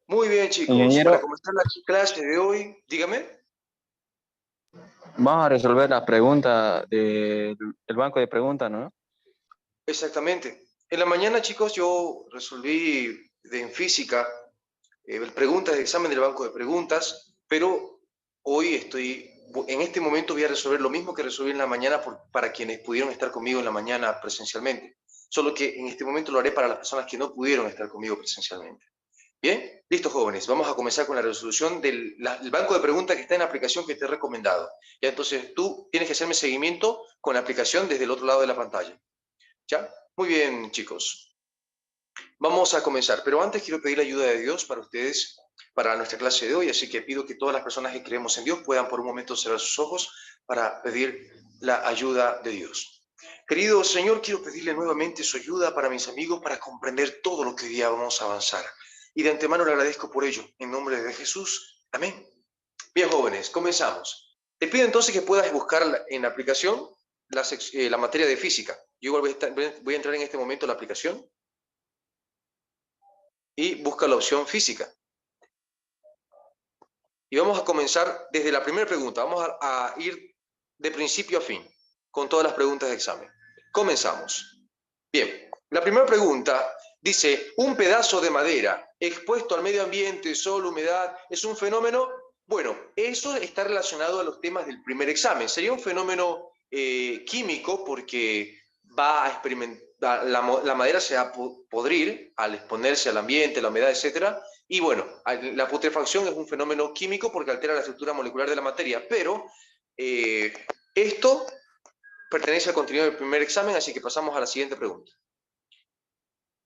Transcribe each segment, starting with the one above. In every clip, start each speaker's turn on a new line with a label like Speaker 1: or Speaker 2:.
Speaker 1: Muy bien, chicos. Para
Speaker 2: Ingeniero,
Speaker 1: comenzar la clase de hoy, dígame.
Speaker 2: vamos a resolver las preguntas del banco de preguntas, ¿no?
Speaker 1: Exactamente. En la mañana, chicos, yo resolví en física preguntas de examen del banco de preguntas, pero hoy en este momento voy a resolver lo mismo que resolví en la mañana para quienes pudieron estar conmigo en la mañana presencialmente. Solo que en este momento lo haré para las personas que no pudieron estar conmigo presencialmente. Bien, listo, jóvenes. Vamos a comenzar con la resolución del banco de preguntas que está en la aplicación que te he recomendado. Ya, entonces tú tienes que hacerme seguimiento con la aplicación desde el otro lado de la pantalla. ¿Ya? Muy bien, chicos. Vamos a comenzar, pero antes quiero pedir la ayuda de Dios para ustedes, para nuestra clase de hoy, así que pido que todas las personas que creemos en Dios puedan por un momento cerrar sus ojos para pedir la ayuda de Dios. Querido Señor, quiero pedirle nuevamente su ayuda para mis amigos para comprender todo lo que hoy día vamos a avanzar. Y de antemano le agradezco por ello, en nombre de Jesús. Amén. Bien, jóvenes, comenzamos. Te pido entonces que puedas buscar en la aplicación la materia de física. Yo igual voy a entrar en este momento a la aplicación y busca la opción física. Y vamos a comenzar desde la primera pregunta. Vamos a ir de principio a fin con todas las preguntas de examen. Comenzamos. Bien, la primera pregunta dice, ¿un pedazo de madera expuesto al medio ambiente, sol, humedad, es un fenómeno? Bueno, eso está relacionado a los temas del primer examen. Sería un fenómeno químico porque va a experimentar, la madera se va a podrir al exponerse al ambiente, la humedad, etcétera. Y bueno, la putrefacción es un fenómeno químico porque altera la estructura molecular de la materia, pero esto pertenece al contenido del primer examen, así que pasamos a la siguiente pregunta.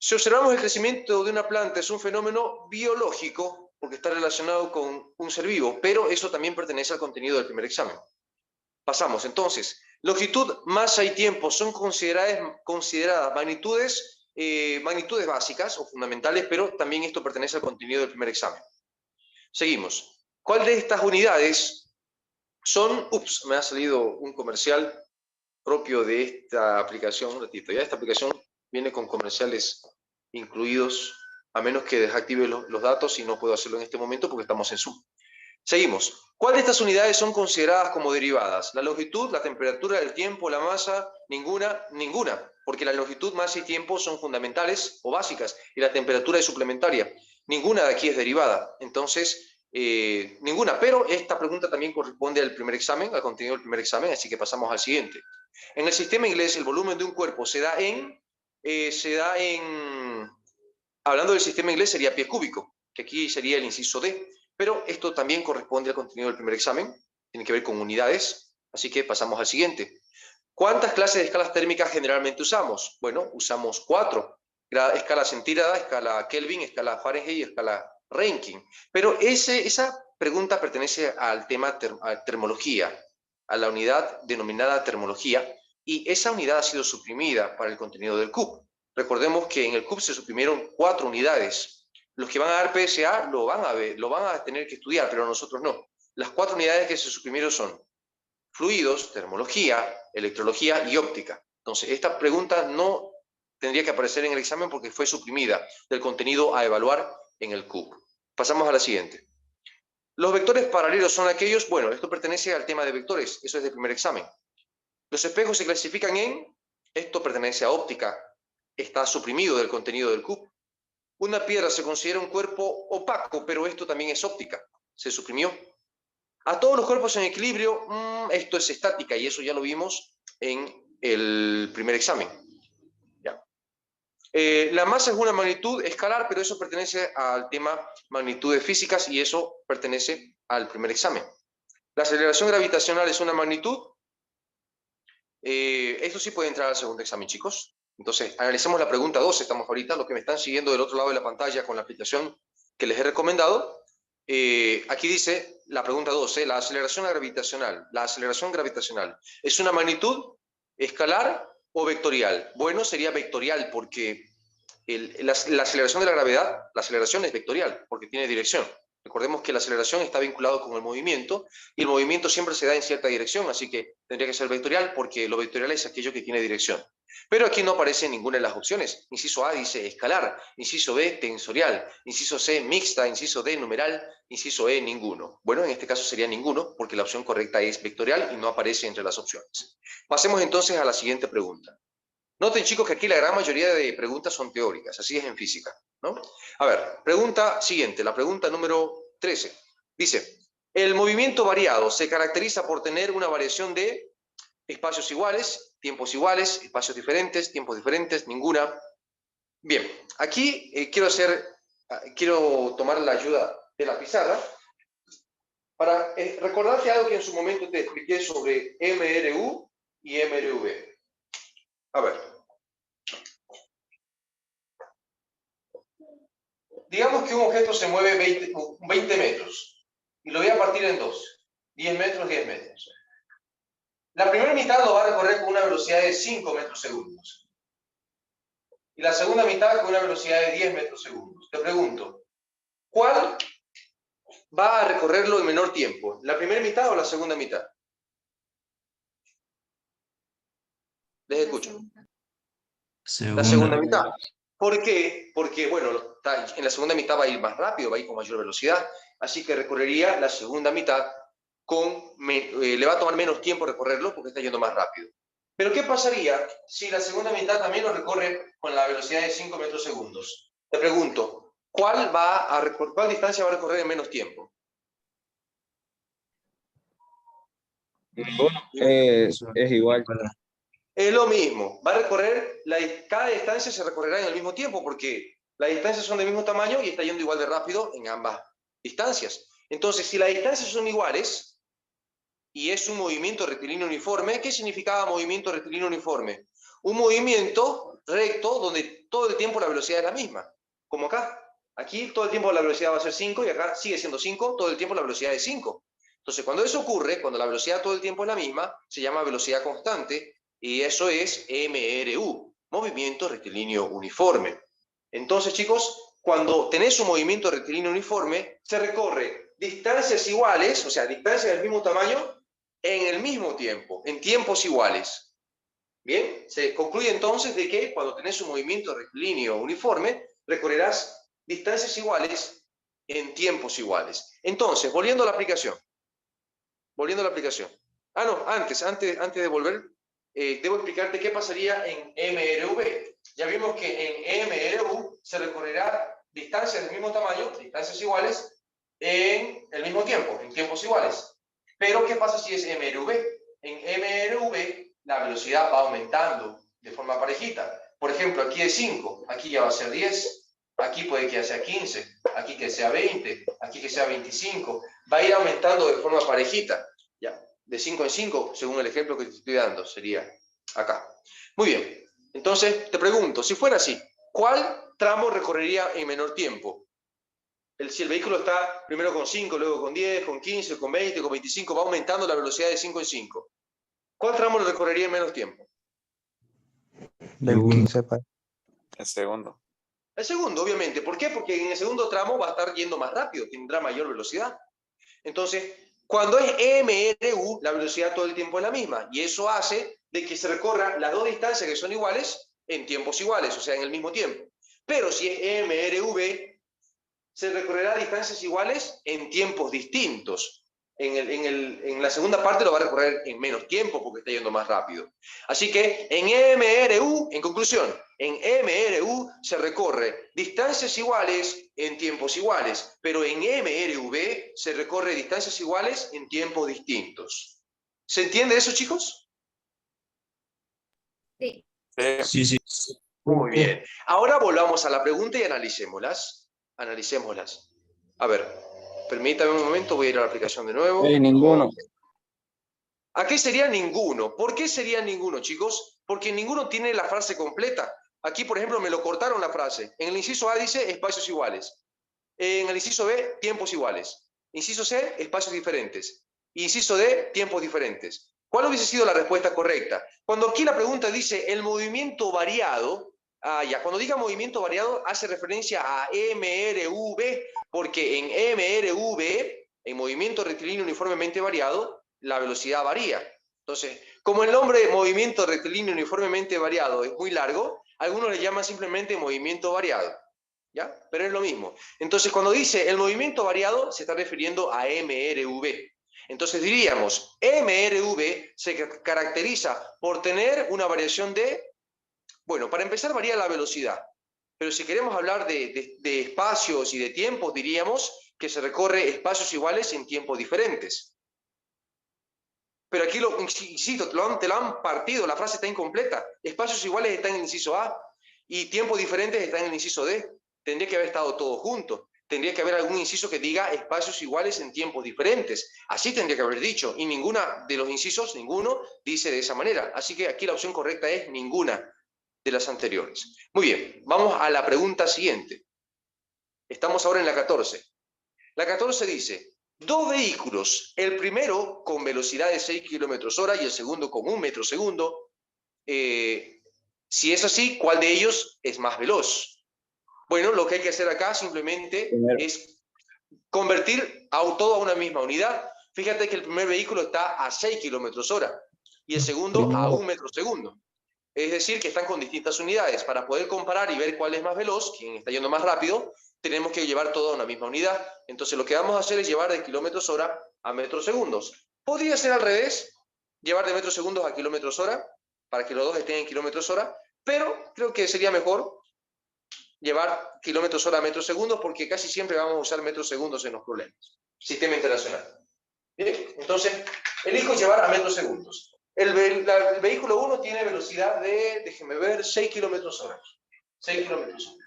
Speaker 1: Si observamos el crecimiento de una planta, es un fenómeno biológico porque está relacionado con un ser vivo, pero eso también pertenece al contenido del primer examen. Pasamos entonces. Longitud, masa y tiempo son consideradas magnitudes básicas o fundamentales, pero también esto pertenece al contenido del primer examen. Seguimos. ¿Cuál de estas unidades son? Ups, me ha salido un comercial propio de esta aplicación. Un ratito, ya esta aplicación viene con comerciales incluidos, a menos que desactive los datos y no puedo hacerlo en este momento porque estamos en Zoom. Seguimos. ¿Cuál de estas unidades son consideradas como derivadas? La longitud, la temperatura, el tiempo, la masa, ninguna, porque la longitud, masa y tiempo son fundamentales o básicas y la temperatura es suplementaria. Ninguna de aquí es derivada, entonces ninguna, pero esta pregunta también corresponde al primer examen, al contenido del primer examen, así que pasamos al siguiente. En el sistema inglés, el volumen de un cuerpo hablando del sistema inglés sería pie cúbico, que aquí sería el inciso D, pero esto también corresponde al contenido del primer examen, tiene que ver con unidades, así que pasamos al siguiente. ¿Cuántas clases de escalas térmicas generalmente usamos? Bueno, usamos 4, escala centígrada, escala Kelvin, escala Fahrenheit y escala Rankine, pero esa pregunta pertenece al tema a termología, a la unidad denominada termología, y esa unidad ha sido suprimida para el contenido del CUP. Recordemos que en el CUP se suprimieron 4 unidades. Los que van a dar PSA lo van a ver, lo van a tener que estudiar, pero nosotros no. Las 4 unidades que se suprimieron son fluidos, termología, electrología y óptica. Entonces, esta pregunta no tendría que aparecer en el examen porque fue suprimida del contenido a evaluar en el CUP. Pasamos a la siguiente. Los vectores paralelos son aquellos, bueno, esto pertenece al tema de vectores, eso es del primer examen. Los espejos se clasifican esto pertenece a óptica, está suprimido del contenido del CUP. Una piedra se considera un cuerpo opaco, pero esto también es óptica, se suprimió. A todos los cuerpos en equilibrio, esto es estática y eso ya lo vimos en el primer examen. Ya. La masa es una magnitud escalar, pero eso pertenece al tema magnitudes físicas y eso pertenece al primer examen. La aceleración gravitacional es una magnitud. Esto sí puede entrar al segundo examen, chicos. Entonces, analicemos la pregunta 2, estamos ahorita, los que me están siguiendo del otro lado de la pantalla con la aplicación que les he recomendado. Aquí dice la pregunta 2, la aceleración gravitacional. La aceleración gravitacional, ¿es una magnitud escalar o vectorial? Bueno, sería vectorial porque la aceleración de la gravedad, la aceleración es vectorial porque tiene dirección. Recordemos que la aceleración está vinculado con el movimiento y el movimiento siempre se da en cierta dirección, así que tendría que ser vectorial porque lo vectorial es aquello que tiene dirección. Pero aquí no aparece ninguna de las opciones. Inciso A dice escalar, inciso B tensorial, inciso C mixta, inciso D numeral, inciso E ninguno. Bueno, en este caso sería ninguno porque la opción correcta es vectorial y no aparece entre las opciones. Pasemos entonces a la siguiente pregunta. Noten, chicos, que aquí la gran mayoría de preguntas son teóricas, así es en física, ¿no? A ver, pregunta siguiente, la pregunta número 13. Dice, el movimiento variado se caracteriza por tener una variación de espacios iguales, espacios diferentes, tiempos diferentes, ninguna. Bien, aquí quiero tomar la ayuda de la pizarra para recordarte algo que en su momento te expliqué sobre MRU y MRV. A ver. Digamos que un objeto se mueve 20 metros y lo voy a partir en dos. 10 metros, 10 metros. La primera mitad lo va a recorrer con una velocidad de 5 metros segundos. Y la segunda mitad con una velocidad de 10 metros segundos. Te pregunto, ¿cuál va a recorrerlo en menor tiempo? ¿La primera mitad o la segunda mitad? Les escucho. La segunda mitad. ¿Por qué? Porque, bueno, en la segunda mitad va a ir más rápido, va a ir con mayor velocidad, así que recorrería la segunda mitad le va a tomar menos tiempo recorrerlo porque está yendo más rápido. Pero ¿qué pasaría si la segunda mitad también lo recorre con la velocidad de 5 metros segundos? Te pregunto, ¿cuál distancia va a recorrer en menos tiempo?
Speaker 2: Ninguno. Es igual.
Speaker 1: Es lo mismo, va a recorrer, cada distancia se recorrerá en el mismo tiempo porque las distancias son del mismo tamaño y está yendo igual de rápido en ambas distancias. Entonces, si las distancias son iguales y es un movimiento rectilíneo uniforme, ¿qué significaba movimiento rectilíneo uniforme? Un movimiento recto donde todo el tiempo la velocidad es la misma, como acá. Aquí todo el tiempo la velocidad va a ser 5 y acá sigue siendo 5, todo el tiempo la velocidad es 5. Entonces, cuando eso ocurre, cuando la velocidad todo el tiempo es la misma, se llama velocidad constante y eso es MRU, movimiento rectilíneo uniforme. Entonces, chicos, cuando tenés un movimiento rectilíneo uniforme, se recorre distancias iguales, o sea, distancias del mismo tamaño, en el mismo tiempo, en tiempos iguales. Bien, se concluye entonces de que cuando tenés un movimiento rectilíneo uniforme, recorrerás distancias iguales en tiempos iguales. Entonces, volviendo a la aplicación. Ah, no, antes de volver, debo explicarte qué pasaría en MRV. Ya vimos que en MRU se recorrerá distancias del mismo tamaño, distancias iguales, en el mismo tiempo, en tiempos iguales. Pero, ¿qué pasa si es MRV? En MRV, la velocidad va aumentando de forma parejita. Por ejemplo, aquí es 5, aquí ya va a ser 10, aquí puede que ya sea 15, aquí que sea 20, aquí que sea 25. Va a ir aumentando de forma parejita, ya, de 5 en 5, según el ejemplo que te estoy dando, sería acá. Muy bien, entonces te pregunto, si fuera así, ¿cuál tramo recorrería en menor tiempo? Si el vehículo está primero con 5, luego con 10, con 15, con 20, con 25, va aumentando la velocidad de 5 en 5. ¿Cuál tramo lo recorrería en menos tiempo?
Speaker 3: Del 15 para...
Speaker 2: El segundo.
Speaker 1: El segundo, obviamente. ¿Por qué? Porque en el segundo tramo va a estar yendo más rápido, tendrá mayor velocidad. Entonces, cuando es MRU, la velocidad todo el tiempo es la misma. Y eso hace de que se recorra las dos distancias que son iguales en tiempos iguales, o sea, en el mismo tiempo. Pero si es MRV, se recorrerá distancias iguales en tiempos distintos. En la segunda parte lo va a recorrer en menos tiempo porque está yendo más rápido. Así que en MRU, en conclusión, en MRU se recorre distancias iguales en tiempos iguales, pero en MRV se recorre distancias iguales en tiempos distintos. ¿Se entiende eso, chicos?
Speaker 4: Sí.
Speaker 3: Sí.
Speaker 1: Muy bien. Ahora volvamos a la pregunta y analicémoslas. A ver, permítame un momento, voy a ir a la aplicación de nuevo.
Speaker 2: Ninguno.
Speaker 1: ¿A qué sería ninguno? ¿Por qué sería ninguno, chicos? Porque ninguno tiene la frase completa. Aquí, por ejemplo, me lo cortaron la frase. En el inciso A dice espacios iguales. En el inciso B, tiempos iguales. Inciso C, espacios diferentes. Inciso D, tiempos diferentes. ¿Cuál hubiese sido la respuesta correcta? Cuando aquí la pregunta dice el movimiento variado, cuando diga movimiento variado hace referencia a MRV, porque en MRV, en movimiento rectilíneo uniformemente variado, la velocidad varía. Entonces, como el nombre movimiento rectilíneo uniformemente variado es muy largo, algunos le llaman simplemente movimiento variado, ¿ya? Pero es lo mismo. Entonces, cuando dice el movimiento variado, se está refiriendo a MRV. Entonces diríamos, MRV se caracteriza por tener una variación de, bueno, para empezar varía la velocidad, pero si queremos hablar de espacios y de tiempos, diríamos que se recorre espacios iguales en tiempos diferentes. Pero aquí, insisto, te lo han partido, la frase está incompleta. Espacios iguales están en el inciso A y tiempos diferentes están en el inciso D. Tendría que haber estado todo junto. Tendría que haber algún inciso que diga espacios iguales en tiempos diferentes. Así tendría que haber dicho. Y ninguna de los incisos, ninguno, dice de esa manera. Así que aquí la opción correcta es ninguna de las anteriores. Muy bien, vamos a la pregunta siguiente. Estamos ahora en la 14. La 14 dice, dos vehículos, el primero con velocidad de 6 km/h y el segundo con 1 metro segundo. Si es así, ¿cuál de ellos es más veloz? Bueno, lo que hay que hacer acá simplemente es convertir todo a una misma unidad. Fíjate que el primer vehículo está a 6 km/h y el segundo a 1 metro segundo. Es decir, que están con distintas unidades. Para poder comparar y ver cuál es más veloz, quién está yendo más rápido, tenemos que llevar todo a una misma unidad. Entonces lo que vamos a hacer es llevar de km/h a metros segundos. Podría ser al revés, llevar de metros segundos a km/h, para que los dos estén en km/h, pero creo que sería mejor llevar km/h a metros segundos, porque casi siempre vamos a usar metros segundos en los problemas. Sistema internacional. Bien, entonces, elijo llevar a metros segundos. El vehículo 1 tiene velocidad de, déjenme ver, 6 km/h. 6 km/h.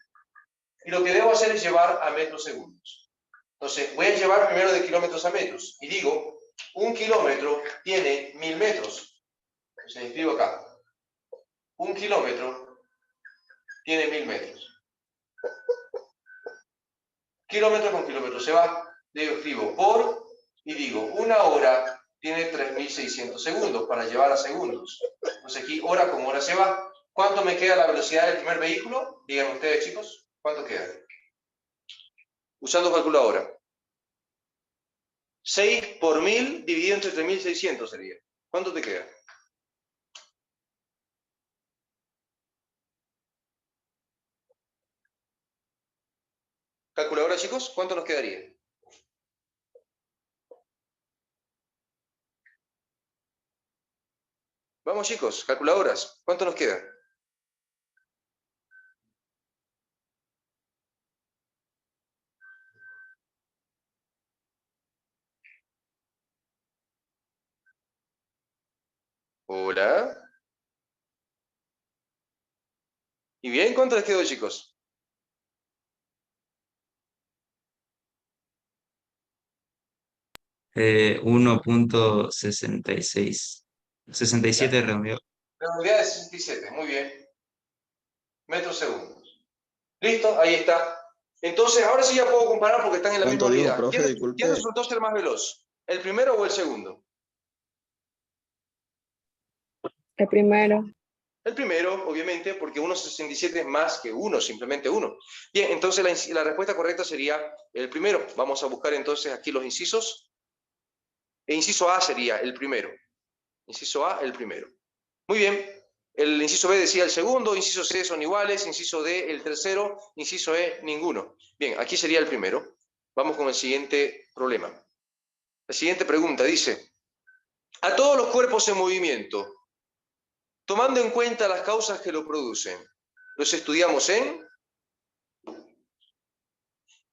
Speaker 1: Y lo que debo hacer es llevar a metros segundos. Entonces, voy a llevar primero de kilómetros a metros. Y digo, 1 kilómetro tiene 1000 metros. Entonces, escribo acá. 1 kilómetro tiene 1000 metros. Kilómetro con kilómetro se va. Luego escribo por, y digo, 1 hora tiene 3600 segundos para llevar a segundos. Entonces aquí, hora con hora se va. ¿Cuánto me queda la velocidad del primer vehículo? Díganme ustedes, chicos. ¿Cuánto queda? Usando calculadora. 6 por 1000 dividido entre 3600 sería. ¿Cuánto te queda? Calculadora, chicos, ¿cuánto nos quedaría? Vamos, chicos, calculadoras, ¿cuánto nos queda? Hola. ¿Y bien? ¿Cuánto les quedó, chicos?
Speaker 3: Eh, 1.66. 67 redondeo.
Speaker 1: Redondea de 67, muy bien. Metros segundos. ¿Listo? Ahí está. Entonces, ahora sí ya puedo comparar porque están en la misma
Speaker 4: ¿Cuánto dijo,
Speaker 1: unidad.
Speaker 4: profe? Disculpe.
Speaker 1: ¿Quién resultó ser más veloz? ¿El primero o el segundo?
Speaker 5: El primero.
Speaker 1: El primero, obviamente, porque 1.67 es más que 1, simplemente 1. Bien, entonces la respuesta correcta sería el primero. Vamos a buscar entonces aquí los incisos. El inciso A sería el primero. Inciso A, el primero. Muy bien. El inciso B decía el segundo, inciso C son iguales, inciso D el tercero, inciso E ninguno. Bien, aquí sería el primero. Vamos con el siguiente problema. La siguiente pregunta dice, a todos los cuerpos en movimiento, tomando en cuenta las causas que lo producen, los estudiamos en...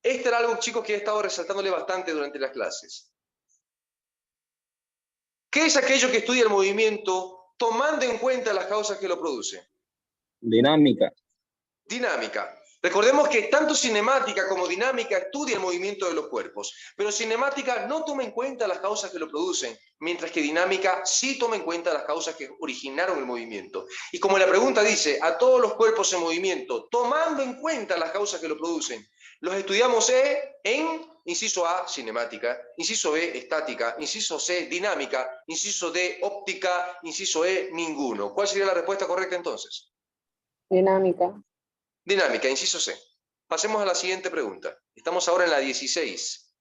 Speaker 1: Este era algo, chicos, que he estado resaltándole bastante durante las clases. ¿Qué es aquello que estudia el movimiento tomando en cuenta las causas que lo producen?
Speaker 2: Dinámica.
Speaker 1: Dinámica. Recordemos que tanto cinemática como dinámica estudia el movimiento de los cuerpos, pero cinemática no toma en cuenta las causas que lo producen, mientras que dinámica sí toma en cuenta las causas que originaron el movimiento. Y como la pregunta dice, a todos los cuerpos en movimiento, tomando en cuenta las causas que lo producen, los estudiamos en inciso A, cinemática, inciso B, estática, inciso C, dinámica, inciso D, óptica, inciso E, ninguno. ¿Cuál sería la respuesta correcta entonces?
Speaker 5: Dinámica.
Speaker 1: Dinámica, inciso C. Pasemos a la siguiente pregunta. Estamos ahora en la 16.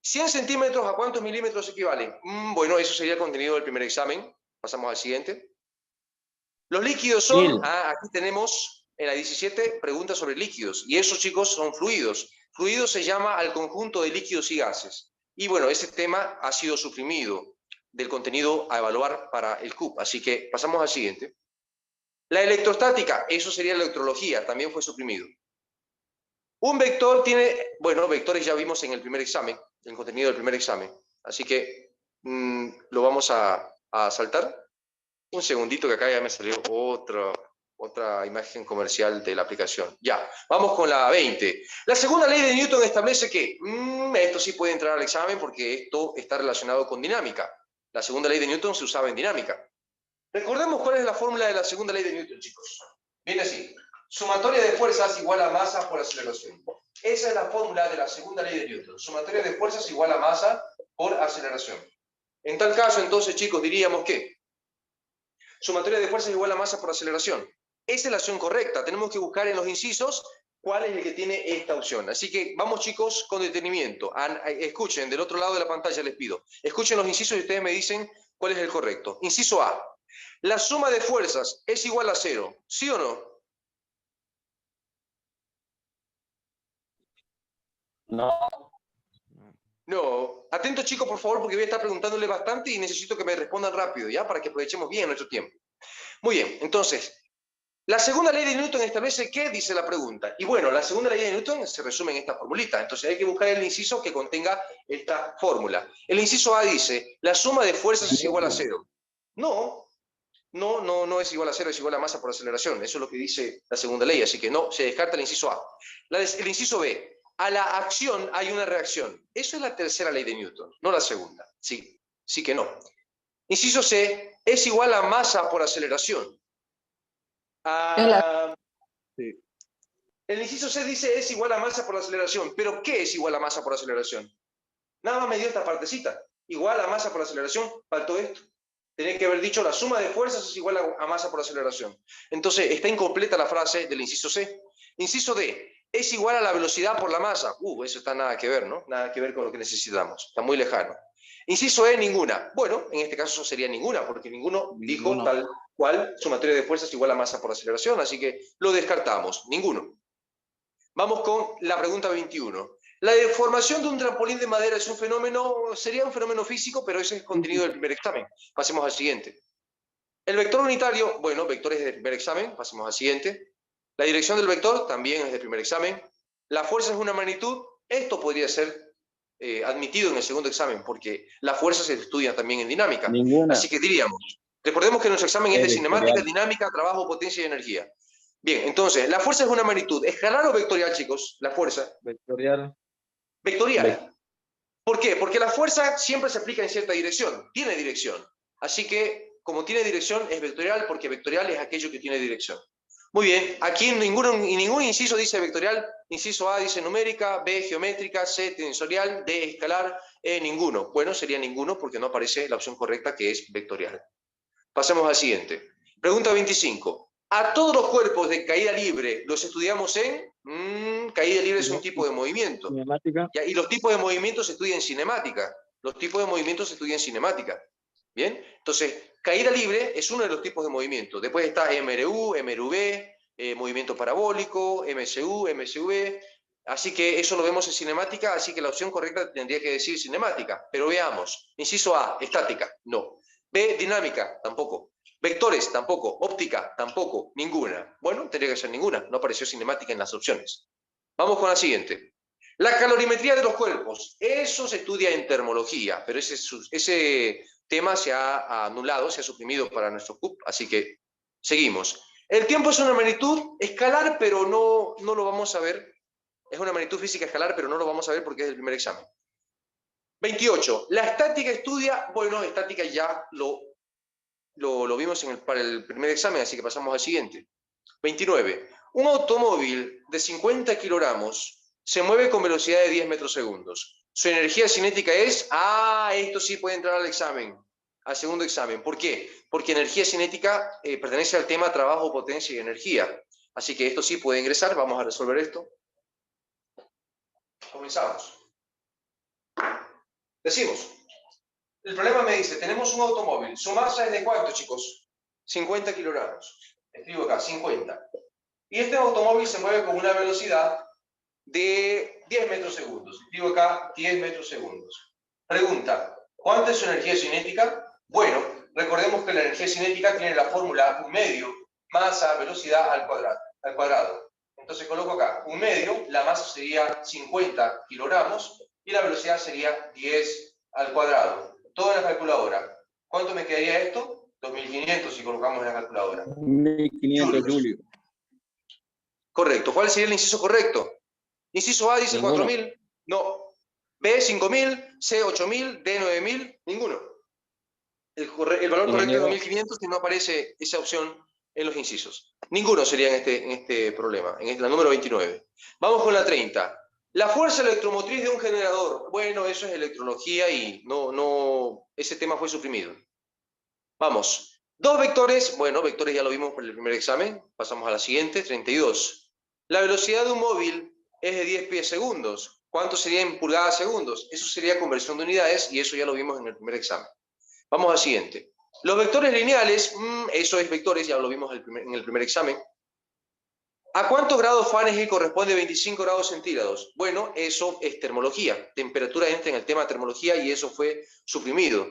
Speaker 1: 100 centímetros, ¿a cuántos milímetros equivalen? Bueno, eso sería el contenido del primer examen. Pasamos al siguiente. Los líquidos son,
Speaker 2: Mil.
Speaker 1: aquí tenemos en la 17 preguntas sobre líquidos, y esos, chicos, son fluidos. Fluido se llama al conjunto de líquidos y gases. Y bueno, ese tema ha sido suprimido del contenido a evaluar para el CUP, así que pasamos al siguiente. La electrostática, eso sería la electrología, también fue suprimido. Un vector tiene, bueno, vectores ya vimos en el primer examen, el contenido del primer examen, así que lo vamos a saltar. Un segundito que acá ya me salió otra imagen comercial de la aplicación. Ya, vamos con la 20. La segunda ley de Newton establece que esto sí puede entrar al examen porque esto está relacionado con dinámica. La segunda ley de Newton se usaba en dinámica. Recordemos cuál es la fórmula de la segunda ley de Newton, chicos. Viene así. Sumatoria de fuerzas igual a masa por aceleración. Esa es la fórmula de la segunda ley de Newton. Sumatoria de fuerzas igual a masa por aceleración. En tal caso, entonces, chicos, diríamos que sumatoria de fuerzas igual a masa por aceleración. Esa es la opción correcta. Tenemos que buscar en los incisos cuál es el que tiene esta opción. Así que vamos, chicos, con detenimiento. Escuchen, del otro lado de la pantalla les pido. Escuchen los incisos y ustedes me dicen cuál es el correcto. Inciso A. La suma de fuerzas es igual a 0. ¿Sí o no?
Speaker 2: No.
Speaker 1: No. Atentos, chicos, por favor, porque voy a estar preguntándole bastante y necesito que me respondan rápido, ¿ya? Para que aprovechemos bien nuestro tiempo. Muy bien, entonces, la segunda ley de Newton establece qué, dice la pregunta. Y bueno, la segunda ley de Newton se resume en esta formulita. Entonces hay que buscar el inciso que contenga esta fórmula. El inciso A dice, la suma de fuerzas es igual a 0. No es igual a 0, es igual a masa por aceleración. Eso es lo que dice la segunda ley, así que no, se descarta el inciso A. El inciso B, a la acción hay una reacción. Eso es la tercera ley de Newton, no la segunda. Sí que no. Inciso C, es igual a masa por aceleración.
Speaker 2: Sí.
Speaker 1: El inciso C dice es igual a masa por aceleración. ¿Pero qué es igual a masa por aceleración? Nada más me dio esta partecita. Igual a masa por aceleración, faltó esto. Tenía que haber dicho la suma de fuerzas es igual a masa por aceleración. Entonces, está incompleta la frase del inciso C. Inciso D, es igual a la velocidad por la masa. Eso está nada que ver, ¿no? Nada que ver con lo que necesitamos. Está muy lejano. Inciso E, ninguna. Bueno, en este caso sería ninguna, porque ninguno dijo tal cual sumatoria de fuerzas igual a masa por aceleración, así que lo descartamos. Ninguno. Vamos con la pregunta 21. La deformación de un trampolín de madera es un fenómeno, sería un fenómeno físico, pero ese es el contenido del primer examen. Pasemos al siguiente. El vector unitario, bueno, vectores del primer examen, pasemos al siguiente. La dirección del vector también es del primer examen. La fuerza es una magnitud, esto podría ser admitido en el segundo examen, porque la fuerza se estudia también en dinámica.
Speaker 2: Ninguna.
Speaker 1: Así que diríamos, recordemos que nuestro examen es de cinemática,
Speaker 2: Vectorial.
Speaker 1: dinámica, trabajo, potencia y energía. Bien, entonces, la fuerza es una magnitud. ¿Escalar o vectorial, chicos? La fuerza.
Speaker 2: Vectorial.
Speaker 1: Vectorial. ¿Por qué? Porque la fuerza siempre se aplica en cierta dirección. Tiene dirección. Así que, como tiene dirección, es vectorial, porque vectorial es aquello que tiene dirección. Muy bien. Aquí ningún inciso dice vectorial. Inciso A dice numérica, B geométrica, C tensorial, D escalar, E ninguno. Bueno, sería ninguno porque no aparece la opción correcta, que es vectorial. Pasemos al siguiente. Pregunta 25. A todos los cuerpos de caída libre los estudiamos en... caída libre es un tipo de movimiento.
Speaker 2: Cinemática.
Speaker 1: ¿Ya? Y los tipos de movimientos se estudian en cinemática. Los tipos de movimientos se estudian en cinemática. ¿Bien? Entonces, caída libre es uno de los tipos de movimiento. Después está MRU, MRV, movimiento parabólico, MCU, MCV. Así que eso lo vemos en cinemática, así que la opción correcta tendría que decir cinemática. Pero veamos. Inciso A, estática, no. B, dinámica, tampoco. Vectores, tampoco. Óptica, tampoco. Ninguna. Bueno, tendría que ser ninguna. No apareció cinemática en las opciones. Vamos con la siguiente. La calorimetría de los cuerpos. Eso se estudia en termología, pero ese tema se ha anulado, se ha suprimido para nuestro CUP, así que seguimos. El tiempo es una magnitud escalar, pero no lo vamos a ver. Es una magnitud física escalar, pero no lo vamos a ver porque es el primer examen. 28. La estática estudia, bueno, estática ya lo vimos para el primer examen, así que pasamos al siguiente. 29. Un automóvil de 50 kilogramos se mueve con velocidad de 10 metros segundos. Su energía cinética es... esto sí puede entrar al examen, al segundo examen. ¿Por qué? Porque energía cinética pertenece al tema trabajo, potencia y energía. Así que esto sí puede ingresar. Vamos a resolver esto. Comenzamos. Decimos. El problema me dice, tenemos un automóvil, su masa es de ¿cuánto, chicos? 50 kilogramos. Escribo acá, 50. Y este automóvil se mueve con una velocidad de 10 metros segundos. Escribo acá 10 metros segundos. Pregunta, ¿cuánta es su energía cinética? Bueno, recordemos que la energía cinética tiene la fórmula 1 medio masa velocidad al cuadrado. Entonces coloco acá 1 medio, la masa sería 50 kilogramos y la velocidad sería 10 al cuadrado. Todo en la calculadora. ¿Cuánto me quedaría esto? 2500 si colocamos en la calculadora.
Speaker 2: 1500, Julio.
Speaker 1: Correcto. ¿Cuál sería el inciso correcto? Inciso A dice
Speaker 2: Ninguno.
Speaker 1: 4000. No. B 5000, C 8000, D 9000. Ninguno. El valor correcto es
Speaker 2: Ingeniero.
Speaker 1: 2500 y no aparece esa opción en los incisos. Ninguno sería en este problema, en la número 29. Vamos con la 30. La fuerza electromotriz de un generador. Bueno, eso es electrología y ese tema fue suprimido. Vamos. Dos vectores. Bueno, vectores ya lo vimos por el primer examen. Pasamos a la siguiente, 32. La velocidad de un móvil es de 10 pies segundos. ¿Cuánto sería en pulgadas segundos? Eso sería conversión de unidades y eso ya lo vimos en el primer examen. Vamos al siguiente. Los vectores lineales, eso es vectores, ya lo vimos en el primer examen. ¿A cuántos grados Fahrenheit corresponde 25 grados centígrados? Bueno, eso es termología. Temperatura entra en el tema termología y eso fue suprimido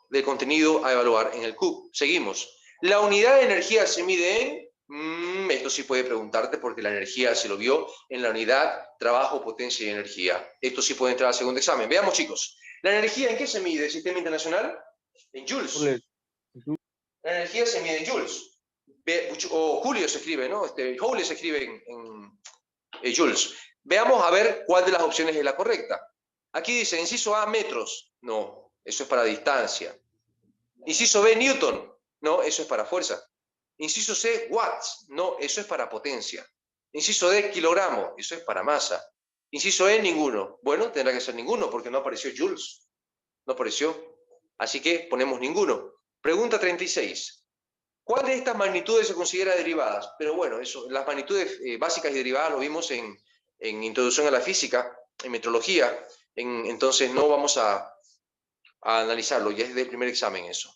Speaker 1: del contenido a evaluar en el CUP. Seguimos. La unidad de energía se mide en... esto sí puede preguntarte porque la energía se lo vio en la unidad trabajo, potencia y energía. Esto sí puede entrar al segundo examen. Veamos, chicos. ¿La energía en qué se mide? ¿Sistema internacional? En joules. La energía se mide en joules. O Julio se escribe, ¿no? Joule se escribe en joules. Veamos a ver cuál de las opciones es la correcta. Aquí dice, inciso A, metros. No, eso es para distancia. Inciso B, newton. No, eso es para fuerza. Inciso C, watts. No, eso es para potencia. Inciso D, kilogramo. Eso es para masa. Inciso E, ninguno. Bueno, tendrá que ser ninguno porque no apareció joules. No apareció. Así que ponemos ninguno. Pregunta 36. ¿Cuál de estas magnitudes se considera derivadas? Pero bueno, eso, las magnitudes básicas y derivadas lo vimos en Introducción a la Física, en Metrología, entonces no vamos a analizarlo, ya es del primer examen eso.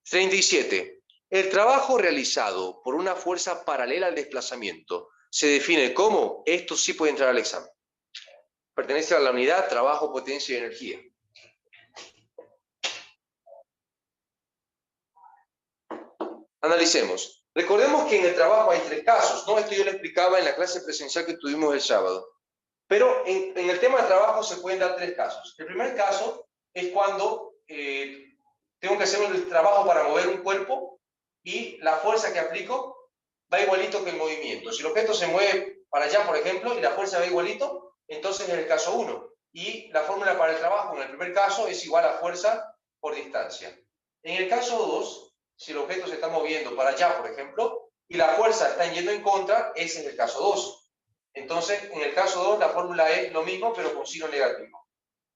Speaker 1: 37. El trabajo realizado por una fuerza paralela al desplazamiento se define como, esto sí puede entrar al examen. Pertenece a la unidad trabajo, potencia y energía. Analicemos. Recordemos que en el trabajo hay 3 casos, ¿no? Esto yo lo explicaba en la clase presencial que tuvimos el sábado. Pero en el tema de trabajo se pueden dar 3 casos. El primer caso es cuando tengo que hacer el trabajo para mover un cuerpo y la fuerza que aplico va igualito que el movimiento. Si el objeto se mueve para allá, por ejemplo, y la fuerza va igualito, entonces es el caso 1. Y la fórmula para el trabajo en el primer caso es igual a fuerza por distancia. En el caso 2, si el objeto se está moviendo para allá, por ejemplo, y la fuerza está yendo en contra, ese es el caso 2. Entonces, en el caso 2, la fórmula es lo mismo, pero con signo negativo.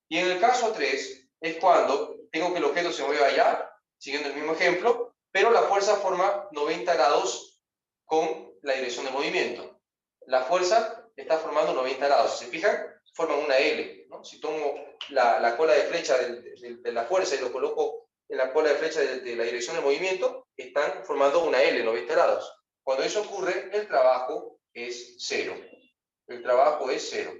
Speaker 1: Y en el caso 3, es cuando tengo que el objeto se mueva allá, siguiendo el mismo ejemplo, pero la fuerza forma 90 grados con la dirección de movimiento. La fuerza está formando 90 grados. Si se fijan, forman una L, ¿no? Si tomo la cola de flecha de la fuerza y lo coloco en la cola de flecha de la dirección de movimiento, están formando una L, 90 grados. Cuando eso ocurre, el trabajo es 0. El trabajo es 0.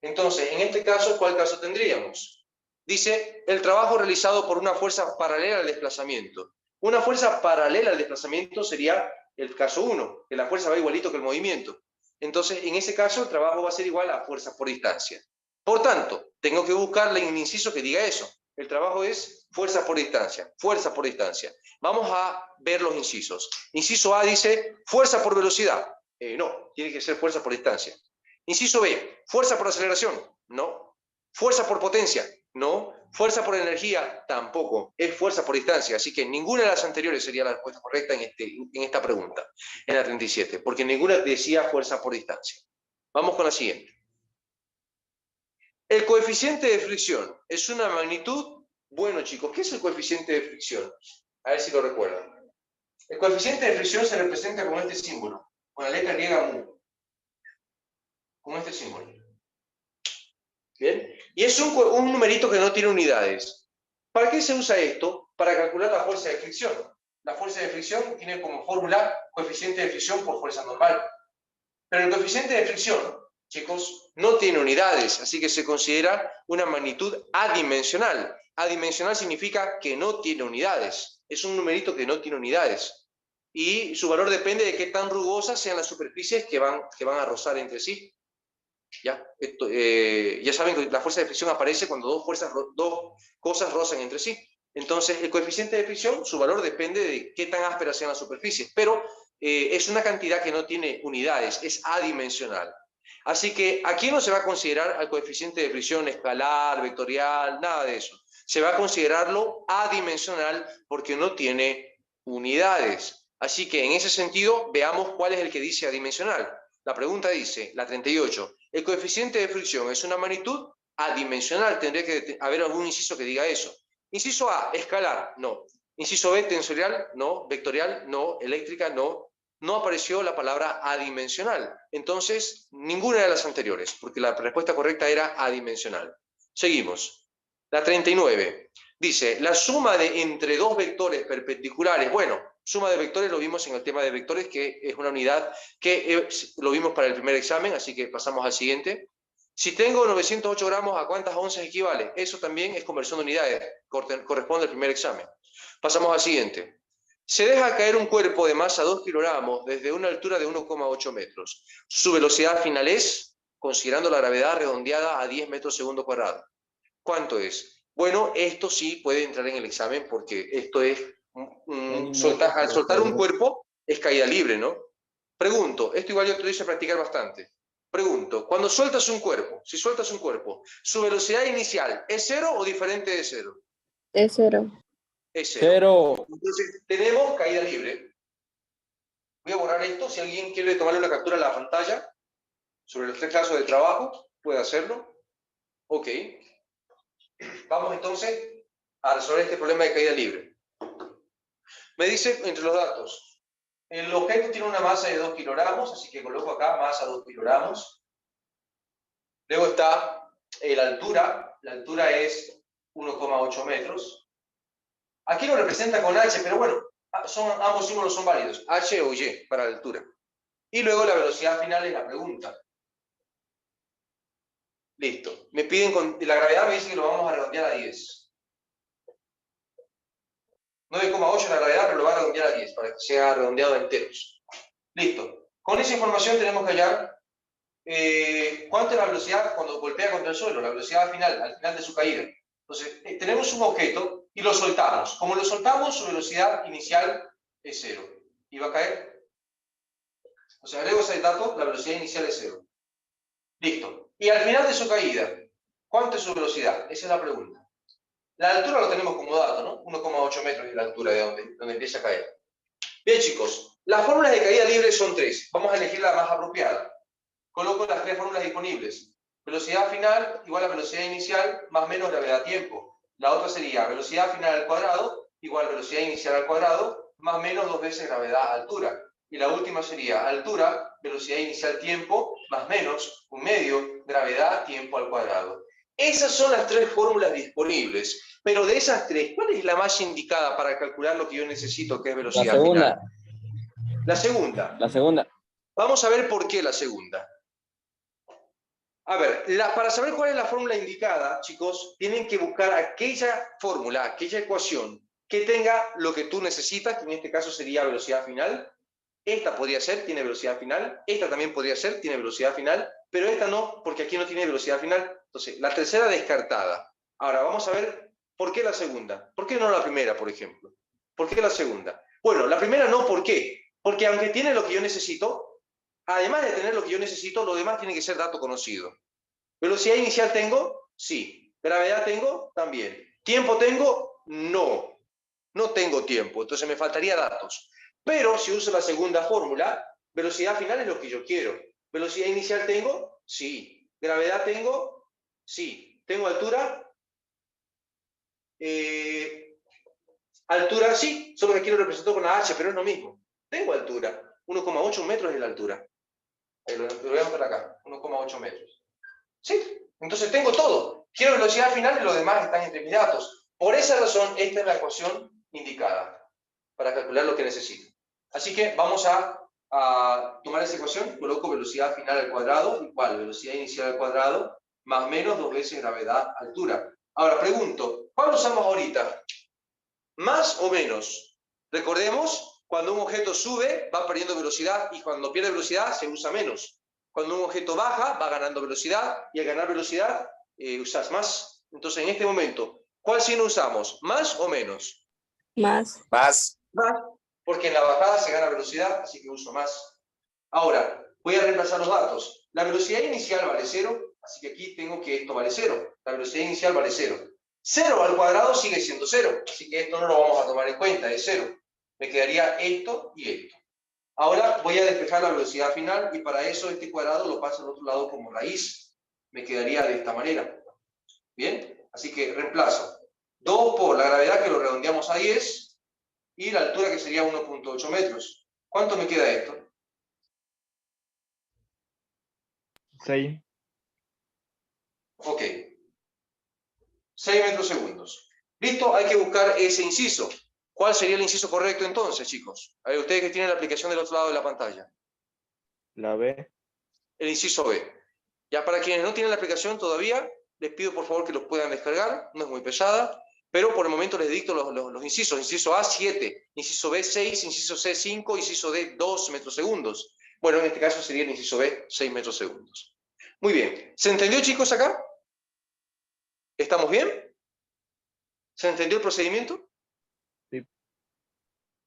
Speaker 1: Entonces, en este caso, ¿cuál caso tendríamos? Dice, el trabajo realizado por una fuerza paralela al desplazamiento. Una fuerza paralela al desplazamiento sería el caso 1, que la fuerza va igualito que el movimiento. Entonces, en ese caso, el trabajo va a ser igual a fuerza por distancia. Por tanto, tengo que buscarle en un inciso que diga eso. El trabajo es fuerza por distancia, fuerza por distancia. Vamos a ver los incisos. Inciso A dice fuerza por velocidad. No, tiene que ser fuerza por distancia. Inciso B, fuerza por aceleración. No. Fuerza por potencia. No. Fuerza por energía. Tampoco. Es fuerza por distancia. Así que ninguna de las anteriores sería la respuesta correcta en esta pregunta, en la 37, porque ninguna decía fuerza por distancia. Vamos con la siguiente. El coeficiente de fricción es una magnitud. Bueno, chicos, ¿qué es el coeficiente de fricción? A ver si lo recuerdan. El coeficiente de fricción se representa con este símbolo, con la letra griega mu. Con este símbolo. ¿Bien? Y es un numerito que no tiene unidades. ¿Para qué se usa esto? Para calcular la fuerza de fricción. La fuerza de fricción tiene como fórmula coeficiente de fricción por fuerza normal. Pero el coeficiente de fricción, chicos, no tiene unidades, así que se considera una magnitud adimensional. Adimensional significa que no tiene unidades. Es un numerito que no tiene unidades. Y su valor depende de qué tan rugosas sean las superficies que van a rozar entre sí. ¿Ya? Ya saben que la fuerza de fricción aparece cuando dos cosas rozan entre sí. Entonces, el coeficiente de fricción, su valor depende de qué tan ásperas sean las superficies, pero es una cantidad que no tiene unidades, es adimensional. Así que aquí no se va a considerar al coeficiente de fricción escalar, vectorial, nada de eso. Se va a considerarlo adimensional porque no tiene unidades. Así que en ese sentido, veamos cuál es el que dice adimensional. La pregunta dice, la 38, el coeficiente de fricción es una magnitud adimensional. Tendría que haber algún inciso que diga eso. Inciso A, escalar, no. Inciso B, tensorial, no. Vectorial, no. Eléctrica, no. No apareció la palabra adimensional. Entonces, ninguna de las anteriores, porque la respuesta correcta era adimensional. Seguimos. La 39. Dice, la suma de entre dos vectores perpendiculares. Bueno, suma de vectores lo vimos en el tema de vectores, que es una unidad que lo vimos para el primer examen, así que pasamos al siguiente. Si tengo 908 gramos, ¿a cuántas onzas equivale? Eso también es conversión de unidades, corresponde al primer examen. Pasamos al siguiente. Se deja caer un cuerpo de masa 2 kilogramos desde una altura de 1,8 metros. Su velocidad final es, considerando la gravedad redondeada a 10 metros segundo cuadrado. ¿Cuánto es? Bueno, esto sí puede entrar en el examen porque esto es, al soltar un cuerpo es caída libre, ¿no? Pregunto, esto igual yo te lo hice practicar bastante. Pregunto, cuando sueltas un cuerpo, si sueltas un cuerpo, ¿su velocidad inicial es 0 o diferente de 0?
Speaker 5: Es 0.
Speaker 1: Es 0. Entonces, tenemos caída libre. Voy a borrar esto. Si alguien quiere tomarle una captura a la pantalla sobre los 3 casos de trabajo, puede hacerlo. Ok. Vamos entonces a resolver este problema de caída libre. Me dice, entre los datos, el objeto tiene una masa de 2 kilogramos, así que coloco acá masa 2 kilogramos. Luego está la altura es 1,8 metros. Aquí lo representa con H, pero bueno, ambos símbolos son válidos, H o Y para la altura. Y luego la velocidad final es la pregunta. Listo. Me piden, la gravedad me dice que lo vamos a redondear a 10. 9,8 la gravedad, pero lo va a redondear a 10 para que sea redondeado a enteros. Listo. Con esa información tenemos que hallar cuánto es la velocidad cuando golpea contra el suelo, la velocidad final, al final de su caída. Entonces, tenemos un objeto y lo soltamos. Como lo soltamos, su velocidad inicial es 0. ¿Y va a caer? O sea, agrego ese dato, la velocidad inicial es 0. Listo. Y al final de su caída, ¿cuánto es su velocidad? Esa es la pregunta. La altura lo tenemos como dato, ¿no? 1,8 metros es la altura de donde empieza a caer. Bien, chicos, las fórmulas de caída libre son 3. Vamos a elegir la más apropiada. Coloco las 3 fórmulas disponibles. Velocidad final igual a velocidad inicial más menos gravedad tiempo. La otra sería velocidad final al cuadrado igual velocidad inicial al cuadrado más menos 2 veces gravedad altura. Y la última sería altura, velocidad inicial tiempo más menos un medio gravedad tiempo al cuadrado. Esas son las 3 fórmulas disponibles. Pero de esas 3, ¿cuál es la más indicada para calcular lo que yo necesito, que es velocidad final? La segunda.
Speaker 2: La segunda.
Speaker 1: Vamos a ver por qué la segunda. A ver, para saber cuál es la fórmula indicada, chicos, tienen que buscar aquella fórmula, aquella ecuación que tenga lo que tú necesitas, que en este caso sería velocidad final. Esta podría ser, tiene velocidad final. Esta también podría ser, tiene velocidad final. Pero esta no, porque aquí no tiene velocidad final. Entonces, la tercera descartada. Ahora, vamos a ver por qué la segunda. ¿Por qué no la primera, por ejemplo? ¿Por qué la segunda? Bueno, la primera no, ¿por qué? Porque aunque tiene lo que yo necesito, además de tener lo que yo necesito, lo demás tiene que ser dato conocido. ¿Velocidad inicial tengo? Sí. ¿Gravedad tengo? También. ¿Tiempo tengo? No. No tengo tiempo, entonces me faltaría datos. Pero si uso la segunda fórmula, velocidad final es lo que yo quiero. ¿Velocidad inicial tengo? Sí. ¿Gravedad tengo? Sí. ¿Tengo altura? Altura sí, solo que aquí lo represento con la H, pero es lo mismo. Tengo altura. 1,8 metros es la altura. Lo voy a anotar acá. 1,8 metros. Sí, entonces tengo todo. Quiero velocidad final y los demás están entre mis datos. Por esa razón, esta es la ecuación indicada para calcular lo que necesito. Así que vamos a tomar esa ecuación, coloco velocidad final al cuadrado, igual velocidad inicial al cuadrado, más menos 2 veces gravedad altura. Ahora pregunto, ¿cuál usamos ahorita? ¿Más o menos? Recordemos, cuando un objeto sube, va perdiendo velocidad, y cuando pierde velocidad, se usa menos. Cuando un objeto baja, va ganando velocidad, y al ganar velocidad, usas más. Entonces, en este momento, ¿cuál signo usamos? ¿Más o menos?
Speaker 5: Más.
Speaker 4: Más.
Speaker 1: Más, porque en la bajada se gana velocidad, así que uso más. Ahora, voy a reemplazar los datos. La velocidad inicial vale 0, así que aquí tengo que esto vale 0. La velocidad inicial vale 0. 0 al cuadrado sigue siendo 0, así que esto no lo vamos a tomar en cuenta, es 0. Me quedaría esto y esto. Ahora voy a despejar la velocidad final, y para eso este cuadrado lo paso al otro lado como raíz. Me quedaría de esta manera. ¿Bien? Así que reemplazo 2 por la gravedad, que lo redondeamos a 10, y la altura, que sería 1.8 metros. ¿Cuánto me queda esto?
Speaker 2: 6.
Speaker 1: Ok. 6 metros segundos. ¿Listo? Hay que buscar ese inciso. ¿Cuál sería el inciso correcto entonces, chicos? A ver, ustedes que tienen la aplicación del otro lado de la pantalla.
Speaker 2: La B.
Speaker 1: El inciso B. Ya para quienes no tienen la aplicación todavía, les pido por favor que los puedan descargar. No es muy pesada, pero por el momento les dicto los incisos. Inciso A, 7. Inciso B, 6. Inciso C, 5. Inciso D, 2 metros segundos. Bueno, en este caso sería el inciso B, 6 metros segundos. Muy bien. ¿Se entendió, chicos, acá? ¿Estamos bien? ¿Se entendió el procedimiento?
Speaker 2: Sí.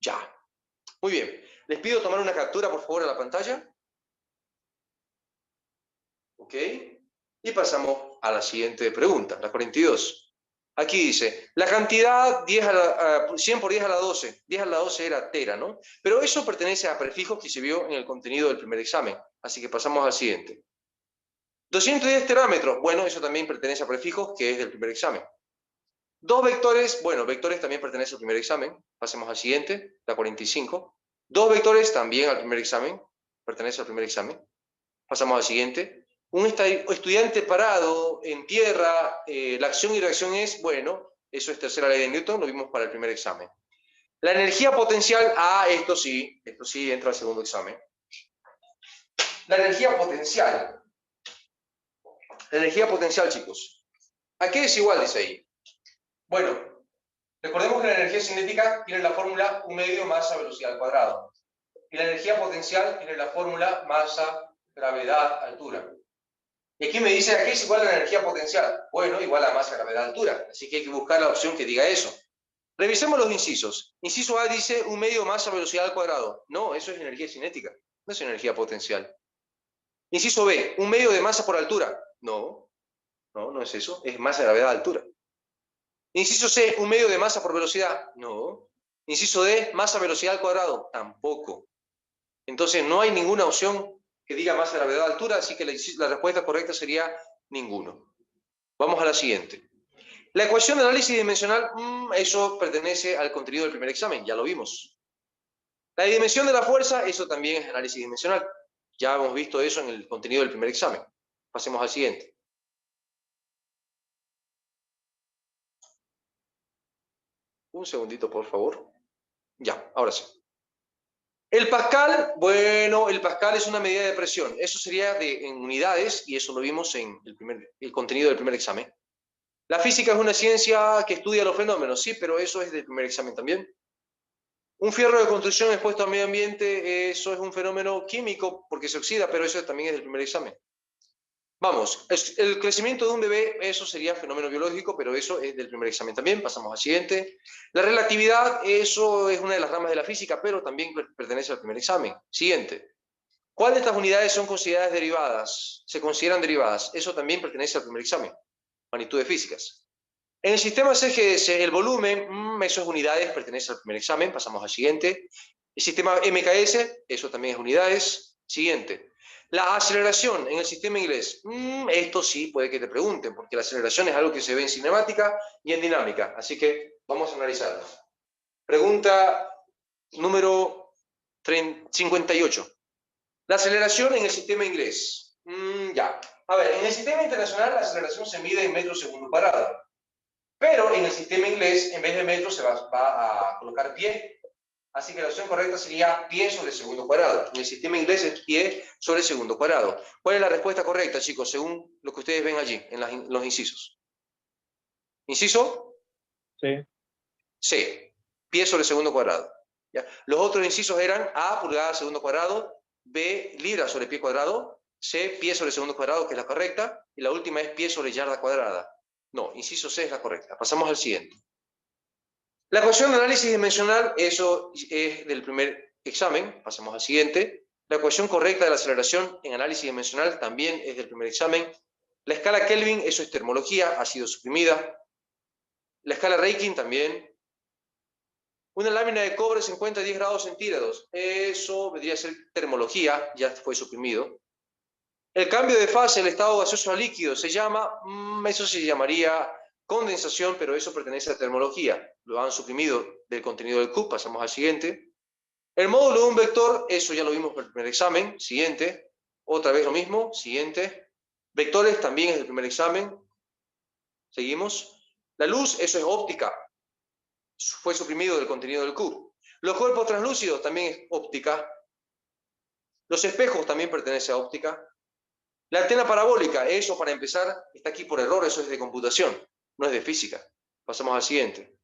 Speaker 1: Ya. Muy bien. Les pido tomar una captura, por favor, a la pantalla. Ok. Y pasamos a la siguiente pregunta, la 42. Aquí dice, la cantidad 100 por 10 a la 12. 10 a la 12 era tera, ¿no? Pero eso pertenece a prefijos que se vio en el contenido del primer examen. Así que pasamos al siguiente. 210 terámetros. Bueno, eso también pertenece a prefijos, que es del primer examen. 2 vectores. Bueno, vectores también pertenece al primer examen. Pasemos al siguiente, la 45. 2 vectores también al primer examen. Pertenece al primer examen. Pasamos al siguiente. Un estudiante parado en tierra, la acción y reacción es, bueno, eso es tercera ley de Newton, lo vimos para el primer examen. La energía potencial, esto sí entra al segundo examen. La energía potencial. La energía potencial, chicos. ¿A qué es igual, dice ahí? Bueno, recordemos que la energía cinética tiene la fórmula U medio masa velocidad al cuadrado. Y la energía potencial tiene la fórmula masa, gravedad, altura. Y aquí me dice, ¿a qué es igual la energía potencial? Bueno, igual a masa, gravedad, altura. Así que hay que buscar la opción que diga eso. Revisemos los incisos. Inciso A dice un medio masa velocidad al cuadrado. No, eso es energía cinética. No es energía potencial. Inciso B, un medio de masa por altura. No, no es eso. Es masa, gravedad, altura. Inciso C, un medio de masa por velocidad. No. Inciso D, masa, velocidad al cuadrado. Tampoco. Entonces no hay ninguna opción que diga masa, gravedad, altura, así que la respuesta correcta sería ninguno. Vamos a la siguiente. La ecuación de análisis dimensional, eso pertenece al contenido del primer examen, ya lo vimos. La dimensión de la fuerza, eso también es análisis dimensional. Ya hemos visto eso en el contenido del primer examen. Pasemos al siguiente. Un segundito, por favor. Ya, ahora sí. El pascal, bueno, el pascal es una medida de presión. Eso sería en unidades, y eso lo vimos en el contenido del primer examen. La física es una ciencia que estudia los fenómenos, sí, pero eso es del primer examen también. Un fierro de construcción expuesto al medio ambiente, eso es un fenómeno químico porque se oxida, pero eso también es del primer examen. Vamos, el crecimiento de un bebé, eso sería fenómeno biológico, pero eso es del primer examen también. Pasamos al siguiente. La relatividad, eso es una de las ramas de la física, pero también pertenece al primer examen. Siguiente. ¿Cuál de estas unidades son consideradas derivadas? Se consideran derivadas. Eso también pertenece al primer examen. Magnitudes físicas. En el sistema CGS, el volumen, eso es unidades, pertenece al primer examen. Pasamos al siguiente. El sistema MKS, eso también es unidades. Siguiente. La aceleración en el sistema inglés, esto sí puede que te pregunten, porque la aceleración es algo que se ve en cinemática y en dinámica. Así que vamos a analizarla. Pregunta número 58. La aceleración en el sistema inglés. Ya. A ver, en el sistema internacional la aceleración se mide en metros segundo parado. Pero en el sistema inglés, en vez de metro, se va a colocar pie. Así que la opción correcta sería pie sobre segundo cuadrado. En el sistema inglés es pie sobre segundo cuadrado. ¿Cuál es la respuesta correcta, chicos, según lo que ustedes ven allí, en los incisos? ¿Inciso?
Speaker 2: Sí.
Speaker 1: C. Pie sobre segundo cuadrado. ¿Ya? Los otros incisos eran A, pulgada segundo cuadrado, B, libra sobre pie cuadrado, C, pie sobre segundo cuadrado, que es la correcta, y la última es pie sobre yarda cuadrada. No, inciso C es la correcta. Pasamos al siguiente. La ecuación de análisis dimensional, eso es del primer examen. Pasamos al siguiente. La ecuación correcta de la aceleración en análisis dimensional también es del primer examen. La escala Kelvin, eso es termología, ha sido suprimida. La escala Raykin también. Una lámina de cobre se encuentra a 10 grados centígrados. Eso vendría a ser termología, ya fue suprimido. El cambio de fase del estado gaseoso a líquido se llama, eso se llamaría condensación, pero eso pertenece a termología. Lo han suprimido del contenido del CUP. Pasamos al siguiente. El módulo de un vector, eso ya lo vimos en el primer examen. Siguiente. Otra vez lo mismo. Siguiente. Vectores también es el primer examen. Seguimos. La luz, eso es óptica. Fue suprimido del contenido del CUP. Los cuerpos translúcidos también es óptica. Los espejos también pertenecen a óptica. La antena parabólica, eso para empezar, está aquí por error, eso es de computación, no es de física. Pasamos al siguiente.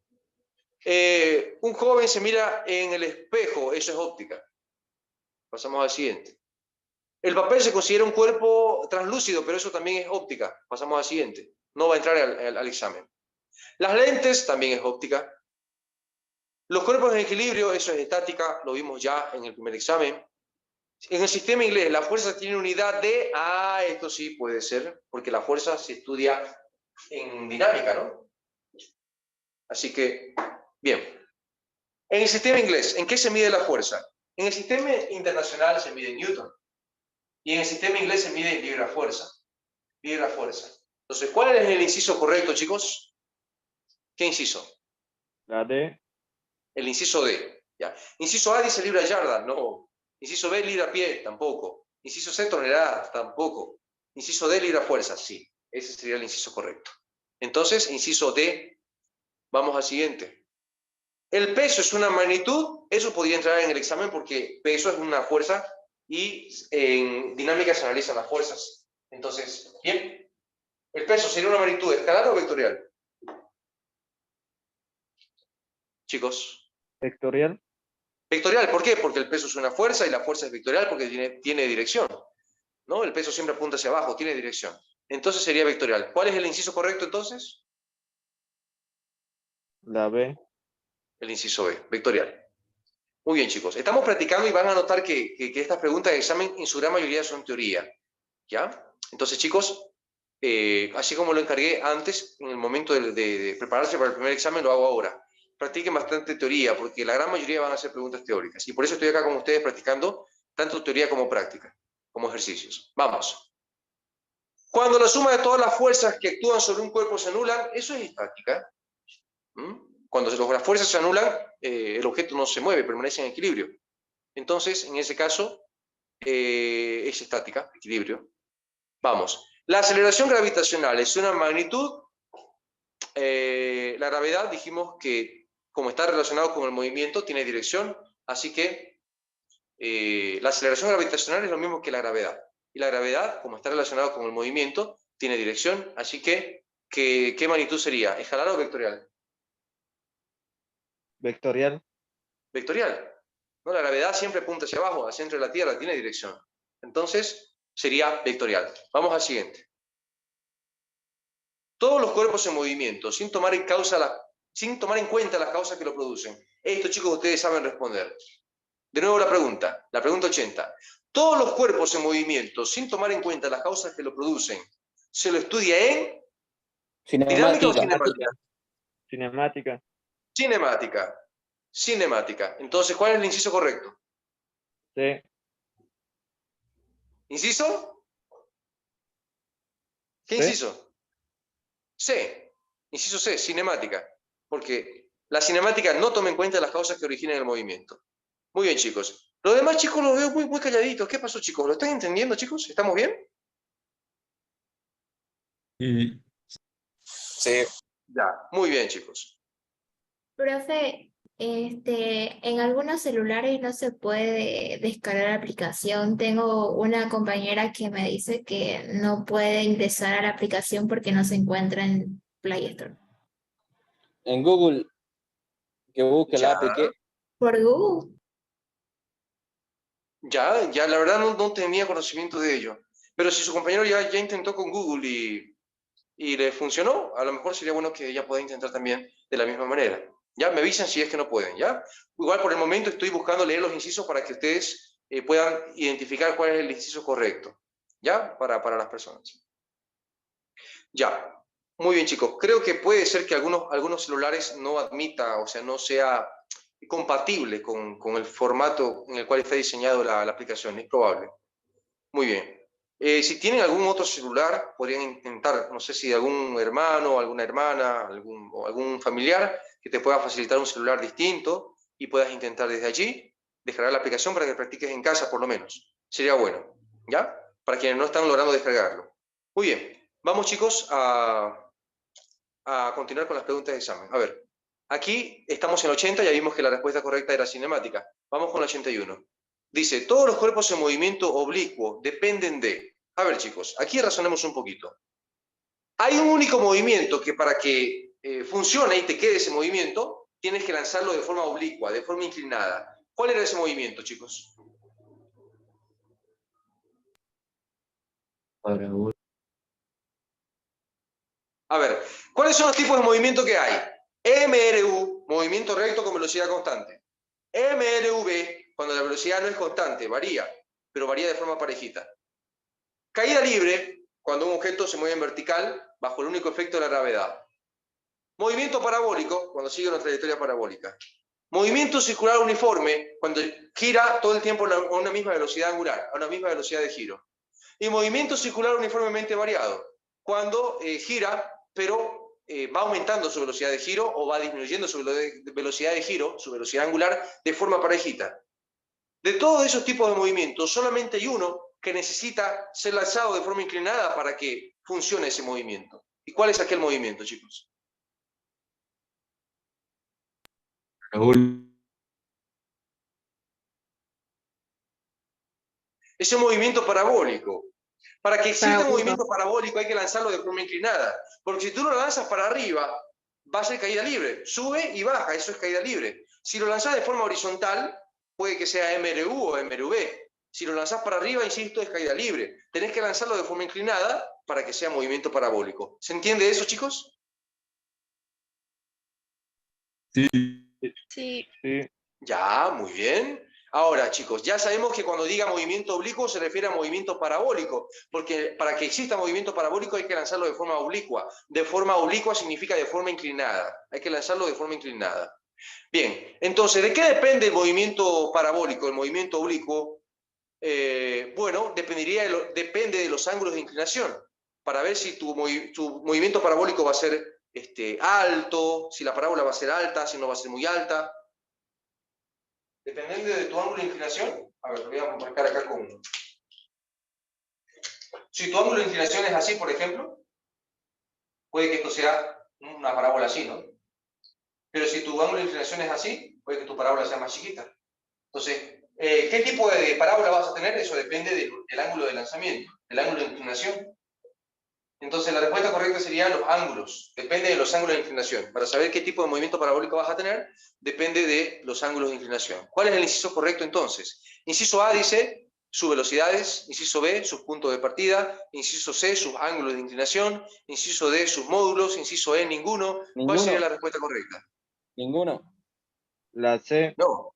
Speaker 1: Un joven se mira en el espejo, eso es óptica. Pasamos al siguiente. El papel se considera un cuerpo translúcido, pero eso también es óptica. Pasamos al siguiente. No va a entrar al examen. Las lentes también es óptica. Los cuerpos en equilibrio, eso es estática, lo vimos ya en el primer examen. En el sistema inglés, la fuerza tiene unidad de... esto sí puede ser, porque la fuerza se estudia en dinámica, ¿no? Así que, bien. En el sistema inglés, ¿en qué se mide la fuerza? En el sistema internacional se mide en Newton. Y en el sistema inglés se mide en libra-fuerza. Libra-fuerza. Entonces, ¿cuál es el inciso correcto, chicos? ¿Qué inciso?
Speaker 2: La D.
Speaker 1: El inciso D. Ya. Inciso A dice libra-yarda, no. Inciso B, libra-pie, tampoco. Inciso C, tonelada, tampoco. Inciso D, libra-fuerza, sí. Ese sería el inciso correcto. Entonces, inciso D, vamos al siguiente. El peso es una magnitud, eso podría entrar en el examen porque peso es una fuerza y en dinámica se analizan las fuerzas. Entonces, bien. ¿El peso sería una magnitud escalar o vectorial? Chicos.
Speaker 2: Vectorial.
Speaker 1: Vectorial, ¿por qué? Porque el peso es una fuerza y la fuerza es vectorial porque tiene dirección, ¿no? El peso siempre apunta hacia abajo, tiene dirección. Entonces sería vectorial. ¿Cuál es el inciso correcto entonces?
Speaker 2: La B.
Speaker 1: El inciso B, vectorial. Muy bien, chicos. Estamos practicando y van a notar que estas preguntas de examen en su gran mayoría son teoría, ¿ya? Entonces, chicos, así como lo encargué antes, en el momento de prepararse para el primer examen, lo hago ahora. Practiquen bastante teoría, porque la gran mayoría van a ser preguntas teóricas. Y por eso estoy acá con ustedes practicando tanto teoría como práctica, como ejercicios. Vamos. Cuando la suma de todas las fuerzas que actúan sobre un cuerpo se anulan, eso es estática. Cuando las fuerzas se anulan, el objeto no se mueve, permanece en equilibrio. Entonces, en ese caso, es estática, equilibrio. Vamos. La aceleración gravitacional es una magnitud. La gravedad, dijimos que como está relacionado con el movimiento, tiene dirección, así que la aceleración gravitacional es lo mismo que la gravedad. Y la gravedad, como está relacionado con el movimiento, tiene dirección, así que, ¿qué magnitud sería? ¿Escalar o vectorial?
Speaker 2: Vectorial.
Speaker 1: Vectorial. ¿No? La gravedad siempre apunta hacia abajo, al centro de la Tierra, tiene dirección. Entonces, sería vectorial. Vamos al siguiente. Todos los cuerpos en movimiento, sin tomar en cuenta las causas que lo producen. Esto, chicos, ustedes saben responder. De nuevo la pregunta 80. Todos los cuerpos en movimiento, sin tomar en cuenta las causas que lo producen, ¿se lo estudia en dinámica o cinemática?
Speaker 2: Cinemática.
Speaker 1: Cinemática. Cinemática. Entonces, ¿cuál es el inciso correcto?
Speaker 2: C.
Speaker 1: ¿Inciso? ¿Qué
Speaker 2: C.
Speaker 1: inciso? C. Inciso C, cinemática. Porque la cinemática no toma en cuenta las causas que originan el movimiento. Muy bien, chicos. Los demás chicos los veo muy calladitos. ¿Qué pasó, chicos? ¿Lo están entendiendo, chicos? ¿Estamos bien?
Speaker 3: Y
Speaker 1: Sí. Ya, muy bien, chicos.
Speaker 4: Profe, en algunos celulares no se puede descargar la aplicación. Tengo una compañera que me dice que no puede ingresar a la aplicación porque no se encuentra en Play Store.
Speaker 6: En Google, que busque la
Speaker 1: Ya,
Speaker 6: API.
Speaker 4: ¿Por Google?
Speaker 1: ya, la verdad no tenía conocimiento de ello. Pero si su compañero ya intentó con Google y le funcionó, a lo mejor sería bueno que ella pueda intentar también de la misma manera. Ya, me avisan si es que no pueden, ¿ya? Igual por el momento estoy buscando leer los incisos para que ustedes puedan identificar cuál es el inciso correcto, ¿ya? Para las personas. Ya, muy bien, chicos. Creo que puede ser que algunos celulares no admita, o sea, no sea compatible con el formato en el cual está diseñado la aplicación. Es probable. Muy bien. Si tienen algún otro celular, podrían intentar, no sé si algún hermano, alguna hermana, o algún familiar que te pueda facilitar un celular distinto y puedas intentar desde allí descargar la aplicación para que practiques en casa por lo menos. Sería bueno, ¿ya? Para quienes no están logrando descargarlo. Muy bien. Vamos, chicos, a continuar con las preguntas de examen. A ver, aquí estamos en 80, ya vimos que la respuesta correcta era cinemática. Vamos con la 81. Dice, todos los cuerpos en movimiento oblicuo dependen de... A ver, chicos, aquí razonemos un poquito. Hay un único movimiento que para que funcione y te quede ese movimiento, tienes que lanzarlo de forma oblicua, de forma inclinada. ¿Cuál era ese movimiento, chicos? A ver, ¿cuáles son los tipos de movimiento que hay? MRU, movimiento recto con velocidad constante. MRV, cuando la velocidad no es constante, varía, pero varía de forma parejita. Caída libre, cuando un objeto se mueve en vertical, bajo el único efecto de la gravedad. Movimiento parabólico, cuando sigue una trayectoria parabólica. Movimiento circular uniforme, cuando gira todo el tiempo a una misma velocidad angular, a una misma velocidad de giro. Y movimiento circular uniformemente variado, cuando gira, pero va aumentando su velocidad de giro o va disminuyendo su velocidad de giro, su velocidad angular, de forma parejita. De todos esos tipos de movimientos, solamente hay uno que necesita ser lanzado de forma inclinada para que funcione ese movimiento. ¿Y cuál es aquel movimiento, chicos?
Speaker 3: Raúl,
Speaker 1: Ese movimiento parabólico. Para que exista un
Speaker 5: Parabólico.
Speaker 1: movimiento parabólico hay que lanzarlo de forma inclinada. Porque si tú lo lanzas para arriba, va a ser caída libre. Sube y baja, eso es caída libre. Si lo lanzas de forma horizontal, puede que sea MRU o MRV. Si lo lanzás para arriba, insisto, es caída libre. Tenés que lanzarlo de forma inclinada para que sea movimiento parabólico. ¿Se entiende eso, chicos?
Speaker 3: sí,
Speaker 5: Sí.
Speaker 1: Ya, muy bien. Ahora, chicos, ya sabemos que cuando diga movimiento oblicuo se refiere a movimiento parabólico, porque para que exista movimiento parabólico hay que lanzarlo de forma oblicua. De forma oblicua significa de forma inclinada. Hay que lanzarlo de forma inclinada. Bien, entonces, ¿de qué depende el movimiento parabólico, el movimiento oblicuo? Bueno, depende de los ángulos de inclinación, para ver si tu movimiento parabólico va a ser alto, si la parábola va a ser alta, si no va a ser muy alta. Dependiendo de tu ángulo de inclinación, a ver, lo voy a marcar acá con... Si tu ángulo de inclinación es así, por ejemplo, puede que esto sea una parábola así, ¿no? Pero si tu ángulo de inclinación es así, puede que tu parábola sea más chiquita. Entonces, ¿qué tipo de parábola vas a tener? Eso depende del ángulo de lanzamiento, del ángulo de inclinación. Entonces, la respuesta correcta sería los ángulos. Depende de los ángulos de inclinación. Para saber qué tipo de movimiento parabólico vas a tener, depende de los ángulos de inclinación. ¿Cuál es el inciso correcto entonces? Inciso A dice sus velocidades, inciso B, sus puntos de partida, inciso C, sus ángulos de inclinación, inciso D, sus módulos, inciso E, ninguno. ¿Cuál sería la respuesta correcta?
Speaker 6: Ninguno. La C.
Speaker 1: No.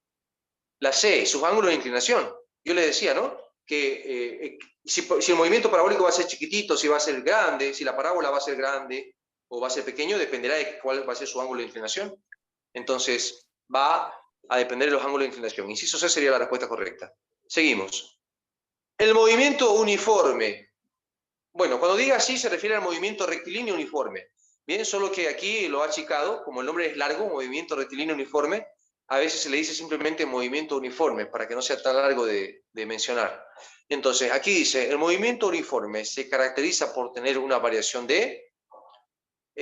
Speaker 1: La C, sus ángulos de inclinación. Yo le decía, ¿no? Que si el movimiento parabólico va a ser chiquitito, si va a ser grande, si la parábola va a ser grande o va a ser pequeño, dependerá de cuál va a ser su ángulo de inclinación. Entonces, va a depender de los ángulos de inclinación. Inciso C sería la respuesta correcta. Seguimos. El movimiento uniforme. Bueno, cuando diga así se refiere al movimiento rectilíneo uniforme. Bien, solo que aquí lo ha achicado, como el nombre es largo, movimiento rectilíneo uniforme, a veces se le dice simplemente movimiento uniforme, para que no sea tan largo de mencionar. Entonces, aquí dice, el movimiento uniforme se caracteriza por tener una variación de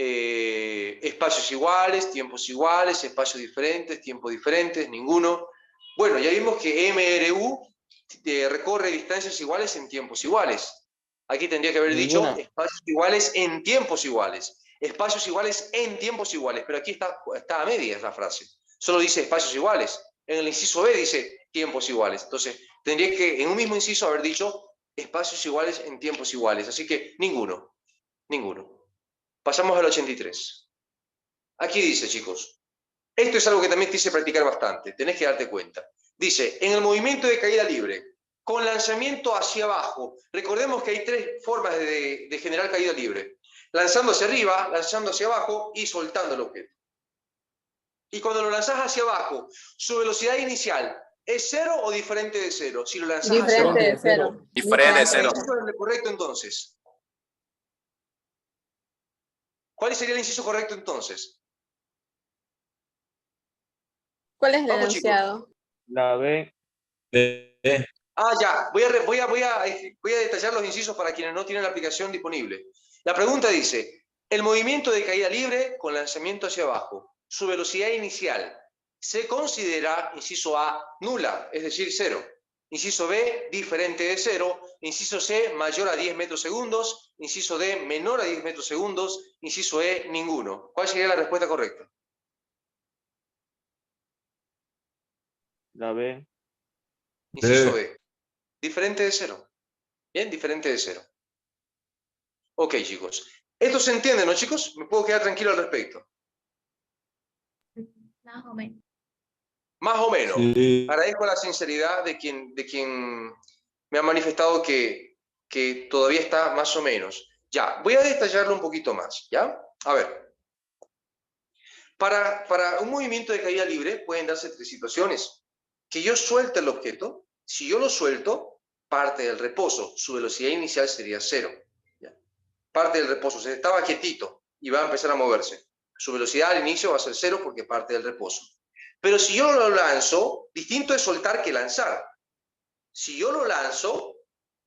Speaker 1: espacios iguales, tiempos iguales, espacios diferentes, tiempos diferentes, ninguno. Bueno, ya vimos que MRU recorre distancias iguales en tiempos iguales. Aquí tendría que haber dicho
Speaker 6: Ninguna.
Speaker 1: espacios iguales en tiempos iguales. Espacios iguales en tiempos iguales, pero aquí está a medias la frase. Solo dice espacios iguales. En el inciso B dice tiempos iguales. Entonces, tendría que en un mismo inciso haber dicho espacios iguales en tiempos iguales. Así que ninguno. Ninguno. Pasamos al 83. Aquí dice, chicos, esto es algo que también te hice practicar bastante. Tenés que darte cuenta. Dice, en el movimiento de caída libre, con lanzamiento hacia abajo. Recordemos que hay tres formas de generar caída libre. Lanzando hacia arriba, lanzando hacia abajo y soltando el objeto. Y cuando lo lanzás hacia abajo, ¿su velocidad inicial es 0 o diferente de 0? Si lo lanzás hacia
Speaker 5: Diferente
Speaker 1: abajo.
Speaker 5: de cero.
Speaker 7: Diferente de cero.
Speaker 1: ¿Cuál es el correcto entonces? ¿Cuál sería el inciso correcto entonces?
Speaker 5: ¿Cuál es el
Speaker 1: Vamos, chicos.
Speaker 5: enunciado?
Speaker 6: La B.
Speaker 3: B,
Speaker 1: Ah, ya. Voy a detallar los incisos para quienes no tienen la aplicación disponible. La pregunta dice, el movimiento de caída libre con lanzamiento hacia abajo, su velocidad inicial, se considera, inciso A, nula, es decir, 0. Inciso B, diferente de 0. Inciso C, mayor a 10 metros segundos. Inciso D, menor a 10 metros segundos. Inciso E, ninguno. ¿Cuál sería la respuesta correcta?
Speaker 6: La B.
Speaker 1: Inciso B. Diferente de 0. Bien, diferente de 0. Ok, chicos. Esto se entiende, ¿no, chicos? Me puedo quedar tranquilo al respecto.
Speaker 4: Más o menos.
Speaker 1: Más o menos.
Speaker 3: sí.
Speaker 1: Agradezco la sinceridad de quien me ha manifestado que todavía está más o menos. Ya, voy a detallarlo un poquito más, ¿ya? A ver. Para un movimiento de caída libre pueden darse tres situaciones. Que yo suelte el objeto. Si yo lo suelto, parte del reposo. Su velocidad inicial sería 0. ¿Ya? Parte del reposo. Se estaba quietito y va a empezar a moverse. Su velocidad al inicio va a ser 0 porque parte del reposo. Pero si yo lo lanzo, distinto es soltar que lanzar. Si yo lo lanzo,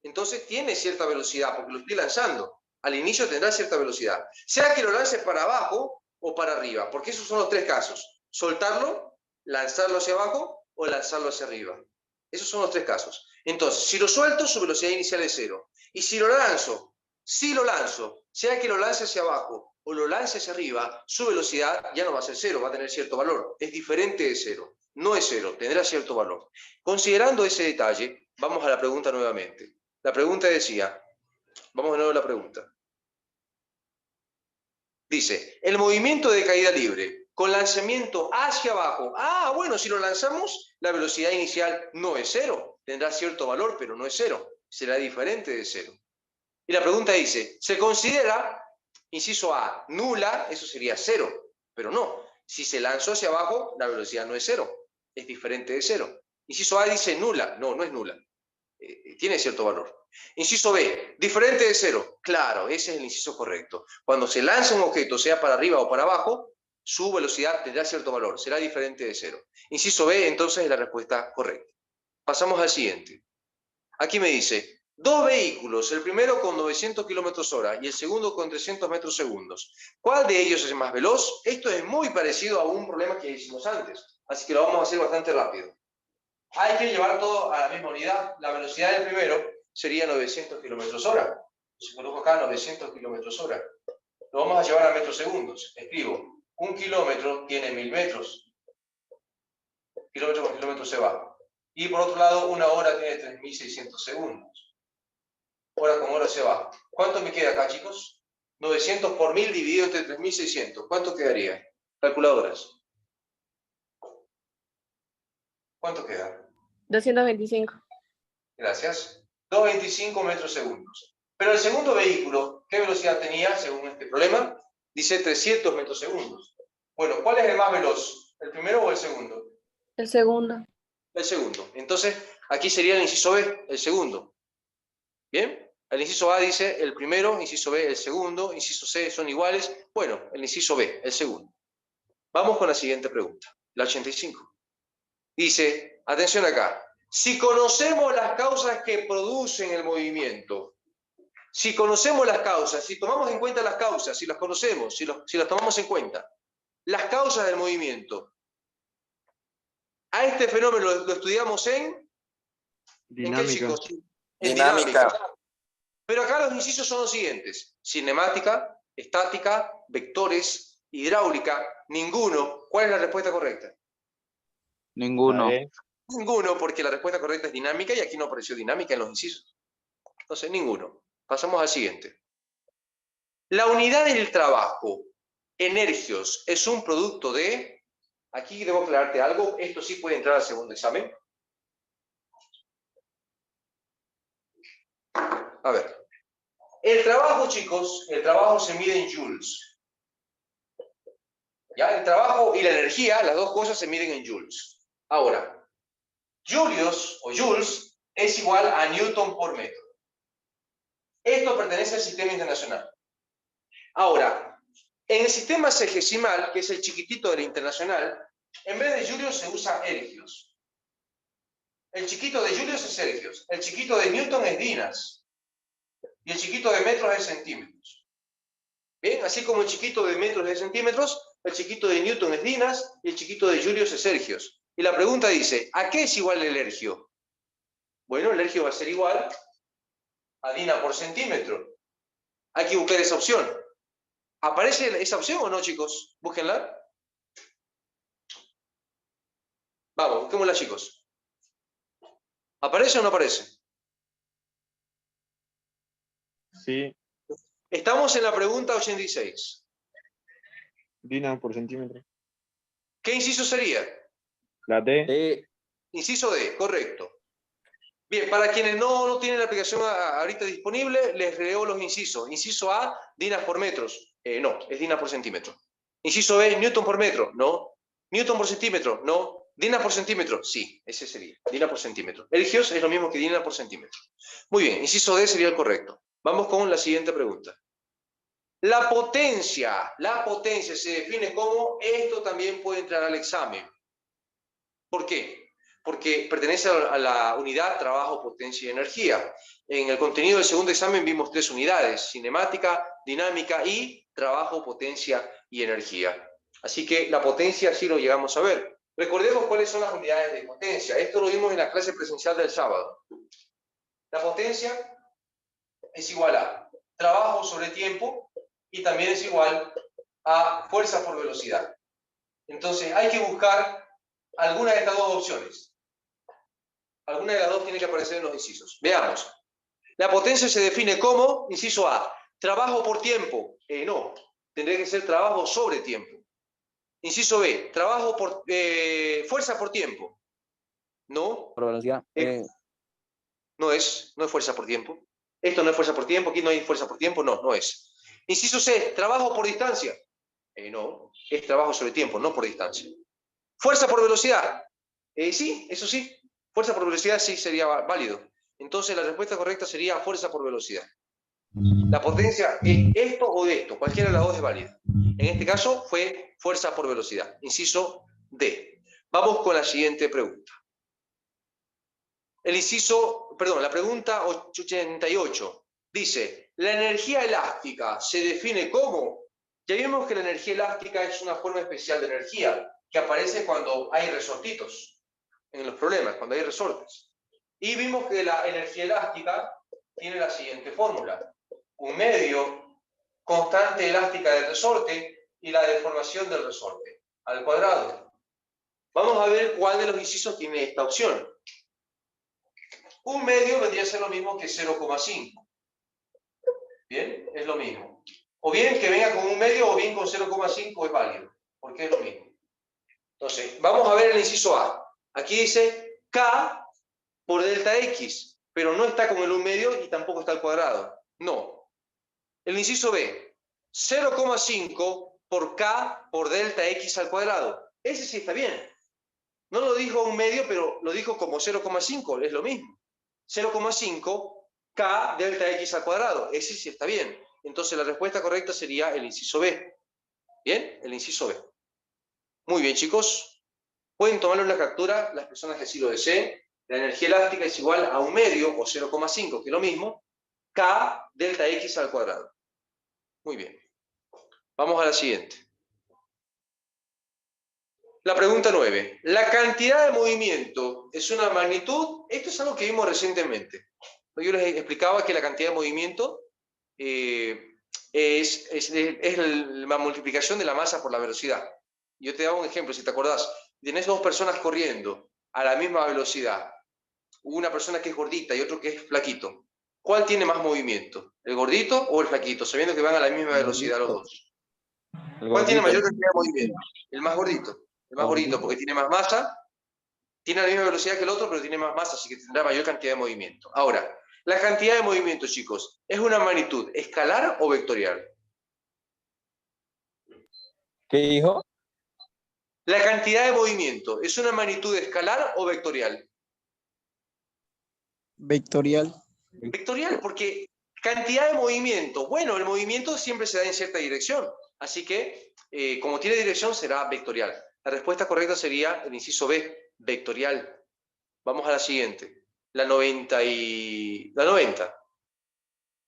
Speaker 1: entonces tiene cierta velocidad porque lo estoy lanzando. Al inicio tendrá cierta velocidad. Sea que lo lance para abajo o para arriba, porque esos son los tres casos. Soltarlo, lanzarlo hacia abajo o lanzarlo hacia arriba. Esos son los tres casos. Entonces, si lo suelto, su velocidad inicial es 0. Y si lo lanzo, sea que lo lance hacia abajo o lo lance hacia arriba, su velocidad ya no va a ser 0, va a tener cierto valor. Es diferente de 0. No es 0, tendrá cierto valor. Considerando ese detalle, vamos a la pregunta nuevamente. La pregunta decía, vamos de nuevo a la pregunta. Dice, el movimiento de caída libre con lanzamiento hacia abajo. Ah, bueno, si lo lanzamos, la velocidad inicial no es 0. Tendrá cierto valor, pero no es 0. Será diferente de 0. Y la pregunta dice, ¿se considera, inciso A, nula? Eso sería 0, pero no. Si se lanzó hacia abajo, la velocidad no es 0. Es diferente de 0. Inciso A dice nula. No, no es nula. Tiene cierto valor. Inciso B, diferente de 0. Claro, ese es el inciso correcto. Cuando se lanza un objeto, sea para arriba o para abajo, su velocidad tendrá cierto valor. Será diferente de 0. Inciso B, entonces, es la respuesta correcta. Pasamos al siguiente. Aquí me dice, dos vehículos, el primero con 900 km/h y el segundo con 300 metros segundos. ¿Cuál de ellos es más veloz? Esto es muy parecido a un problema que hicimos antes, así que lo vamos a hacer bastante rápido. Hay que llevar todo a la misma unidad. La velocidad del primero sería 900 km/h. Si coloco acá 900 km/h, lo vamos a llevar a metros segundos. Escribo, 1 kilómetro tiene 1000 metros. Kilómetro con kilómetro se va. Y por otro lado, una hora tiene 3600 segundos. Hora con hora se va. ¿Cuánto me queda acá, chicos? 900 por 1000 dividido entre 3600. ¿Cuánto quedaría? Calculadoras. ¿Cuánto queda?
Speaker 5: 225.
Speaker 1: Gracias. 225 metros segundos. Pero el segundo vehículo, ¿qué velocidad tenía según este problema? Dice 300 metros segundos. Bueno, ¿cuál es el más veloz? ¿El primero o el segundo?
Speaker 5: El segundo.
Speaker 1: El segundo. Entonces, aquí sería el inciso B, el segundo. ¿Bien? El inciso A dice el primero, inciso B el segundo, inciso C son iguales. Bueno, el inciso B, el segundo. Vamos con la siguiente pregunta, la 85. Dice, atención acá, si conocemos las causas que producen el movimiento, Si conocemos las causas, si tomamos en cuenta las causas, si las conocemos, si las tomamos en cuenta, las causas del movimiento, a este fenómeno lo estudiamos ¿en qué,
Speaker 3: Dinámica.
Speaker 1: chicos? En
Speaker 7: Dinámica.
Speaker 1: Pero acá los incisos son los siguientes: cinemática, estática, vectores, hidráulica, ninguno. ¿Cuál es la respuesta correcta?
Speaker 2: Ninguno.
Speaker 6: La B.
Speaker 1: Ninguno, porque la respuesta correcta es dinámica y aquí no apareció dinámica en los incisos. Entonces, ninguno. Pasamos al siguiente. La unidad del trabajo, energios, es un producto de... Aquí debo aclararte algo. Esto sí puede entrar al segundo examen. A ver. El trabajo, chicos, el trabajo se mide en joules. ¿Ya? El trabajo y la energía, las dos cosas se miden en joules. Ahora, Julius o joules es igual a Newton por metro. Esto pertenece al sistema internacional. Ahora, en el sistema sexagesimal, que es el chiquitito del internacional, en vez de Julius se usa ergios. El chiquito de Julius es ergios. El chiquito de Newton es dinas. Y el chiquito de metros es centímetros. Bien, así como el chiquito de metros es centímetros, el chiquito de Newton es dinas y el chiquito de Julius es ergios. Y la pregunta dice, ¿a qué es igual el ergio? Bueno, el ergio va a ser igual a dina por centímetro. Hay que buscar esa opción. ¿Aparece esa opción o no, chicos? Búsquenla. Vamos, busquémosla, chicos. ¿Aparece o no aparece?
Speaker 6: Sí.
Speaker 1: Estamos en la pregunta 86.
Speaker 3: Dina por centímetro.
Speaker 1: ¿Qué inciso sería?
Speaker 6: La D.
Speaker 1: Inciso D, correcto. Bien, para quienes no tienen la aplicación ahorita disponible, les leo los incisos. Inciso A, dinas por metros. No, es dinas por centímetro. Inciso B, Newton por metro. No. Newton por centímetro. No. Dinas por centímetro. Sí, ese sería. Dina por centímetro. Ergios es lo mismo que dina por centímetro. Muy bien, inciso D sería el correcto. Vamos con la siguiente pregunta. La potencia se define como, esto también puede entrar al examen. ¿Por qué? Porque pertenece a la unidad trabajo, potencia y energía. En el contenido del segundo examen vimos 3 unidades: cinemática, dinámica y trabajo, potencia y energía. Así que la potencia sí lo llegamos a ver. Recordemos cuáles son las unidades de potencia. Esto lo vimos en la clase presencial del sábado. La potencia es igual a trabajo sobre tiempo y también es igual a fuerza por velocidad. Entonces hay que buscar alguna de estas dos opciones. Alguna de las dos tiene que aparecer en los incisos. Veamos. La potencia se define como, inciso A, trabajo por tiempo. No, tendría que ser trabajo sobre tiempo. Inciso B, trabajo por fuerza por tiempo. No.
Speaker 2: Por velocidad.
Speaker 1: No es fuerza por tiempo. Esto no es fuerza por tiempo, aquí no hay fuerza por tiempo, no es. Inciso C, trabajo por distancia. No, es trabajo sobre tiempo, no por distancia. Fuerza por velocidad. Sí, eso sí. Fuerza por velocidad sí sería válido. Entonces la respuesta correcta sería fuerza por velocidad. La potencia es esto o esto, cualquiera de las dos es válida. En este caso fue fuerza por velocidad. Inciso D. Vamos con la siguiente pregunta. La pregunta 88 dice, ¿la energía elástica se define como? Ya vimos que la energía elástica es una forma especial de energía que aparece cuando hay resortitos en los problemas, cuando hay resortes. Y vimos que la energía elástica tiene la siguiente fórmula: un medio, constante elástica del resorte y la deformación del resorte al cuadrado. Vamos a ver cuál de los incisos tiene esta opción. Un medio vendría a ser lo mismo que 0,5. Bien, es lo mismo. O bien que venga con un medio o bien con 0,5 es válido, porque es lo mismo. Entonces, vamos a ver el inciso A. Aquí dice K por delta X, pero no está con el 1 medio y tampoco está al cuadrado. No. El inciso B, 0,5 por K por delta X al cuadrado. Ese sí está bien. No lo dijo 1 medio, pero lo dijo como 0,5, es lo mismo. 0,5 K delta X al cuadrado. Ese sí está bien. Entonces la respuesta correcta sería el inciso B. ¿Bien? El inciso B. Muy bien, chicos. Pueden tomarle una captura las personas que así lo deseen. La energía elástica es igual a 1 medio o 0,5, que es lo mismo, K delta X al cuadrado. Muy bien. Vamos a la siguiente. La pregunta 9. La cantidad de movimiento es una magnitud. Esto es algo que vimos recientemente. Yo les explicaba que la cantidad de movimiento es la multiplicación de la masa por la velocidad. Yo te daba un ejemplo, si te acordás. Tenés dos personas corriendo a la misma velocidad. Una persona que es gordita y otro que es flaquito. ¿Cuál tiene más movimiento? ¿El gordito o el flaquito? Sabiendo que van a la misma velocidad los dos. ¿Cuál tiene mayor cantidad de movimiento? El más gordito. El más gordito porque tiene más masa, tiene la misma velocidad que el otro, pero tiene más masa, así que tendrá mayor cantidad de movimiento. Ahora, la cantidad de movimiento, chicos, ¿es una magnitud escalar o vectorial?
Speaker 2: ¿Qué dijo?
Speaker 1: La cantidad de movimiento, ¿es una magnitud escalar o vectorial?
Speaker 7: Vectorial.
Speaker 1: Vectorial, porque cantidad de movimiento. Bueno, el movimiento siempre se da en cierta dirección, así que como tiene dirección será vectorial. La respuesta correcta sería el inciso B, vectorial. Vamos a la siguiente. La 90.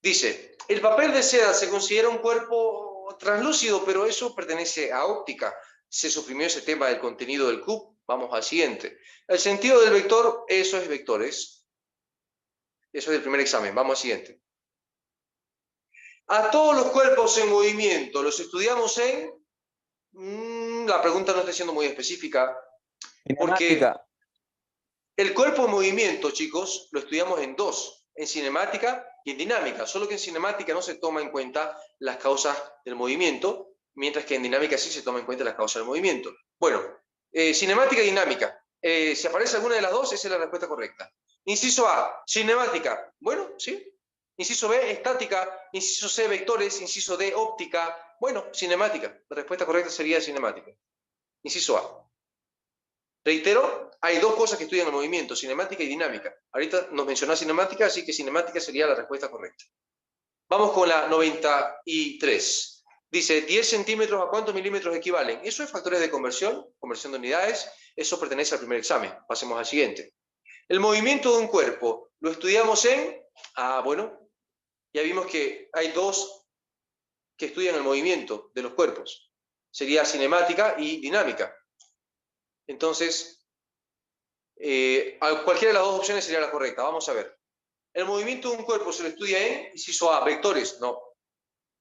Speaker 1: Dice, el papel de seda se considera un cuerpo translúcido, pero eso pertenece a óptica. Se suprimió ese tema del contenido del CUP. Vamos al siguiente. El sentido del vector, eso es vectores. Eso es del primer examen. Vamos al siguiente. A todos los cuerpos en movimiento, ¿los estudiamos en...? La pregunta no está siendo muy específica. Porque el cuerpo en movimiento, chicos, lo estudiamos en dos. En cinemática y en dinámica. Solo que en cinemática no se toma en cuenta las causas del movimiento, mientras que en dinámica sí se toma en cuenta las causas del movimiento. Bueno, cinemática y dinámica. Si aparece alguna de las dos, esa es la respuesta correcta. Inciso A, cinemática. Bueno, sí. Inciso B, estática. Inciso C, vectores. Inciso D, óptica. Bueno, cinemática. La respuesta correcta sería cinemática. Inciso A. Reitero, hay dos cosas que estudian el movimiento, cinemática y dinámica. Ahorita nos mencionó cinemática, así que cinemática sería la respuesta correcta. Vamos con la 93. Dice, 10 centímetros ¿a cuántos milímetros equivalen? Eso es factores de conversión de unidades. Eso pertenece al primer examen. Pasemos al siguiente. El movimiento de un cuerpo, ¿lo estudiamos en...? Bueno, ya vimos que hay dos que estudian el movimiento de los cuerpos. Sería cinemática y dinámica. Entonces, cualquiera de las dos opciones sería la correcta. Vamos a ver. ¿El movimiento de un cuerpo se lo estudia en? Inciso A, vectores, no.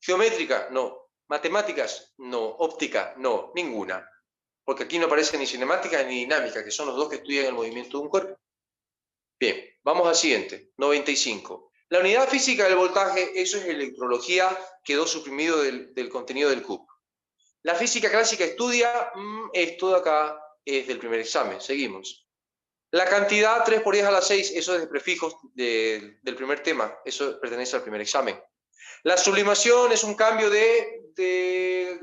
Speaker 1: Geométrica, no. Matemáticas, no. Óptica, no. Ninguna. Porque aquí no aparece ni cinemática ni dinámica, que son los dos que estudian el movimiento de un cuerpo. Bien, vamos al siguiente. 95. La unidad física del voltaje, eso es electrología, quedó suprimido del contenido del CUP. La física clásica estudia, esto de acá es del primer examen. Seguimos. La cantidad 3 por 10 a la 6, eso es de prefijos del primer tema, eso pertenece al primer examen. La sublimación es un cambio de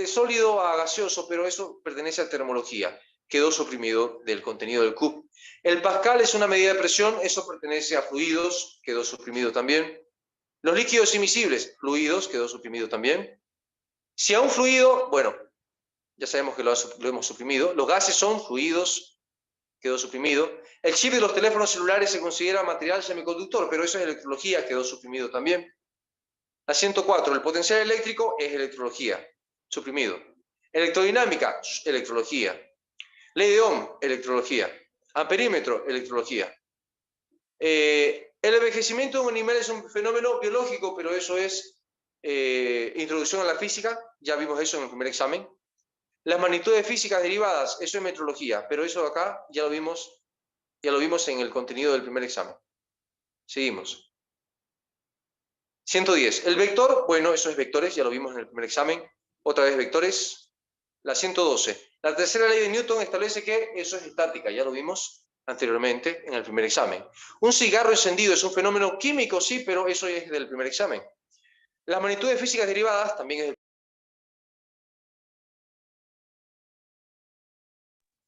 Speaker 1: sólido a gaseoso, pero eso pertenece a termología, quedó suprimido del contenido del CUP. El Pascal es una medida de presión, eso pertenece a fluidos, quedó suprimido también. Los líquidos imisibles, fluidos, quedó suprimido también. Si a un fluido, bueno, ya sabemos que lo hemos suprimido. Los gases son fluidos, quedó suprimido. El chip de los teléfonos celulares se considera material semiconductor, pero eso es electrología, quedó suprimido también. La 104, el potencial eléctrico es electrología, suprimido. Electrodinámica, electrología. Ley de Ohm, electrología. Amperímetro, electrología. El envejecimiento de un animal es un fenómeno biológico, pero eso es introducción a la física, ya vimos eso en el primer examen. Las magnitudes físicas derivadas, eso es metrología, pero eso de acá ya lo vimos en el contenido del primer examen. Seguimos. 110. El vector, bueno, eso es vectores, ya lo vimos en el primer examen. Otra vez vectores. La 112. La tercera ley de Newton establece que eso es estática, ya lo vimos anteriormente en el primer examen. Un cigarro encendido es un fenómeno químico, sí, pero eso es del primer examen. Las magnitudes físicas derivadas también es del...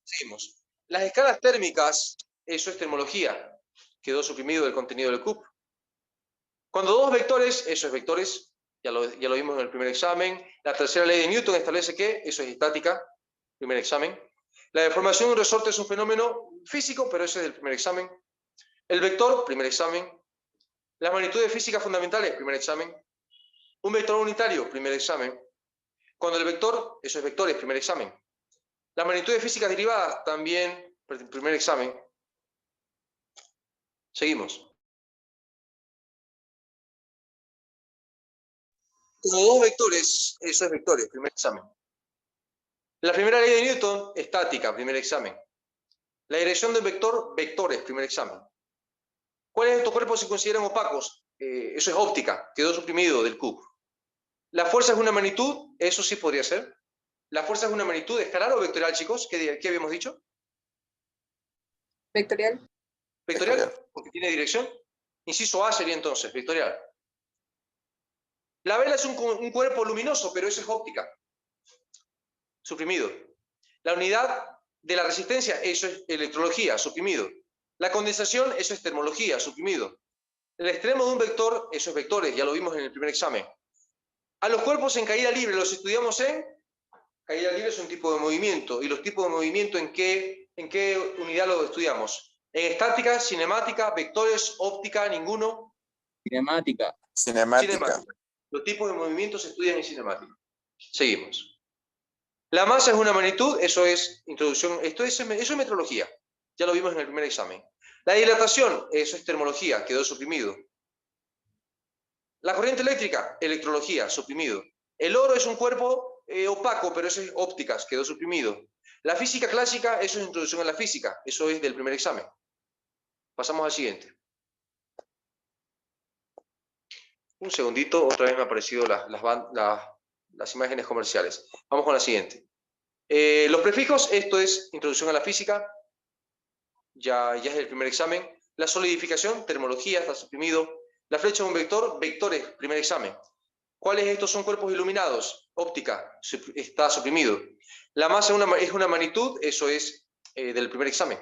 Speaker 1: Seguimos. Las escalas térmicas, eso es termología, quedó suprimido del contenido del CUP. Cuando dos vectores, eso es vectores, ya lo vimos en el primer examen. La tercera ley de Newton establece que eso es estática, primer examen. La deformación de un resorte es un fenómeno físico, pero eso es del primer examen. El vector, primer examen. Las magnitudes físicas fundamentales, primer examen. Un vector unitario, primer examen. Cuando el vector, eso es vectores, primer examen. Las magnitudes físicas derivadas, también, primer examen. Seguimos. Como dos vectores, eso es vectores, primer examen. La primera ley de Newton, estática, primer examen. La dirección del vector, vectores, primer examen. ¿Cuáles de estos cuerpos se consideran opacos? Eso es óptica, quedó suprimido del CUP. ¿La fuerza es una magnitud? Eso sí podría ser. ¿La fuerza es una magnitud escalar o vectorial, chicos? ¿Qué habíamos dicho?
Speaker 5: Vectorial.
Speaker 1: Vectorial, porque tiene dirección. Inciso A sería entonces, vectorial. La vela es un cuerpo luminoso, pero eso es óptica. Suprimido. La unidad de la resistencia, eso es electrología, suprimido. La condensación, eso es termología, suprimido. El extremo de un vector, eso es vectores, ya lo vimos en el primer examen. A los cuerpos en caída libre los estudiamos en... Caída libre es un tipo de movimiento. ¿Y los tipos de movimiento en qué unidad los estudiamos? En estática, cinemática, vectores, óptica, ninguno.
Speaker 2: Cinemática.
Speaker 1: Cinemática. Los tipos de movimiento se estudian en cinemática. Seguimos. La masa es una magnitud, eso es introducción, eso es metrología. Ya lo vimos en el primer examen. La dilatación, eso es termología, quedó suprimido. La corriente eléctrica, electrología, suprimido. El oro es un cuerpo opaco, pero eso es ópticas, quedó suprimido. La física clásica, eso es introducción a la física, eso es del primer examen. Pasamos al siguiente. Un segundito, otra vez me han aparecido las imágenes comerciales. Vamos con la siguiente. Los prefijos, esto es introducción a la física, ya es el primer examen. La solidificación, termología, está suprimido. La flecha de un vector, vectores, primer examen. ¿Cuáles de estos son cuerpos iluminados? Óptica, está suprimido. La masa es una magnitud, eso es del primer examen.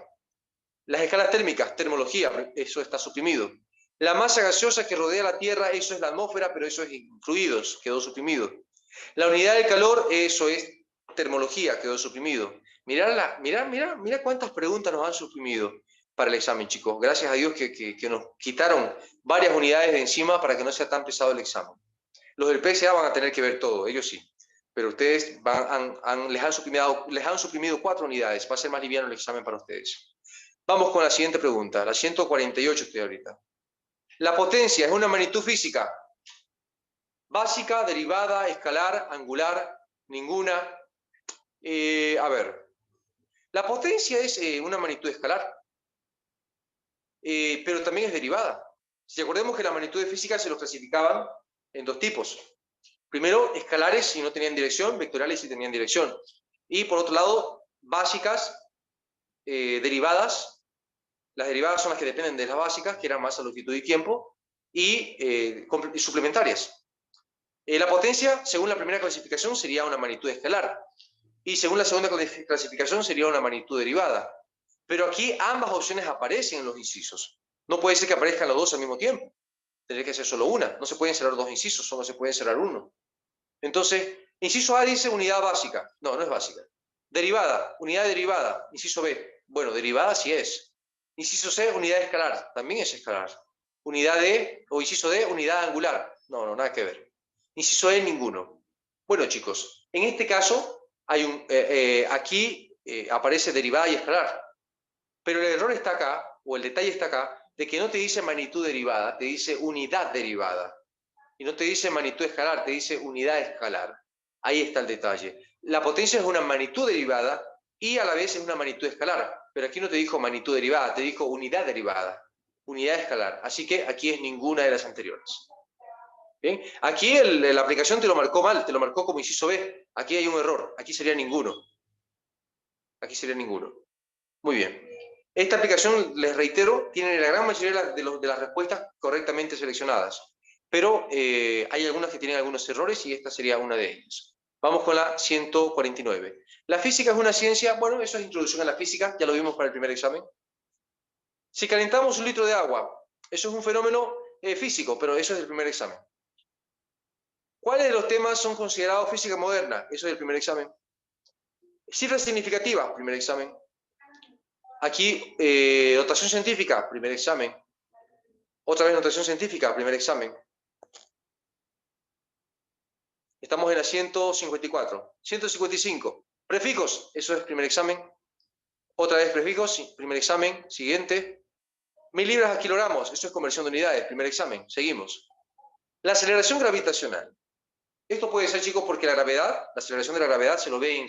Speaker 1: Las escalas térmicas, termología, eso está suprimido. La masa gaseosa que rodea la Tierra, eso es la atmósfera, pero eso es fluidos, quedó suprimido. La unidad del calor, eso es termología, quedó suprimido. Mirá cuántas preguntas nos han suprimido para el examen, chicos. Gracias a Dios que nos quitaron varias unidades de encima para que no sea tan pesado el examen. Los del PSA van a tener que ver todo, ellos sí. Pero ustedes les han suprimido 4 unidades. Va a ser más liviano el examen para ustedes. Vamos con la siguiente pregunta, la 148 estoy ahorita. La potencia es una magnitud física. Básica, derivada, escalar, angular, ninguna. A ver, la potencia es una magnitud escalar, pero también es derivada. Si recordemos que las magnitudes físicas se los clasificaban en dos tipos. Primero, escalares si no tenían dirección, vectoriales si tenían dirección. Y por otro lado, básicas, derivadas. Las derivadas son las que dependen de las básicas, que eran masa, longitud y tiempo, y suplementarias. La potencia, según la primera clasificación, sería una magnitud escalar. Y según la segunda clasificación sería una magnitud derivada. Pero aquí ambas opciones aparecen en los incisos. No puede ser que aparezcan los dos al mismo tiempo. Tendría que ser solo una. No se pueden cerrar dos incisos, solo se puede cerrar uno. Entonces, inciso A dice unidad básica. No, no es básica. Derivada, unidad derivada. Inciso B. Bueno, derivada sí es. Inciso C, unidad escalar. También es escalar. Unidad D, o inciso D, unidad angular. No, nada que ver. Inciso E, ninguno. Bueno, chicos, en este caso, aquí aparece derivada y escalar. Pero el error está acá, o el detalle está acá, de que no te dice magnitud derivada, te dice unidad derivada. Y no te dice magnitud escalar, te dice unidad escalar. Ahí está el detalle. La potencia es una magnitud derivada y a la vez es una magnitud escalar. Pero aquí no te dijo magnitud derivada, te dijo unidad derivada, unidad escalar. Así que aquí es ninguna de las anteriores. ¿Bien? Aquí la aplicación te lo marcó mal, te lo marcó como inciso B. Aquí hay un error, aquí sería ninguno. Aquí sería ninguno. Muy bien. Esta aplicación, les reitero, tiene la gran mayoría de las respuestas correctamente seleccionadas. Pero hay algunas que tienen algunos errores y esta sería una de ellas. Vamos con la 149. ¿La física es una ciencia? Bueno, eso es introducción a la física, ya lo vimos para el primer examen. Si calentamos 1 litro de agua, eso es un fenómeno físico, pero eso es el primer examen. ¿Cuáles de los temas son considerados física moderna? Eso es el primer examen. Cifras significativas, primer examen. Aquí, notación científica, primer examen. Otra vez notación científica, primer examen. Estamos en la 154. 155. Prefijos, eso es primer examen. Otra vez prefijos, primer examen. Siguiente. 1000 libras a kilogramos, eso es conversión de unidades, primer examen. Seguimos. La aceleración gravitacional. Esto puede ser, chicos, porque la gravedad, la aceleración de la gravedad se lo ve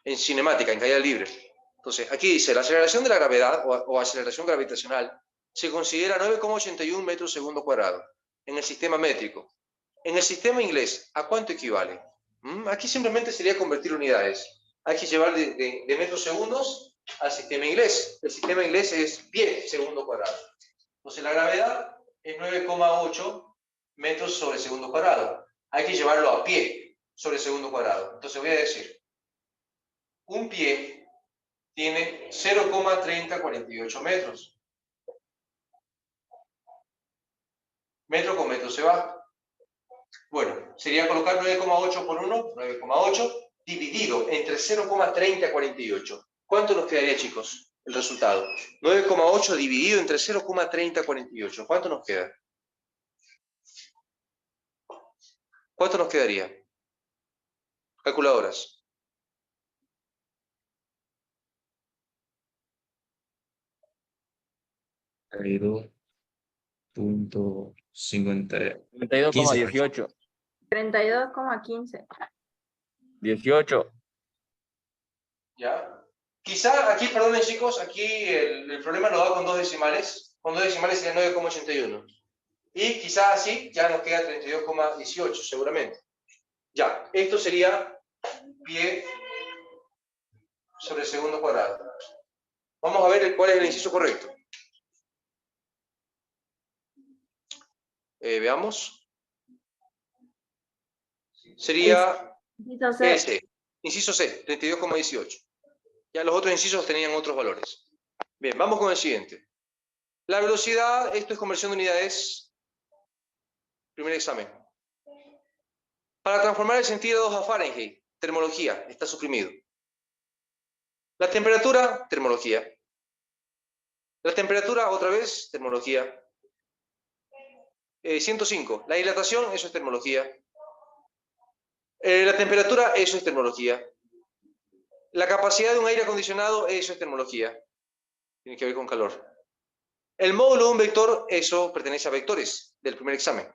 Speaker 1: en cinemática, en caída libre. Entonces, aquí dice, la aceleración de la gravedad o aceleración gravitacional se considera 9,81 metros segundo cuadrado en el sistema métrico. En el sistema inglés, ¿a cuánto equivale? Aquí simplemente sería convertir unidades. Hay que llevar de metros segundos al sistema inglés. El sistema inglés es pie segundo cuadrado. Entonces, la gravedad es 9,8 metros sobre segundo cuadrado. Hay que llevarlo a pie sobre segundo cuadrado. Entonces voy a decir, un pie tiene 0,3048 metros. Metro con metro se va. Bueno, sería colocar 9,8 por 1, 9,8, dividido entre 0,3048. ¿Cuánto nos quedaría, chicos, el resultado? 9,8 dividido entre 0,3048. ¿Cuánto nos queda? ¿Cuánto nos quedaría? Calculadoras.
Speaker 7: Punto 50.
Speaker 2: 92,18.
Speaker 5: 32,15.
Speaker 2: 18.
Speaker 1: ¿Ya? Quizá aquí, perdonen chicos, aquí el problema lo da con dos decimales. Con dos decimales sería 9,81. Y quizá así ya nos queda 32,18 seguramente. Ya, esto sería pie sobre segundo cuadrado. Vamos a ver cuál es el inciso correcto. Veamos. Sería
Speaker 5: Inciso C.
Speaker 1: ese. Inciso C, 32,18. Ya los otros incisos tenían otros valores. Bien, vamos con el siguiente. La velocidad, esto es conversión de unidades. Primer examen. Para transformar el centígrado 2 a Fahrenheit, termología, está suprimido. La temperatura, termología. La temperatura, otra vez, termología. 105. La dilatación, eso es termología. La temperatura, eso es termología. La capacidad de un aire acondicionado, eso es termología. Tiene que ver con calor. El módulo de un vector, eso pertenece a vectores del primer examen.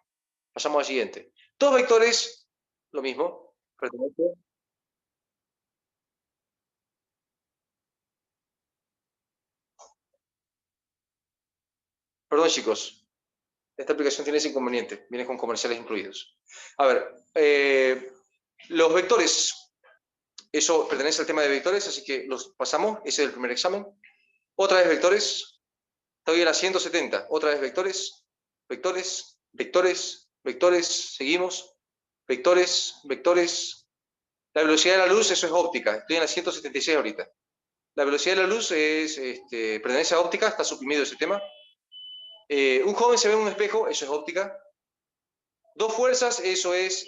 Speaker 1: Pasamos al siguiente. Dos vectores, lo mismo. Pertenece. Perdón, chicos. Esta aplicación tiene ese inconveniente. Viene con comerciales incluidos. A ver, los vectores, eso pertenece al tema de vectores, así que los pasamos. Ese es el primer examen. Otra vez vectores. Estoy en la 170. Otra vez vectores. Vectores, vectores, vectores. Seguimos. Vectores, vectores. La velocidad de la luz, eso es óptica. Estoy en la 176 ahorita. La velocidad de la luz pertenece a óptica, está suprimido ese tema. Un joven se ve en un espejo, eso es óptica. Dos fuerzas, eso es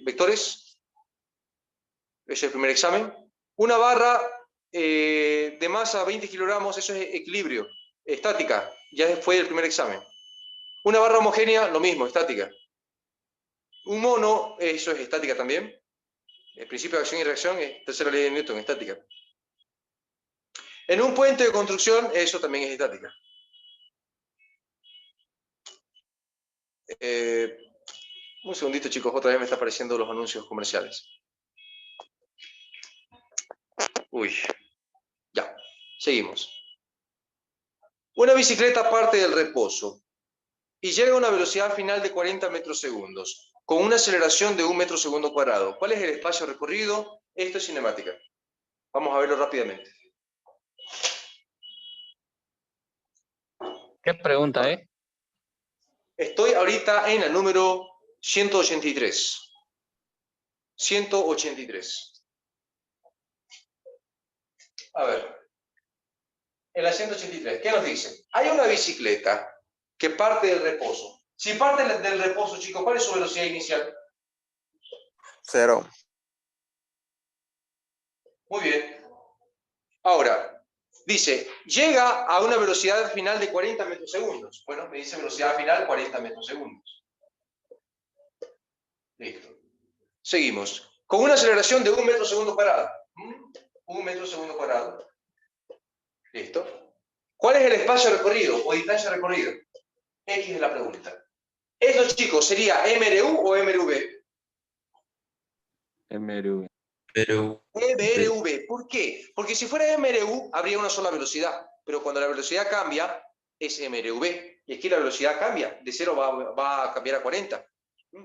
Speaker 1: vectores. Ese es el primer examen. Una barra de masa 20 kilogramos, eso es equilibrio. Estática, ya fue el primer examen. Una barra homogénea, lo mismo, estática. Un mono, eso es estática también. El principio de acción y reacción es tercera ley de Newton, estática. En un puente de construcción, eso también es estática. Un segundito, chicos, otra vez me están apareciendo los anuncios comerciales. Uy, ya, seguimos. Una bicicleta parte del reposo y llega a una velocidad final de 40 metros segundos, con una aceleración de 1 metro segundo cuadrado. ¿Cuál es el espacio recorrido? Esto es cinemática. Vamos a verlo rápidamente.
Speaker 2: ¿Qué pregunta,
Speaker 1: Estoy ahorita en el número 183. 183. A ver. En la 183, ¿qué nos dice? Hay una bicicleta que parte del reposo. Si parte del reposo, chicos, ¿cuál es su velocidad inicial?
Speaker 8: 0.
Speaker 1: Muy bien. Ahora, Dice, llega a una velocidad final de 40 metros segundos. Bueno, me dice velocidad final 40 metros segundos. Listo. Seguimos. Con una aceleración de 1 metro segundo cuadrado. 1 metro segundo cuadrado. Listo. ¿Cuál es el espacio recorrido o distancia recorrida? X es la pregunta. Esto, chicos, ¿sería MRU o MRV?
Speaker 2: MRV.
Speaker 7: Pero,
Speaker 1: MRV. ¿Por qué? Porque si fuera MRU, habría una sola velocidad. Pero cuando la velocidad cambia, es MRV. Y aquí la velocidad cambia. De 0 va a cambiar a 40.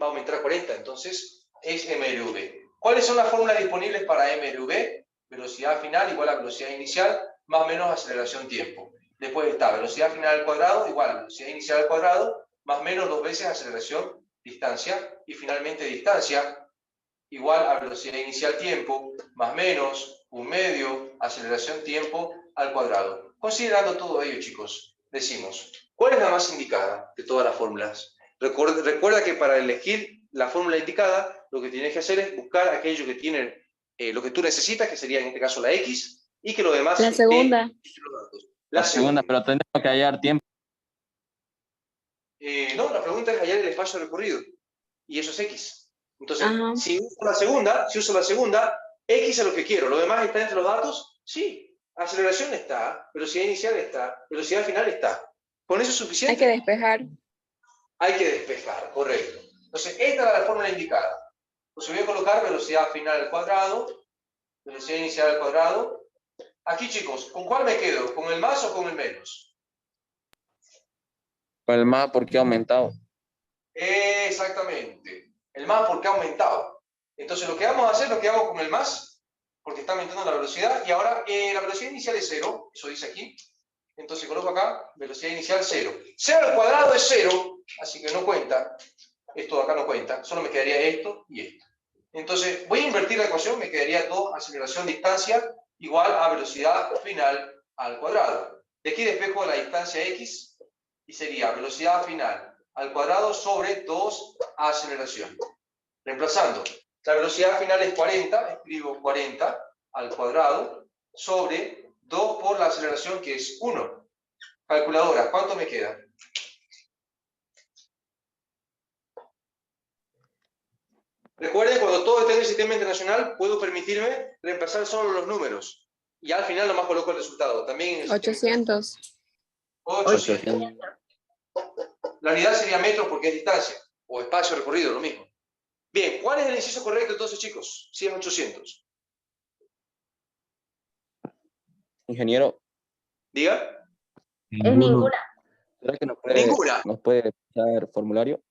Speaker 1: Va a aumentar a 40. Entonces, es MRV. ¿Cuáles son las fórmulas disponibles para MRV? Velocidad final igual a velocidad inicial, más o menos aceleración tiempo. Después está velocidad final al cuadrado igual a velocidad inicial al cuadrado, más o menos 2 veces aceleración, distancia. Y finalmente distancia igual a velocidad inicial tiempo, más menos, 1/2, aceleración tiempo al cuadrado. Considerando todo ello, chicos, decimos, ¿cuál es la más indicada de todas las fórmulas? Recuerda que para elegir la fórmula indicada, lo que tienes que hacer es buscar aquello que tiene lo que tú necesitas, que sería en este caso la X, y que lo demás
Speaker 8: La segunda.
Speaker 1: los datos.
Speaker 2: La segunda, pero tenemos que hallar tiempo.
Speaker 1: No, la pregunta es hallar el espacio recorrido, y eso es X. Entonces,
Speaker 8: Ajá.
Speaker 1: si uso la segunda, X es lo que quiero. ¿Lo demás está entre los datos? Sí. Aceleración está, velocidad inicial está, velocidad final está. ¿Con eso es suficiente?
Speaker 8: Hay que despejar.
Speaker 1: Hay que despejar, correcto. Entonces, esta es la fórmula indicada. Entonces voy a colocar velocidad final al cuadrado, velocidad inicial al cuadrado. Aquí, chicos, ¿con cuál me quedo? ¿Con el más o con el menos?
Speaker 2: Con el más porque ha aumentado.
Speaker 1: Exactamente. El más porque ha aumentado. Entonces lo que vamos a hacer, lo que hago con el más, porque está aumentando la velocidad, y ahora la velocidad inicial es 0, eso dice aquí. Entonces coloco acá, velocidad inicial 0. 0 al cuadrado es 0, así que no cuenta. Esto de acá no cuenta, solo me quedaría esto y esto. Entonces voy a invertir la ecuación, me quedaría 2 aceleración distancia igual a velocidad final al cuadrado. De aquí despejo la distancia x y sería velocidad final al cuadrado sobre 2 aceleración. Reemplazando, la velocidad final es 40, escribo 40 al cuadrado sobre 2 por la aceleración que es 1. Calculadora, ¿cuánto me queda? Recuerden, cuando todo esté en el sistema internacional, puedo permitirme reemplazar solo los números. Y al final nomás coloco el resultado. También en el
Speaker 8: 800.
Speaker 1: 800. La unidad sería metros porque es distancia. O espacio recorrido, lo mismo. Bien, ¿cuál es el inciso correcto entonces, chicos? Si es 800.
Speaker 2: Ingeniero,
Speaker 1: Diga.
Speaker 5: Es ninguna.
Speaker 2: ¿será que
Speaker 1: Ninguna.
Speaker 2: nos puede pasar formulario?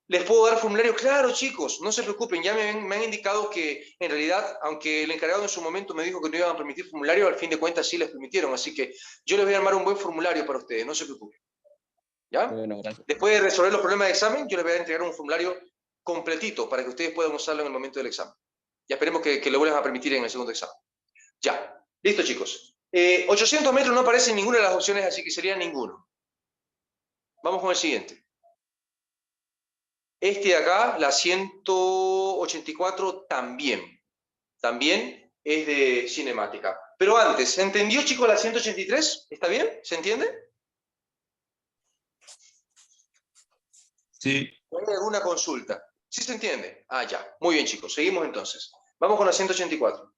Speaker 1: ¿Les puedo dar formulario? Claro, chicos, no se preocupen. Ya me han indicado que, en realidad, aunque el encargado en su momento me dijo que no iban a permitir formulario, al fin de cuentas sí les permitieron. Así que yo les voy a armar un buen formulario para ustedes, no se preocupen. ¿Ya?
Speaker 2: Bueno, gracias.
Speaker 1: Después de resolver los problemas de examen, yo les voy a entregar un formulario completito para que ustedes puedan usarlo en el momento del examen. Ya esperemos que lo vuelvan a permitir en el segundo examen. Ya. Listo, chicos. 800 metros no aparece en ninguna de las opciones, así que sería ninguno. Vamos con el siguiente. Este de acá, la 184, también. También es de cinemática. Pero antes, ¿se entendió, chicos, la 183? ¿Está bien? ¿Se entiende?
Speaker 7: Sí.
Speaker 1: ¿Hay alguna consulta? ¿Sí se entiende? Ah, ya. Muy bien, chicos. Seguimos entonces. Vamos con la 184.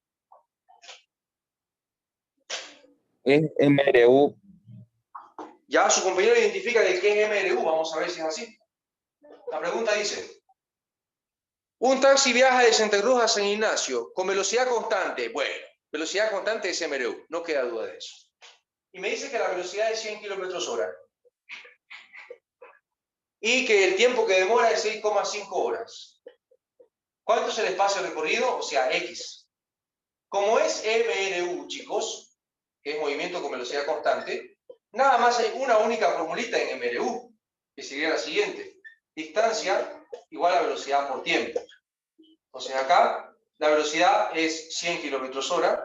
Speaker 2: Es MRU.
Speaker 1: Ya su compañero identifica de qué es MRU. Vamos a ver si es así. La pregunta dice: un taxi viaja de Santa Cruz a San Ignacio con velocidad constante. Bueno, velocidad constante es MRU. No queda duda de eso. Y me dice que la velocidad es 100 km/h. Y que el tiempo que demora es 6,5 horas. ¿Cuánto es el espacio recorrido? O sea, X. Como es MRU, chicos, que es movimiento con velocidad constante, nada más hay una única formulita en MRU, que sería la siguiente. Distancia igual a velocidad por tiempo. Entonces acá, la velocidad es 100 km/h.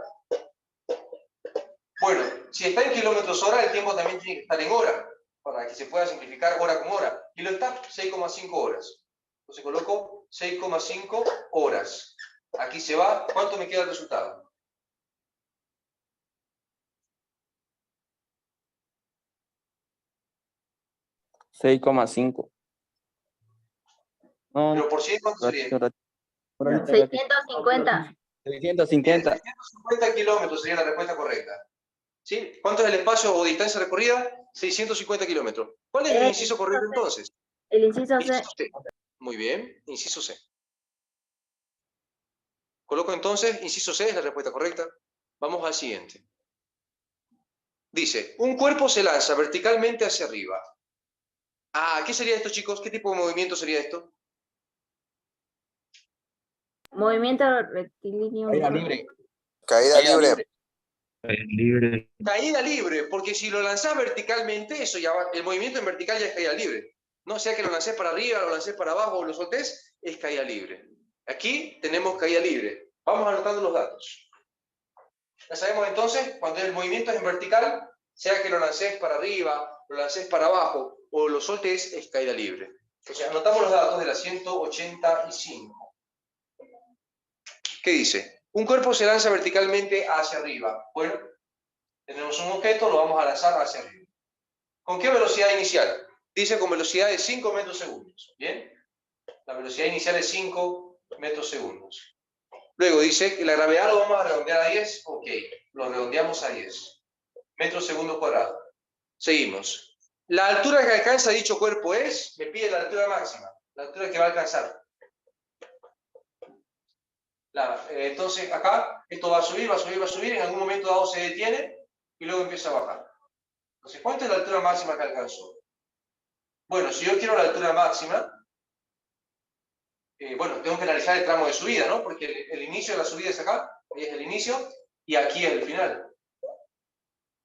Speaker 1: Bueno, si está en km/h, el tiempo también tiene que estar en hora, para que se pueda simplificar hora con hora. Y lo está, 6,5 horas. Entonces coloco 6,5 horas. Aquí se va. ¿Cuánto me queda el resultado?
Speaker 2: 6,5. No,
Speaker 1: Pero por 100, ¿cuánto sería?
Speaker 5: 650.
Speaker 2: 650.
Speaker 1: 650 kilómetros sería la respuesta correcta. ¿Sí? ¿Cuánto es el espacio o distancia recorrida? 650 kilómetros. ¿Cuál es el inciso correcto entonces?
Speaker 5: El inciso C.
Speaker 1: Inciso C. Muy bien, inciso C. Coloco entonces, inciso C es la respuesta correcta. Vamos al siguiente. Dice, un cuerpo se lanza verticalmente hacia arriba. Ah, ¿qué sería esto, chicos? ¿Qué tipo de movimiento sería esto?
Speaker 5: Movimiento rectilíneo.
Speaker 2: Caída libre.
Speaker 8: Caída libre.
Speaker 7: Libre.
Speaker 1: Caída libre, porque si lo lanzás verticalmente, eso ya va, el movimiento en vertical ya es caída libre. No sea que lo lancés para arriba, lo lancés para abajo o lo soltés, es caída libre. Aquí tenemos caída libre. Vamos anotando los datos. Ya sabemos entonces, cuando el movimiento es en vertical, sea que lo lancés para arriba, lo lancés para abajo o lo soltés, es caída libre. Entonces anotamos los datos de la 185. ¿Qué dice? Un cuerpo se lanza verticalmente hacia arriba. Bueno, tenemos un objeto, lo vamos a lanzar hacia arriba. ¿Con qué velocidad inicial? Dice con velocidad de 5 metros segundos. ¿Bien? La velocidad inicial es 5 metros segundos. Luego dice que la gravedad lo vamos a redondear a 10. Ok, lo redondeamos a 10 metros segundo cuadrado. Seguimos. La altura que alcanza dicho cuerpo es, me pide la altura máxima, la altura que va a alcanzar. Entonces acá, esto va a subir, va a subir, va a subir, en algún momento dado se detiene y luego empieza a bajar. Entonces, ¿cuánto es la altura máxima que alcanzó? Bueno, si yo quiero la altura máxima, bueno, tengo que analizar el tramo de subida, ¿no? Porque el inicio de la subida es acá, ahí es el inicio, y aquí es el final.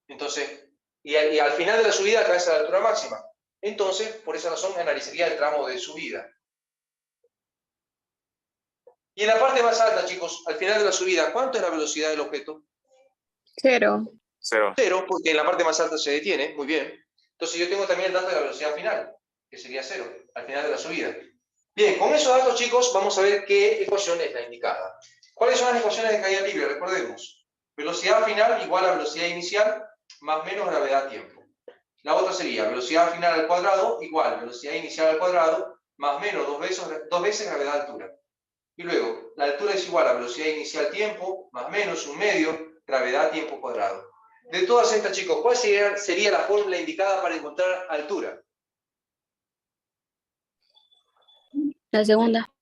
Speaker 1: Entonces, y al final de la subida alcanza la altura máxima. Entonces, por esa razón, analizaría el tramo de subida. Y en la parte más alta, chicos, al final de la subida, ¿cuánto es la velocidad del objeto?
Speaker 9: 0.
Speaker 1: 0, porque en la parte más alta se detiene, muy bien. Entonces yo tengo también el dato de la velocidad final, que sería 0, al final de la subida. Bien, con esos datos, chicos, vamos a ver qué ecuación es la indicada. ¿Cuáles son las ecuaciones de caída libre? Recordemos, velocidad final igual a velocidad inicial más menos gravedad tiempo. La otra sería velocidad final al cuadrado igual velocidad inicial al cuadrado más menos dos veces gravedad altura. Y luego, la altura es igual a velocidad inicial tiempo más menos un medio gravedad tiempo cuadrado. De todas estas, chicos, ¿cuál sería la fórmula indicada para encontrar altura?
Speaker 9: La segunda.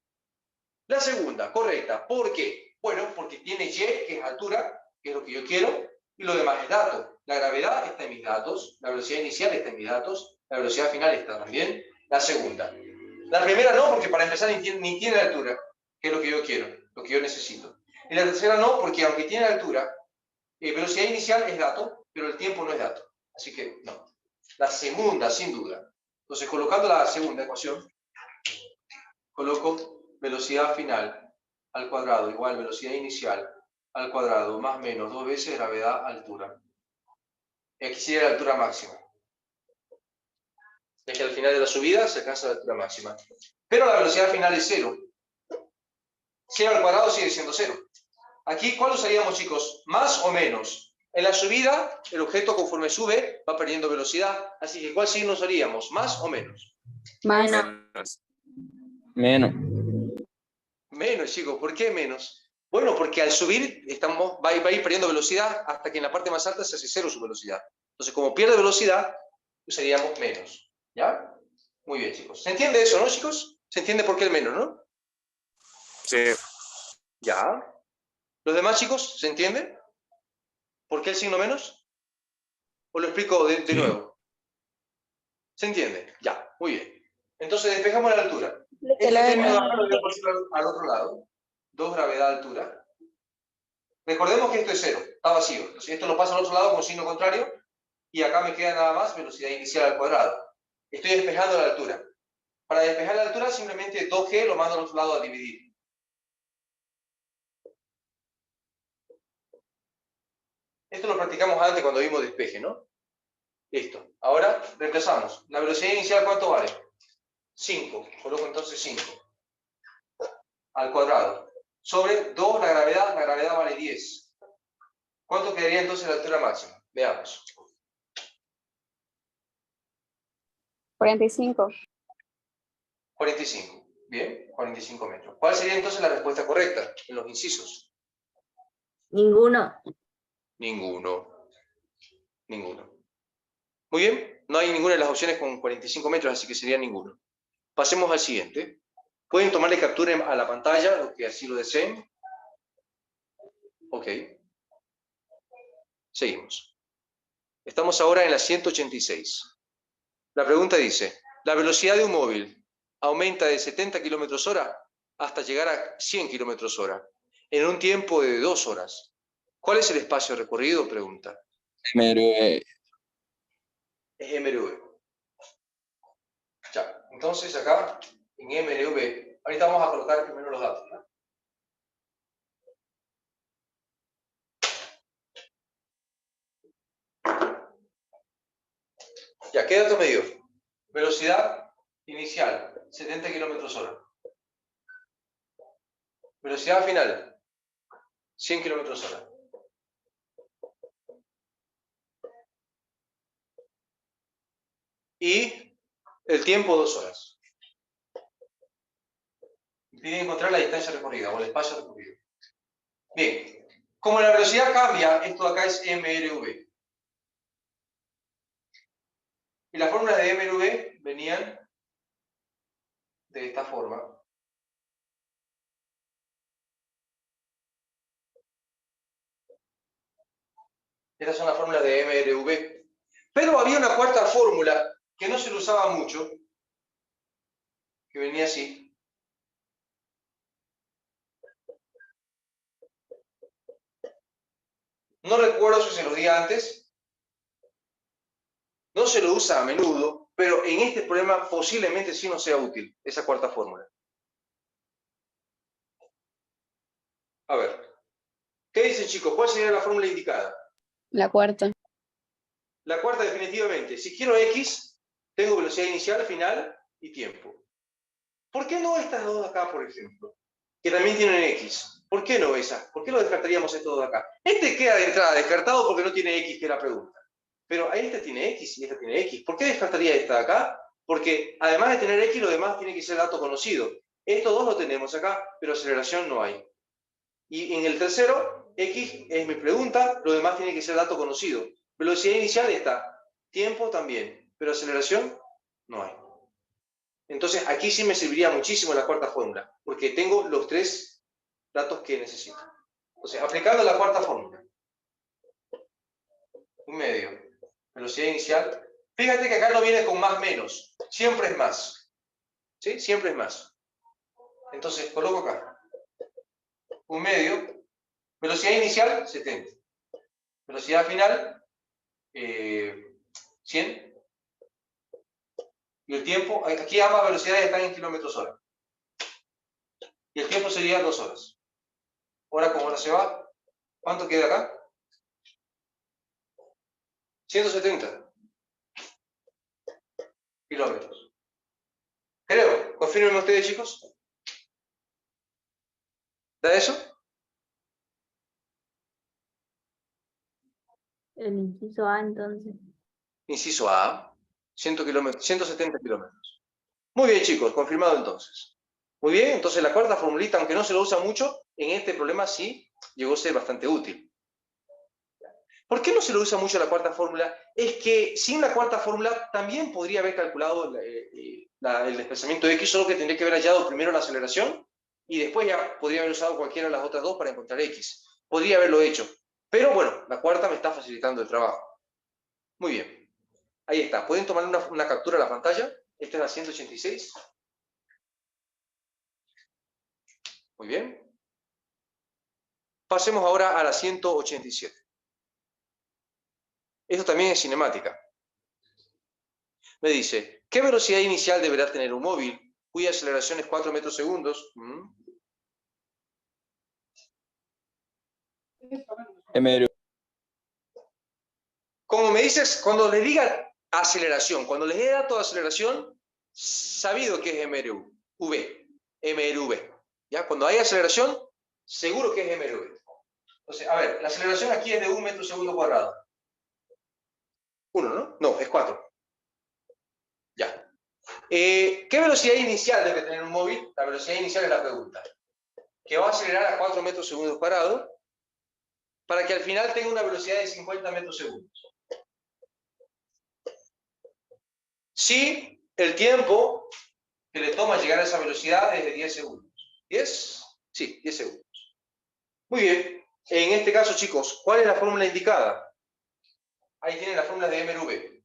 Speaker 1: La segunda, correcta. ¿Por qué? Bueno, porque tiene Y, que es altura, que es lo que yo quiero, y lo demás es dato. La gravedad está en mis datos, la velocidad inicial está en mis datos, la velocidad final está también. La segunda. La primera no, porque para empezar ni tiene altura, que es lo que yo quiero, lo que yo necesito. Y la tercera no, porque aunque tiene altura, velocidad inicial es dato, pero el tiempo no es dato. Así que no. La segunda, sin duda. Entonces, colocando la segunda ecuación, coloco velocidad final al cuadrado igual velocidad inicial al cuadrado más menos dos veces gravedad altura. Y aquí sería la altura máxima. Es que al final de la subida se alcanza la altura máxima. Pero la velocidad final es 0. 0 al cuadrado sigue siendo 0. Aquí, ¿cuál usaríamos, chicos? ¿Más o menos? En la subida, el objeto conforme sube va perdiendo velocidad. Así que, ¿cuál signo usaríamos? ¿Más o menos?
Speaker 9: Más.
Speaker 2: Menos.
Speaker 1: Menos, chicos. ¿Por qué menos? Bueno, porque al subir va a ir perdiendo velocidad hasta que en la parte más alta se hace 0 su velocidad. Entonces, como pierde velocidad, usaríamos menos. ¿Ya? Muy bien, chicos. ¿Se entiende eso, no, chicos? ¿Se entiende por qué el menos, no?
Speaker 8: Sí.
Speaker 1: ¿Ya? ¿Los demás, chicos, se entiende? ¿Por qué el signo menos? ¿O lo explico de nuevo? ¿Se entiende? Ya, muy bien. Entonces despejamos la altura. Este término de acá lo voy a pasar al otro lado. 2 gravedad altura. Recordemos que esto es 0, está vacío. Entonces esto lo pasa al otro lado con signo contrario y acá me queda nada más velocidad inicial al cuadrado. Estoy despejando la altura. Para despejar la altura simplemente 2G lo mando al otro lado a dividir. Esto lo practicamos antes cuando vimos despeje, ¿no? Listo. Ahora reemplazamos. ¿La velocidad inicial cuánto vale? 5. Coloco entonces 5. Al cuadrado. Sobre 2 la gravedad vale 10. ¿Cuánto quedaría entonces la altura máxima? Veamos.
Speaker 9: 45.
Speaker 1: 45. Bien, 45 metros. ¿Cuál sería entonces la respuesta correcta en los incisos?
Speaker 5: Ninguno.
Speaker 1: Ninguno. Ninguno. Muy bien, no hay ninguna de las opciones con 45 metros, así que sería ninguno. Pasemos al siguiente. Pueden tomarle captura a la pantalla, los que así lo deseen. Ok. Seguimos. Estamos ahora en la 186. La pregunta dice, la velocidad de un móvil aumenta de 70 km/h hasta llegar a 100 km/h en un tiempo de 2 horas. ¿Cuál es el espacio recorrido? Pregunta.
Speaker 2: MRV.
Speaker 1: Es MRV. Ya, entonces acá, en MRV, ahorita vamos a colocar primero los datos, ¿no? Ya, ¿qué dato me dio? Velocidad inicial, 70 km/h. Velocidad final, 100 km/h. Y el tiempo, 2 horas. Pide encontrar la distancia recorrida o el espacio recorrido. Bien, como la velocidad cambia, esto de acá es MRV. Y las fórmulas de MRV venían de esta forma. Estas son las fórmulas de MRV. Pero había una cuarta fórmula que no se lo usaba mucho, que venía así. No recuerdo si se los di antes. No se lo usa a menudo, pero en este problema posiblemente sí nos sea útil esa cuarta fórmula. A ver, ¿qué dicen chicos? ¿Cuál sería la fórmula indicada?
Speaker 9: La cuarta.
Speaker 1: La cuarta definitivamente. Si quiero X, tengo velocidad inicial, final y tiempo. ¿Por qué no estas dos de acá, por ejemplo? Que también tienen X. ¿Por qué no esas? ¿Por qué lo descartaríamos esto de acá? Este queda de entrada descartado porque no tiene X, que es la pregunta. Pero esta tiene X y esta tiene X. ¿Por qué descartaría esta de acá? Porque además de tener X, lo demás tiene que ser dato conocido. Estos dos lo tenemos acá, pero aceleración no hay. Y en el tercero, X es mi pregunta, lo demás tiene que ser dato conocido. Velocidad inicial está, tiempo también, pero aceleración no hay. Entonces aquí sí me serviría muchísimo la cuarta fórmula, porque tengo los tres datos que necesito. Entonces, aplicando la cuarta fórmula, un medio, velocidad inicial, fíjate que acá no viene con más menos, siempre es más. ¿Sí? Siempre es más. Entonces, coloco acá, un medio, velocidad inicial, 70. Velocidad final, 100. Y el tiempo, aquí ambas velocidades están en kilómetros hora. Y el tiempo sería 2 horas. Hora con hora se va. ¿Cuánto queda acá? 170 kilómetros. Creo. Confirmen ustedes, chicos. ¿Da eso?
Speaker 5: El inciso A, entonces.
Speaker 1: Inciso A. 170 kilómetros. Muy bien, chicos. Confirmado entonces. Muy bien. Entonces la cuarta formulita, aunque no se lo usa mucho, en este problema sí llegó a ser bastante útil. ¿Por qué no se lo usa mucho la cuarta fórmula? Es que sin la cuarta fórmula también podría haber calculado el desplazamiento de X, solo que tendría que haber hallado primero la aceleración y después ya podría haber usado cualquiera de las otras dos para encontrar X. Podría haberlo hecho. Pero bueno, la cuarta me está facilitando el trabajo. Muy bien. Ahí está. ¿Pueden tomar una captura a la pantalla? Esta es la 186. Muy bien. Pasemos ahora a la 187. Esto también es cinemática. Me dice, ¿qué velocidad inicial deberá tener un móvil cuya aceleración es 4 metros segundos?
Speaker 2: MRV.
Speaker 1: Como me dices, cuando les diga aceleración, cuando les dé dato de aceleración, sabido que es MRV. ¿Ya? Cuando hay aceleración, seguro que es MRV. Entonces, a ver, la aceleración aquí es de 1 metro segundo cuadrado. 1, ¿no? No, es 4. Ya. ¿Qué velocidad inicial debe tener un móvil? La velocidad inicial es la pregunta. Que va a acelerar a 4 metros segundos parado para que al final tenga una velocidad de 50 metros segundos. Si el tiempo que le toma llegar a esa velocidad es de 10 segundos. ¿10? Sí, 10 segundos. Muy bien. En este caso, chicos, ¿cuál es la fórmula indicada? Ahí tienen las fórmulas de MRV.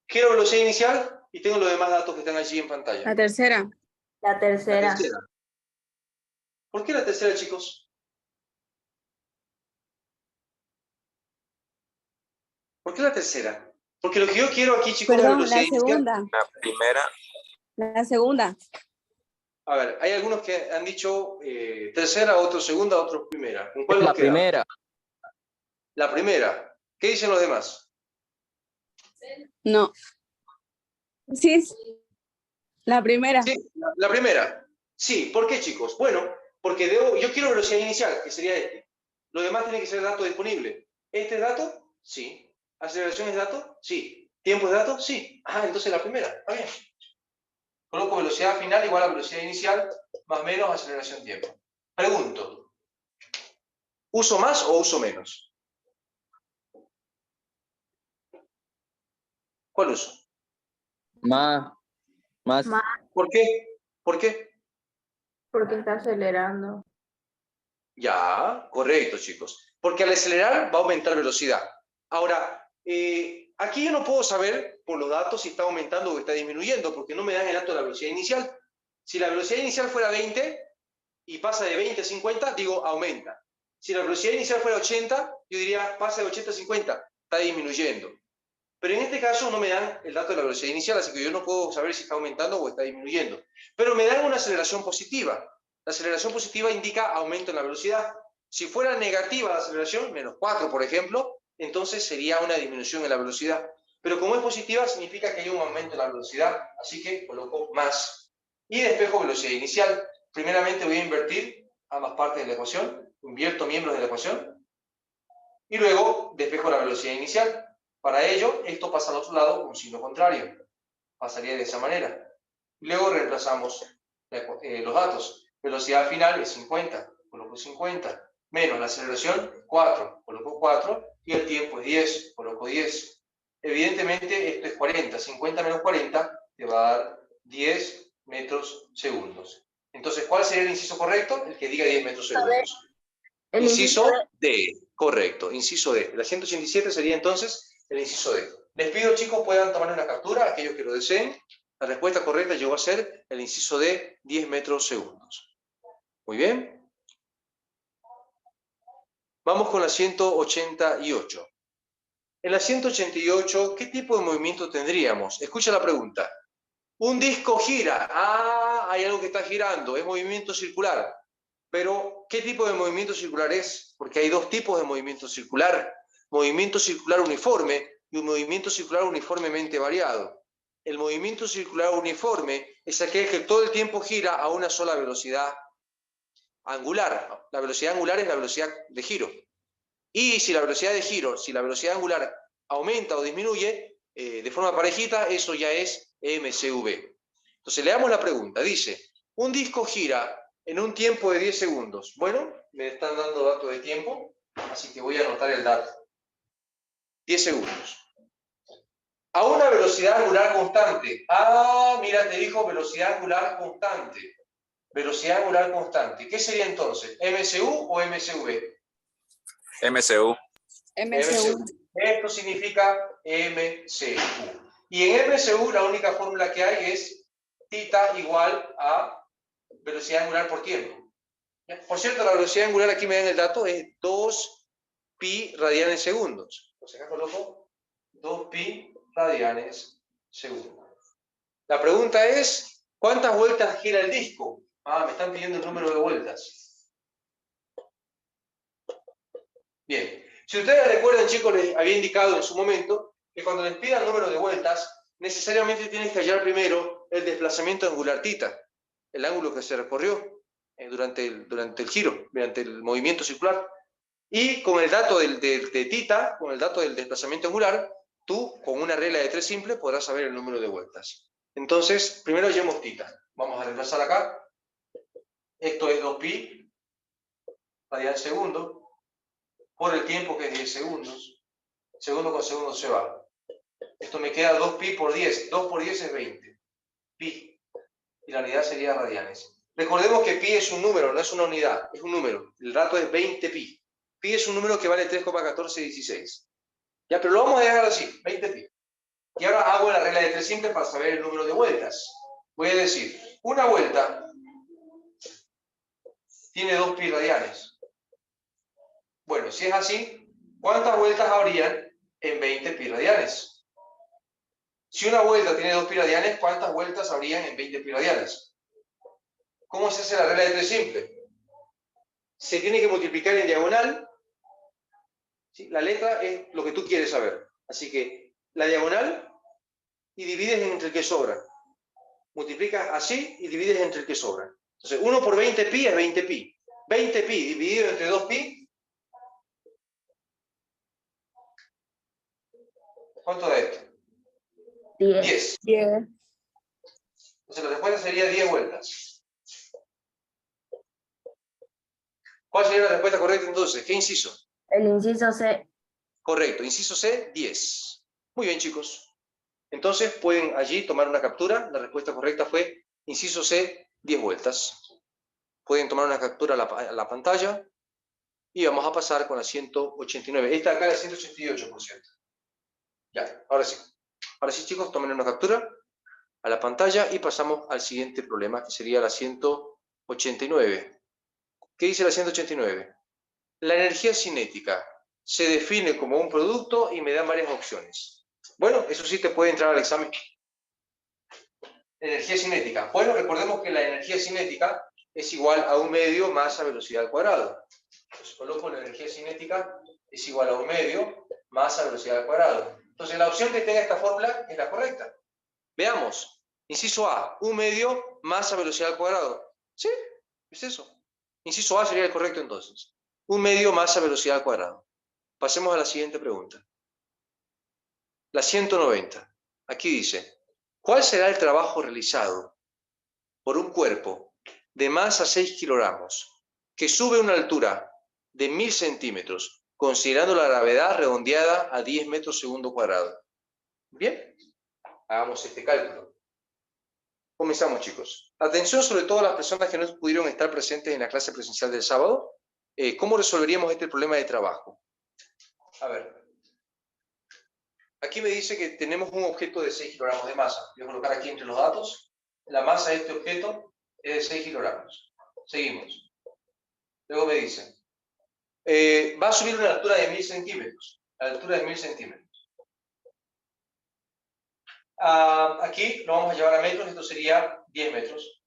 Speaker 1: Quiero velocidad inicial y tengo los demás datos que están allí en pantalla.
Speaker 9: La tercera.
Speaker 5: La tercera.
Speaker 1: La tercera. ¿Por qué la tercera, chicos? ¿Por qué la tercera? Porque lo que yo quiero aquí, chicos, es la
Speaker 9: Perdón,
Speaker 1: velocidad
Speaker 9: la
Speaker 1: inicial.
Speaker 9: segunda.
Speaker 8: La primera.
Speaker 9: La segunda.
Speaker 1: A ver, hay algunos que han dicho tercera, otros segunda, otros primera. ¿Con cuál
Speaker 2: La
Speaker 1: nos quedamos?
Speaker 2: primera.
Speaker 1: La primera. ¿Qué dicen los demás?
Speaker 9: No. Sí, la primera.
Speaker 1: Sí, la primera. Sí, ¿por qué, chicos? Bueno, porque yo quiero velocidad inicial, que sería este. Lo demás tiene que ser dato disponible. ¿Este es dato? Sí. ¿Aceleración es dato? Sí. ¿Tiempo es dato? Sí. Ah, entonces la primera. Está bien. Coloco velocidad final igual a velocidad inicial, más menos aceleración tiempo. Pregunto, ¿uso más o uso menos? ¿Cuál uso?
Speaker 2: Más.
Speaker 1: ¿Por qué? ¿Por qué?
Speaker 5: Porque está acelerando.
Speaker 1: Ya, correcto, chicos. Porque al acelerar va a aumentar velocidad. Ahora, aquí yo no puedo saber por los datos si está aumentando o está disminuyendo, porque no me dan el dato de la velocidad inicial. Si la velocidad inicial fuera 20 y pasa de 20 a 50, digo, aumenta. Si la velocidad inicial fuera 80, yo diría, pasa de 80 a 50, está disminuyendo. Pero en este caso no me dan el dato de la velocidad inicial, así que yo no puedo saber si está aumentando o está disminuyendo. Pero me dan una aceleración positiva. La aceleración positiva indica aumento en la velocidad. Si fuera negativa la aceleración, menos 4 por ejemplo, entonces sería una disminución en la velocidad. Pero como es positiva, significa que hay un aumento en la velocidad, así que coloco más. Y despejo velocidad inicial. Primeramente voy a invertir ambas partes de la ecuación, invierto miembros de la ecuación, y luego despejo la velocidad inicial. Para ello, esto pasa al otro lado con signo contrario. Pasaría de esa manera. Luego reemplazamos los datos. Velocidad final es 50, coloco 50. Menos la aceleración, 4, coloco 4. Y el tiempo es 10, coloco 10. Evidentemente, esto es 40. 50 menos 40 te va a dar 10 metros segundos. Entonces, ¿cuál sería el inciso correcto? El que diga 10 metros segundos. Inciso D. Correcto, inciso D. La 187 sería entonces el inciso D. Les pido, chicos, puedan tomar una captura, aquellos que lo deseen. La respuesta correcta llegó a ser el inciso D, 10 metros segundos. Muy bien. Vamos con la 188. En la 188, ¿qué tipo de movimiento tendríamos? Escucha la pregunta. Un disco gira. Ah, hay algo que está girando. Es movimiento circular. Pero, ¿qué tipo de movimiento circular es? Porque hay dos tipos de movimiento circular. Movimiento circular uniforme y un movimiento circular uniformemente variado. El movimiento circular uniforme es aquel que todo el tiempo gira a una sola velocidad angular. La velocidad angular es la velocidad de giro. Y si la velocidad de giro, si la velocidad angular aumenta o disminuye de forma parejita, eso ya es MCV. Entonces, leamos la pregunta. Dice, un disco gira en un tiempo de 10 segundos. Bueno, me están dando datos de tiempo, así que voy a anotar el dato. 10 segundos. A una velocidad angular constante. Ah, mira, te dijo velocidad angular constante. Velocidad angular constante. ¿Qué sería entonces? ¿MCU o MCV?
Speaker 8: MCU.
Speaker 9: MCU.
Speaker 1: Esto significa MCU. Y en MCU la única fórmula que hay es θ igual a velocidad angular por tiempo. Por cierto, la velocidad angular, aquí me dan el dato, es 2pi radianes segundos. Entonces acá coloco 2pi radianes segundos. La pregunta es, ¿cuántas vueltas gira el disco? Ah, me están pidiendo el número de vueltas. Bien. Si ustedes recuerdan, chicos, les había indicado en su momento que cuando les pidan el número de vueltas, necesariamente tienes que hallar primero el desplazamiento angular θ, el ángulo que se recorrió durante el giro, durante el movimiento circular. Y con el dato de tita, con el dato del desplazamiento angular, tú, con una regla de 3 simple, podrás saber el número de vueltas. Entonces, primero llevamos tita. Vamos a reemplazar acá. Esto es 2pi radial segundo, por el tiempo que es 10 segundos. Segundo con segundo se va. Esto me queda 2pi por 10. 2 por 10 es 20. Pi. Y la unidad sería radianes. Recordemos que pi es un número, no es una unidad, es un número. El dato es 20 pi. Pi es un número que vale 3,1416. Ya, pero lo vamos a dejar así, 20 pi. Y ahora hago la regla de 3 simple para saber el número de vueltas. Voy a decir, una vuelta tiene 2 pi radianes. Bueno, si es así, ¿cuántas vueltas habrían en 20 pi radianes? Si una vuelta tiene 2 pi radianes, ¿cuántas vueltas habrían en 20 pi radianes? ¿Cómo se hace la regla de 3 simple? Se tiene que multiplicar en diagonal. ¿Sí? La letra es lo que tú quieres saber. Así que la diagonal y divides entre el que sobra. Multiplicas así y divides entre el que sobra. Entonces, 1 por 20 pi es 20 pi. 20 pi dividido entre 2 pi. ¿Cuánto da esto? 10.
Speaker 9: 10.
Speaker 1: Entonces, la respuesta sería 10 vueltas. ¿Cuál sería la respuesta correcta entonces? ¿Qué inciso?
Speaker 5: El inciso C.
Speaker 1: Correcto, inciso C, 10. Muy bien, chicos. Entonces pueden allí tomar una captura. La respuesta correcta fue inciso C, 10 vueltas. Pueden tomar una captura a la pantalla y vamos a pasar con la 189. Esta acá es la 188, por cierto. Ya, ahora sí. Ahora sí, chicos, tomen una captura a la pantalla y pasamos al siguiente problema, que sería la 189. ¿Qué dice la 189? La energía cinética se define como un producto y me dan varias opciones. Bueno, eso sí te puede entrar al examen. Energía cinética. Bueno, recordemos que la energía cinética es igual a 1 medio masa velocidad al cuadrado. Entonces coloco la energía cinética es igual a 1 medio masa velocidad al cuadrado. Entonces la opción que tenga esta fórmula es la correcta. Veamos. Inciso A, 1 medio masa velocidad al cuadrado. ¿Sí? Es eso. Inciso A sería el correcto entonces. 1 medio masa velocidad al cuadrado. Pasemos a la siguiente pregunta. La 190. Aquí dice, ¿cuál será el trabajo realizado por un cuerpo de masa 6 kilogramos que sube a una altura de 1000 centímetros, considerando la gravedad redondeada a 10 metros segundo cuadrado? Bien, hagamos este cálculo. Comenzamos, chicos. Atención sobre todo a las personas que no pudieron estar presentes en la clase presencial del sábado. ¿Cómo resolveríamos este problema de trabajo? A ver. Aquí me dice que tenemos un objeto de 6 kilogramos de masa. Voy a colocar aquí entre los datos. La masa de este objeto es de 6 kilogramos. Seguimos. Luego me dice, va a subir una altura de 1000 centímetros. La altura es 1000 centímetros. Aquí lo vamos a llevar a metros. Esto sería 10 metros.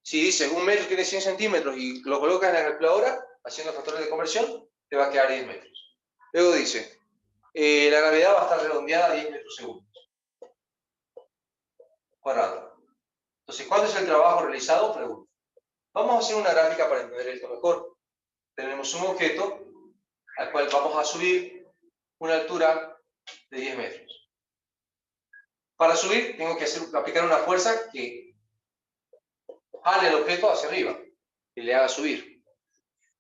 Speaker 1: Si dices 1 metro tiene 100 centímetros y lo colocas en la calculadora, haciendo factores de conversión, te va a quedar 10 metros. Luego dice, la gravedad va a estar redondeada a 10 metros segundos. Cuadrado. Entonces, ¿cuánto es el trabajo realizado? Pregunta. Vamos a hacer una gráfica para entender esto mejor. Tenemos un objeto al cual vamos a subir una altura de 10 metros. Para subir, tengo que aplicar una fuerza que jale el objeto hacia arriba y le haga subir.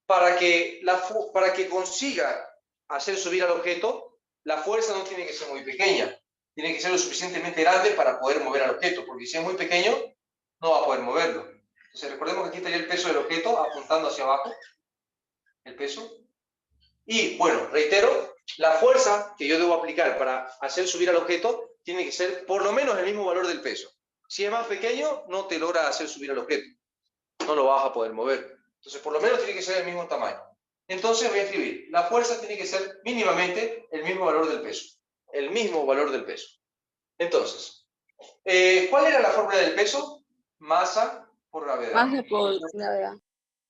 Speaker 1: Para que consiga hacer subir al objeto, la fuerza no tiene que ser muy pequeña. Tiene que ser lo suficientemente grande para poder mover al objeto, porque si es muy pequeño, no va a poder moverlo. Entonces, recordemos que aquí estaría el peso del objeto apuntando hacia abajo. El peso. Y, bueno, reitero, la fuerza que yo debo aplicar para hacer subir al objeto tiene que ser por lo menos el mismo valor del peso. Si es más pequeño, no te logra hacer subir al objeto. No lo vas a poder mover. Entonces, por lo menos tiene que ser el mismo tamaño. Entonces voy a escribir, la fuerza tiene que ser mínimamente el mismo valor del peso. El mismo valor del peso. Entonces, ¿cuál era la fórmula del peso? Masa por gravedad.
Speaker 9: Masa por gravedad.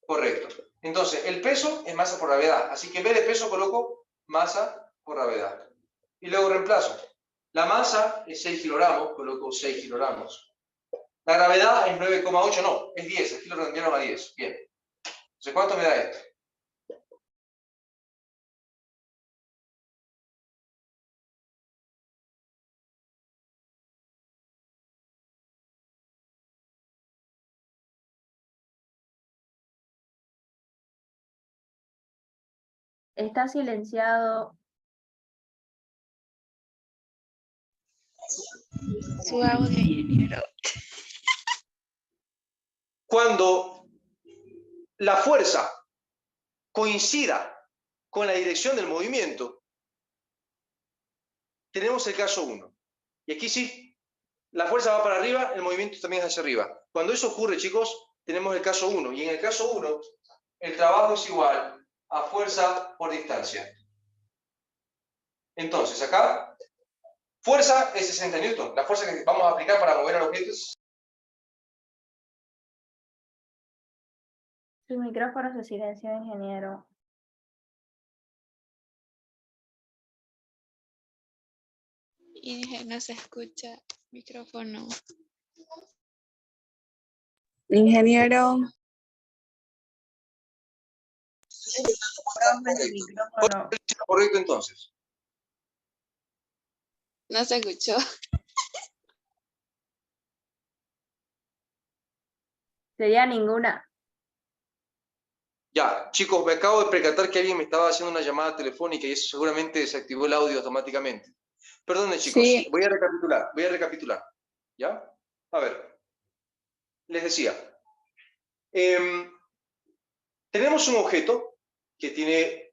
Speaker 1: Correcto. Entonces, el peso es masa por gravedad. Así que en vez de peso coloco masa por gravedad. Y luego reemplazo. La masa es 6 kilogramos, coloco 6 kilogramos. La gravedad es 9,8, no, es 10. Aquí lo redondearon a 10. Bien. Entonces, ¿cuánto me da esto?
Speaker 5: Está silenciado.
Speaker 10: Su audio, ingeniero.
Speaker 1: Cuando la fuerza coincida con la dirección del movimiento, tenemos el caso 1. Y aquí sí, la fuerza va para arriba, el movimiento también es hacia arriba. Cuando eso ocurre, chicos, tenemos el caso 1. Y en el caso 1, el trabajo es igual a fuerza por distancia. Entonces, acá, fuerza es 60 newton. La fuerza que vamos a aplicar para mover al objeto es...
Speaker 5: Su micrófono se silenció, ingeniero.
Speaker 10: Inge, no se escucha. Micrófono.
Speaker 9: Ingeniero.
Speaker 5: Profe, su micrófono.
Speaker 1: Correcto, entonces.
Speaker 10: No se escuchó.
Speaker 5: Sería ninguna.
Speaker 1: Ya, chicos, me acabo de percatar que alguien me estaba haciendo una llamada telefónica y eso seguramente desactivó el audio automáticamente. Perdone, chicos,
Speaker 9: Sí.
Speaker 1: voy a recapitular, ¿ya? A ver, les decía, tenemos un objeto que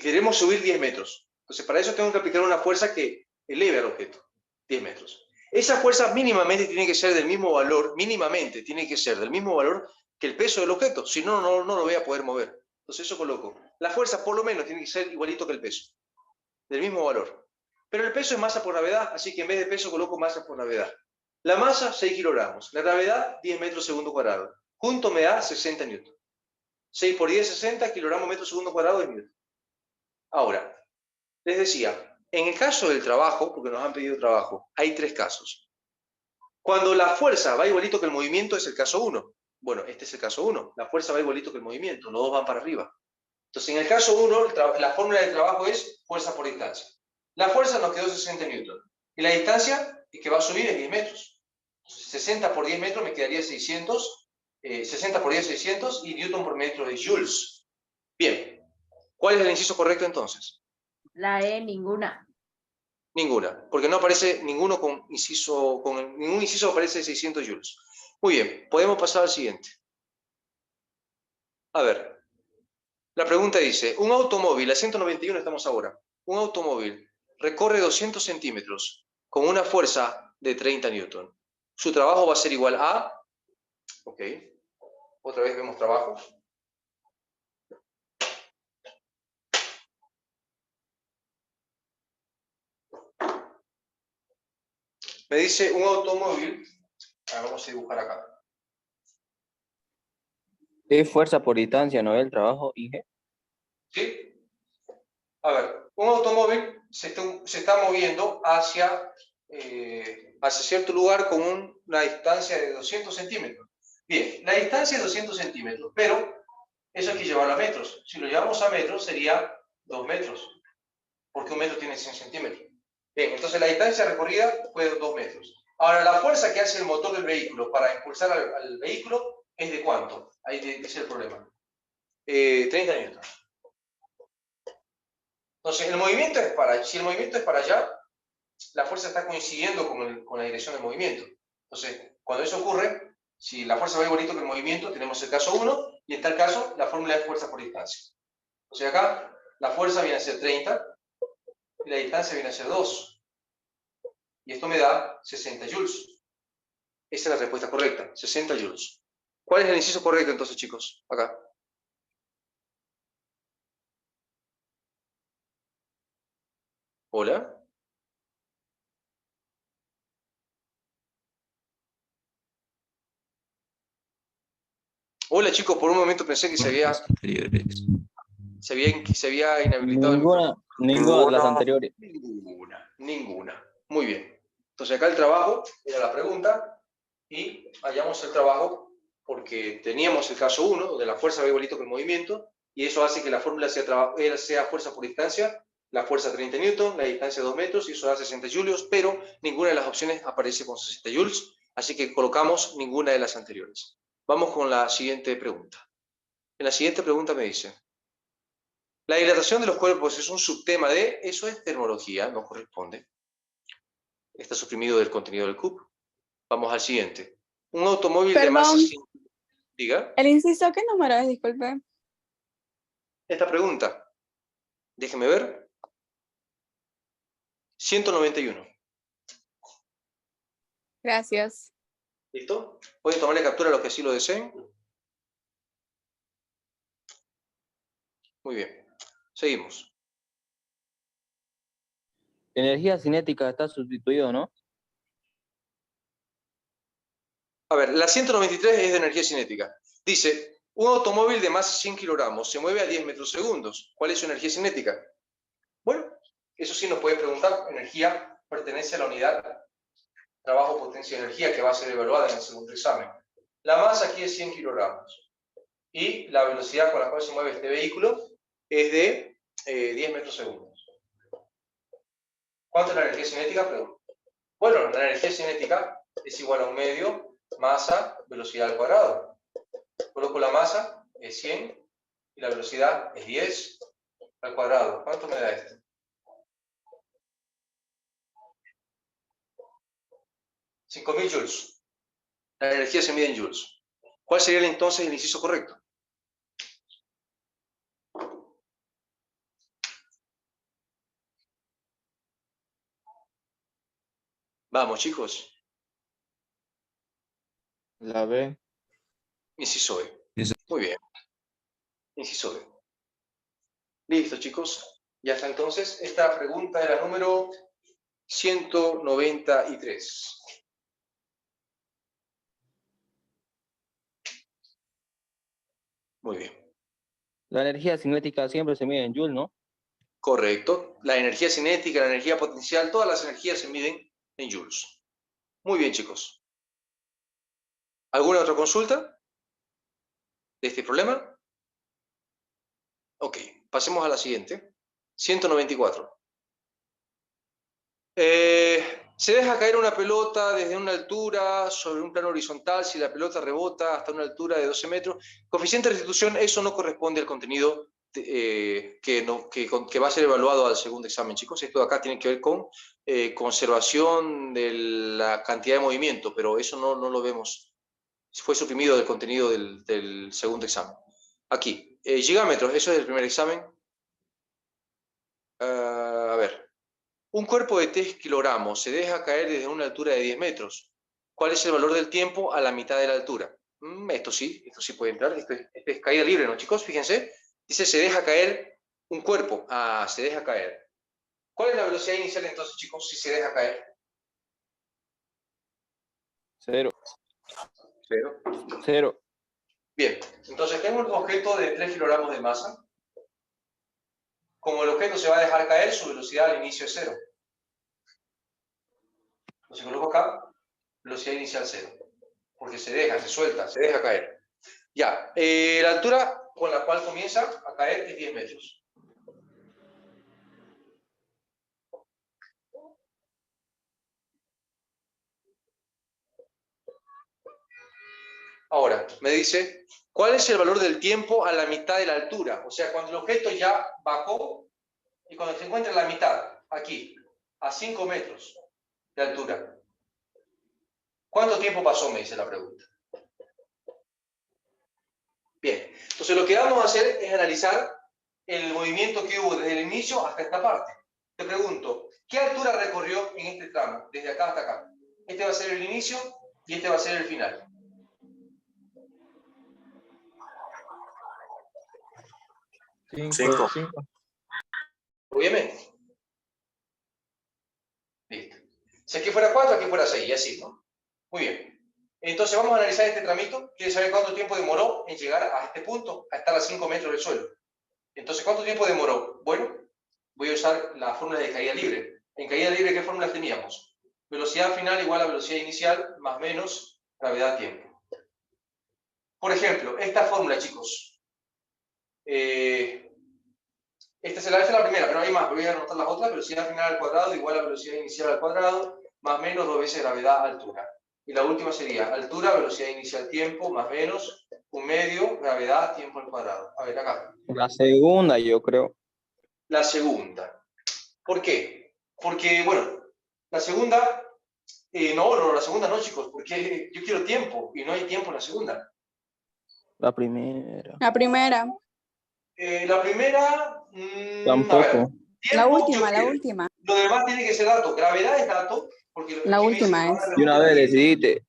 Speaker 1: queremos subir 10 metros. Entonces, para eso tengo que aplicar una fuerza que eleve al objeto, 10 metros. Esa fuerza mínimamente tiene que ser del mismo valor, que el peso del objeto, si no, no lo voy a poder mover. Entonces eso coloco. La fuerza por lo menos tiene que ser igualito que el peso, del mismo valor. Pero el peso es masa por gravedad, así que en vez de peso coloco masa por gravedad. La masa, 6 kilogramos. La gravedad, 10 metros segundo cuadrado. Junto me da 60 newton. 6 por 10, 60, kilogramos metro segundo cuadrado es newton. Ahora, les decía, en el caso del trabajo, porque nos han pedido trabajo, hay 3 casos. Cuando la fuerza va igualito que el movimiento es el caso 1. Bueno, este es el caso 1. La fuerza va igualito que el movimiento, los dos van para arriba. Entonces, en el caso 1, la fórmula del trabajo es fuerza por distancia. La fuerza nos quedó 60 newton. Y la distancia que va a subir es 10 metros. 60 por 10 metros me quedaría 600. 60 por 10, 600. Y newton por metro es joules. Bien. ¿Cuál es el inciso correcto entonces?
Speaker 5: La E, ninguna.
Speaker 1: Ninguna. Porque no aparece ninguno con inciso. Con ningún inciso aparece 600 joules. Muy bien. Podemos pasar al siguiente. A ver. La pregunta dice, un automóvil, a 191 estamos ahora, un automóvil recorre 200 centímetros con una fuerza de 30 newton. Su trabajo va a ser igual a... Ok, otra vez vemos trabajo. Me dice un automóvil, vamos a dibujar acá.
Speaker 2: Es fuerza por distancia, ¿no? El trabajo, Inge.
Speaker 1: ¿Sí? A ver, un automóvil se está moviendo hacia cierto lugar con una distancia de 200 centímetros. Bien, la distancia es 200 centímetros, pero eso hay que llevarlo a metros. Si lo llevamos a metros sería 2 metros, porque un metro tiene 100 centímetros. Bien, entonces la distancia recorrida fue de 2 metros. Ahora, la fuerza que hace el motor del vehículo para impulsar al vehículo es de ¿cuánto? Ahí es el problema. 30 newtons. Entonces, si el movimiento es para allá, la fuerza está coincidiendo con la dirección del movimiento. Entonces, cuando eso ocurre, si la fuerza va igualito que el movimiento, tenemos el caso 1, y en tal caso, la fórmula es fuerza por distancia. Entonces acá, la fuerza viene a ser 30, y la distancia viene a ser 2. Y esto me da 60 joules. Esa es la respuesta correcta, 60 joules. ¿Cuál es el inciso correcto entonces, chicos? Acá. ¿Hola? Hola, chicos, por un momento pensé que se había inhabilitado
Speaker 2: Ninguna de las anteriores.
Speaker 1: Ninguna. Muy bien. Entonces acá el trabajo era la pregunta y hallamos el trabajo porque teníamos el caso 1, donde la fuerza va igualito que el movimiento, y eso hace que la fórmula sea fuerza por distancia, la fuerza 30 newton, la distancia 2 metros, y eso da 60 julios, pero ninguna de las opciones aparece con 60 joules, así que colocamos ninguna de las anteriores. Vamos con la siguiente pregunta. En la siguiente pregunta me dice, la dilatación de los cuerpos es un subtema de, eso es termología, no corresponde. Está suprimido del contenido del CUP. Vamos al siguiente. Un automóvil de masa...
Speaker 9: Perdón,
Speaker 1: Diga.
Speaker 9: el inciso, ¿qué número es? Disculpe.
Speaker 1: Esta pregunta, déjeme ver. 191.
Speaker 9: Gracias.
Speaker 1: ¿Listo? Pueden tomarle captura a los que así lo deseen. Muy bien. Seguimos.
Speaker 2: Energía cinética está sustituido, ¿no?
Speaker 1: A ver, la 193 es de energía cinética. Dice, un automóvil de masa 100 kilogramos se mueve a 10 metros segundos. ¿Cuál es su energía cinética? Bueno, eso sí nos puede preguntar. Energía pertenece a la unidad trabajo, potencia y energía que va a ser evaluada en el segundo examen. La masa aquí es 100 kilogramos. Y la velocidad con la cual se mueve este vehículo es de 10 metros segundos. ¿Cuánto es la energía cinética? Bueno, la energía cinética es igual a un medio masa velocidad al cuadrado. Coloco la masa, es 100, y la velocidad es 10 al cuadrado. ¿Cuánto me da esto? 5.000 joules. La energía se mide en joules. ¿Cuál sería entonces el inciso correcto? Vamos, chicos.
Speaker 3: La B.
Speaker 1: Inciso B. Muy bien. Inciso B. Listo, chicos. Ya está entonces. Esta pregunta era número 193. Muy bien.
Speaker 2: La energía cinética siempre se mide en Joule, ¿no?
Speaker 1: Correcto. La energía cinética, la energía potencial, todas las energías se miden en joules. Muy bien, chicos. ¿Alguna otra consulta de este problema? Ok, pasemos a la siguiente. 194. Se deja caer una pelota desde una altura sobre un plano horizontal si la pelota rebota hasta una altura de 12 metros. Coeficiente de restitución, eso no corresponde al contenido que va a ser evaluado al segundo examen, chicos. Esto de acá tiene que ver con conservación de la cantidad de movimiento, pero eso no lo vemos. Fue suprimido del contenido del segundo examen. Aquí, gigámetros, eso es del primer examen. A ver. Un cuerpo de 3 kilogramos se deja caer desde una altura de 10 metros. ¿Cuál es el valor del tiempo a la mitad de la altura? Esto sí puede entrar. Esto es caída libre, ¿no, chicos? Fíjense. Dice, se deja caer un cuerpo. Ah, se deja caer. ¿Cuál es la velocidad inicial entonces, chicos, si se deja caer?
Speaker 2: 0.
Speaker 1: 0.
Speaker 2: 0.
Speaker 1: Bien, entonces tengo un objeto de 3 kilogramos de masa. Como el objeto se va a dejar caer, su velocidad al inicio es 0. Entonces coloco acá, velocidad inicial 0. Porque se deja, se suelta, se deja caer. Ya, la altura con la cual comienza a caer es 10 metros. Ahora, me dice, ¿cuál es el valor del tiempo a la mitad de la altura? O sea, cuando el objeto ya bajó y cuando se encuentra en la mitad, aquí, a 5 metros de altura. ¿Cuánto tiempo pasó? Me dice la pregunta. Bien, entonces lo que vamos a hacer es analizar el movimiento que hubo desde el inicio hasta esta parte. Te pregunto, ¿qué altura recorrió en este tramo, desde acá hasta acá? Este va a ser el inicio y este va a ser el final.
Speaker 8: Cinco.
Speaker 1: Obviamente. Listo. Si aquí fuera 4, aquí fuera 6, y así, ¿no? Muy bien. Entonces vamos a analizar este tramito. ¿Quieres saber cuánto tiempo demoró en llegar a este punto, a estar a 5 metros del suelo? Entonces, ¿cuánto tiempo demoró? Bueno, voy a usar la fórmula de caída libre. En caída libre, ¿qué fórmulas teníamos? Velocidad final igual a velocidad inicial más menos gravedad tiempo. Por ejemplo, esta fórmula, chicos. Esta es la primera, pero no hay más. Voy a anotar las otras. Velocidad final al cuadrado igual a velocidad inicial al cuadrado, más menos 2 veces gravedad altura. Y la última sería altura, velocidad inicial tiempo, más menos, 1/2, gravedad, tiempo al cuadrado. A ver, acá.
Speaker 2: La segunda, yo creo.
Speaker 1: La segunda. ¿Por qué? Porque, bueno, la segunda... no, la segunda no, chicos, porque yo quiero tiempo y no hay tiempo en la segunda.
Speaker 2: La primera.
Speaker 9: La primera.
Speaker 1: La primera...
Speaker 2: Tampoco.
Speaker 1: a ver,
Speaker 9: La
Speaker 1: tiempo,
Speaker 9: última,
Speaker 1: yo
Speaker 9: la
Speaker 1: quiero.
Speaker 9: última.
Speaker 1: Lo demás tiene que ser dato. Gravedad es dato, porque
Speaker 9: La
Speaker 1: aquí me dice
Speaker 9: última
Speaker 1: que van a
Speaker 9: es.
Speaker 2: Y una vez
Speaker 1: responder ahí.
Speaker 2: decidiste.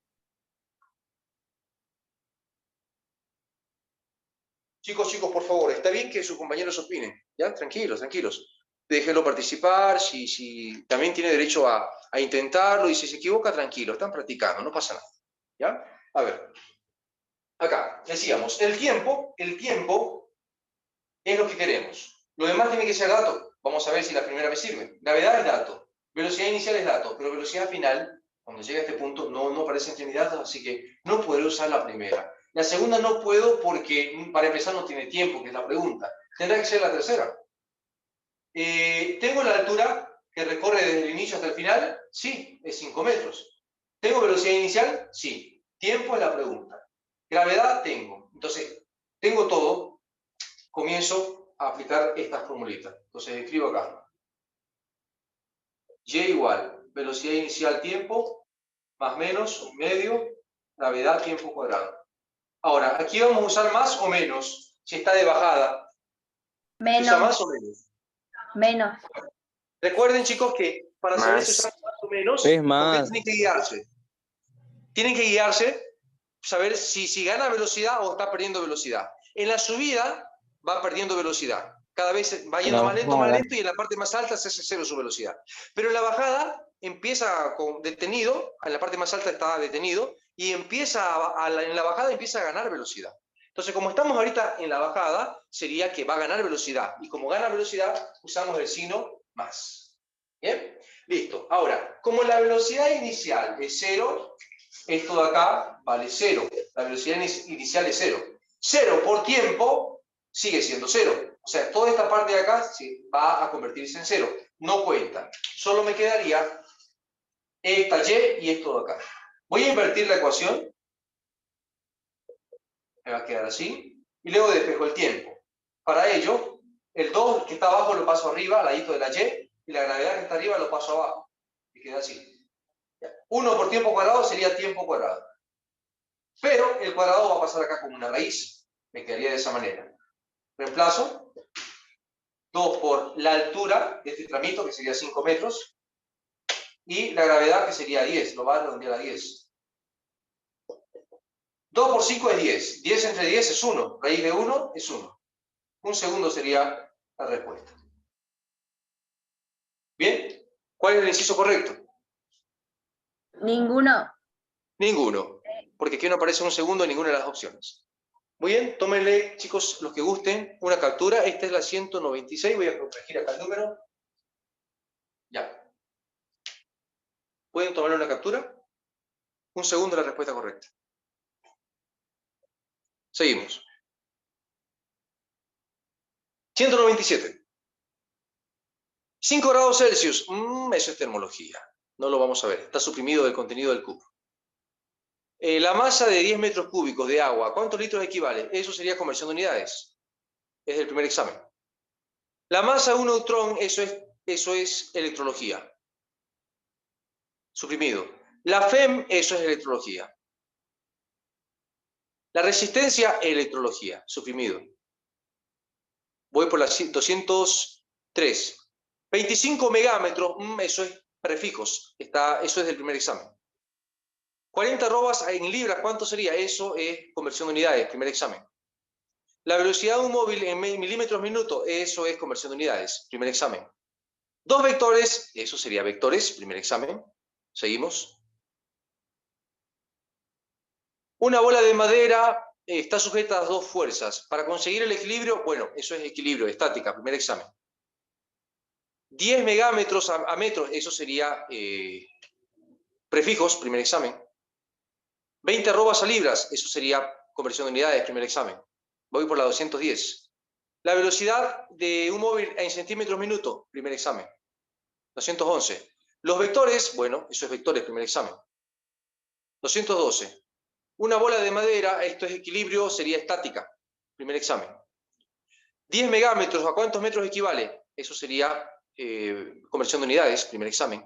Speaker 1: Chicos, por favor, está bien que sus compañeros opinen, ¿ya? Tranquilos. Déjenlo participar, si también tiene derecho a intentarlo, y si se equivoca, tranquilo, están practicando, no pasa nada, ¿ya? A ver, acá, decíamos, el tiempo es lo que queremos. Lo demás tiene que ser dato. Vamos a ver si la primera me sirve. Gravedad es dato, velocidad inicial es dato, pero velocidad final, cuando llega a este punto, no aparece entre mis datos, así que no podré usar la primera. La segunda no puedo porque, para empezar, no tiene tiempo, que es la pregunta. Tendrá que ser la tercera. ¿Tengo la altura que recorre desde el inicio hasta el final? Sí, es 5 metros. ¿Tengo velocidad inicial? Sí. Tiempo es la pregunta. Gravedad tengo. Entonces, tengo todo. Comienzo a aplicar estas formulitas. Entonces, escribo acá. Y igual, velocidad inicial, tiempo, más menos, 1/2, gravedad, tiempo cuadrado. Ahora, aquí vamos a usar más o menos, si está de bajada. ¿Se usa más o menos?
Speaker 5: Menos.
Speaker 1: Recuerden, chicos, que para saber si usan más o menos,
Speaker 2: Es más.
Speaker 1: tienen que guiarse. Tienen que guiarse, saber si gana velocidad o está perdiendo velocidad. En la subida va perdiendo velocidad. Cada vez va yendo más lento, y en la parte más alta se hace cero su velocidad. Pero en la bajada empieza con detenido, en la parte más alta está detenido, y en la bajada empieza a ganar velocidad. Entonces, como estamos ahorita en la bajada, sería que va a ganar velocidad. Y como gana velocidad, usamos el signo más. ¿Bien? Listo. Ahora, como la velocidad inicial es 0, esto de acá vale 0. La velocidad inicial es 0. 0 por tiempo sigue siendo 0. O sea, toda esta parte de acá va a convertirse en 0. No cuenta. Solo me quedaría esta y esto de acá. Voy a invertir la ecuación. Me va a quedar así. Y luego despejo el tiempo. Para ello, el 2 que está abajo lo paso arriba, al ladito de la y la gravedad que está arriba lo paso abajo. Y queda así. 1 por tiempo cuadrado sería tiempo cuadrado. Pero el cuadrado va a pasar acá como una raíz. Me quedaría de esa manera. Reemplazo 2 por la altura de este tramito, que sería 5 metros, y la gravedad, que sería 10. Lo va a redondear a 10. 2 por 5 es 10. 10 entre 10 es 1. Raíz de 1 es 1. Un segundo sería la respuesta. ¿Bien? ¿Cuál es el inciso correcto?
Speaker 5: Ninguno.
Speaker 1: Ninguno. Porque aquí no aparece un segundo en ninguna de las opciones. Muy bien, tómenle, chicos, los que gusten, una captura. Esta es la 196. Voy a corregir acá el número. Ya. ¿Pueden tomarle una captura? Un segundo la respuesta correcta. Seguimos. 197. 5 grados Celsius. Eso es termología. No lo vamos a ver. Está suprimido del contenido del cubo. La masa de 10 metros cúbicos de agua, ¿cuántos litros equivale? Eso sería conversión de unidades. Es el primer examen. La masa de un neutrón, eso es electrología. Suprimido. La FEM, eso es electrología. La resistencia, electrología. Suprimido. Voy por la 203. 25 megámetros, eso es prefijos. Eso es del primer examen. 40 arrobas en libras, ¿cuánto sería? Eso es conversión de unidades, primer examen. La velocidad de un móvil en milímetros minuto, eso es conversión de unidades, primer examen. 2 vectores, eso sería vectores, primer examen. Seguimos. Una bola de madera está sujeta a 2 fuerzas. Para conseguir el equilibrio, bueno, eso es equilibrio, estática, primer examen. 10 megámetros a metros, eso sería prefijos, primer examen. 20 arrobas a libras, eso sería conversión de unidades, primer examen. Voy por la 210. La velocidad de un móvil en centímetros minuto, primer examen. 211. Los vectores, bueno, eso es vectores, primer examen. 212. Una bola de madera, esto es equilibrio, sería estática, primer examen. 10 megámetros, ¿a cuántos metros equivale? Eso sería conversión de unidades, primer examen.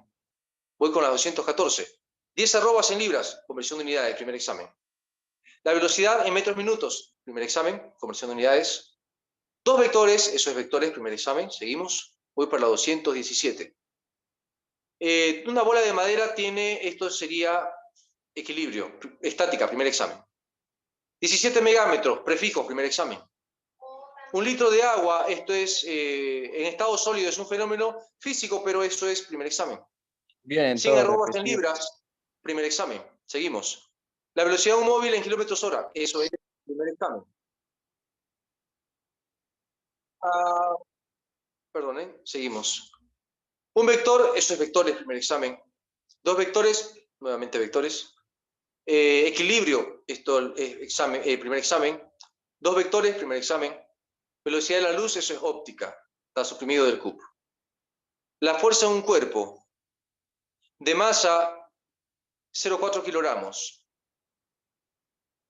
Speaker 1: Voy con la 214. 10 arrobas en libras, conversión de unidades, primer examen. La velocidad en metros minutos, primer examen, conversión de unidades. 2 vectores, eso es vectores, primer examen, seguimos. Voy para la 217. Una bola de madera tiene, esto sería equilibrio, estática, primer examen. 17 megámetros, prefijos, primer examen. 1 litro de agua, esto es, en estado sólido, es un fenómeno físico, pero eso es primer examen.
Speaker 2: Bien,
Speaker 1: 100
Speaker 2: todo
Speaker 1: arrobas en
Speaker 2: repetido.
Speaker 1: libras, primer examen. Seguimos. La velocidad de un móvil en kilómetros hora, eso es primer examen. Seguimos. Un vector, eso es vectores, primer examen. 2 vectores, nuevamente vectores. Equilibrio, esto es primer examen. 2 vectores, primer examen. Velocidad de la luz, eso es óptica. Está suprimido del CUP. La fuerza de un cuerpo de masa 0,4 kilogramos.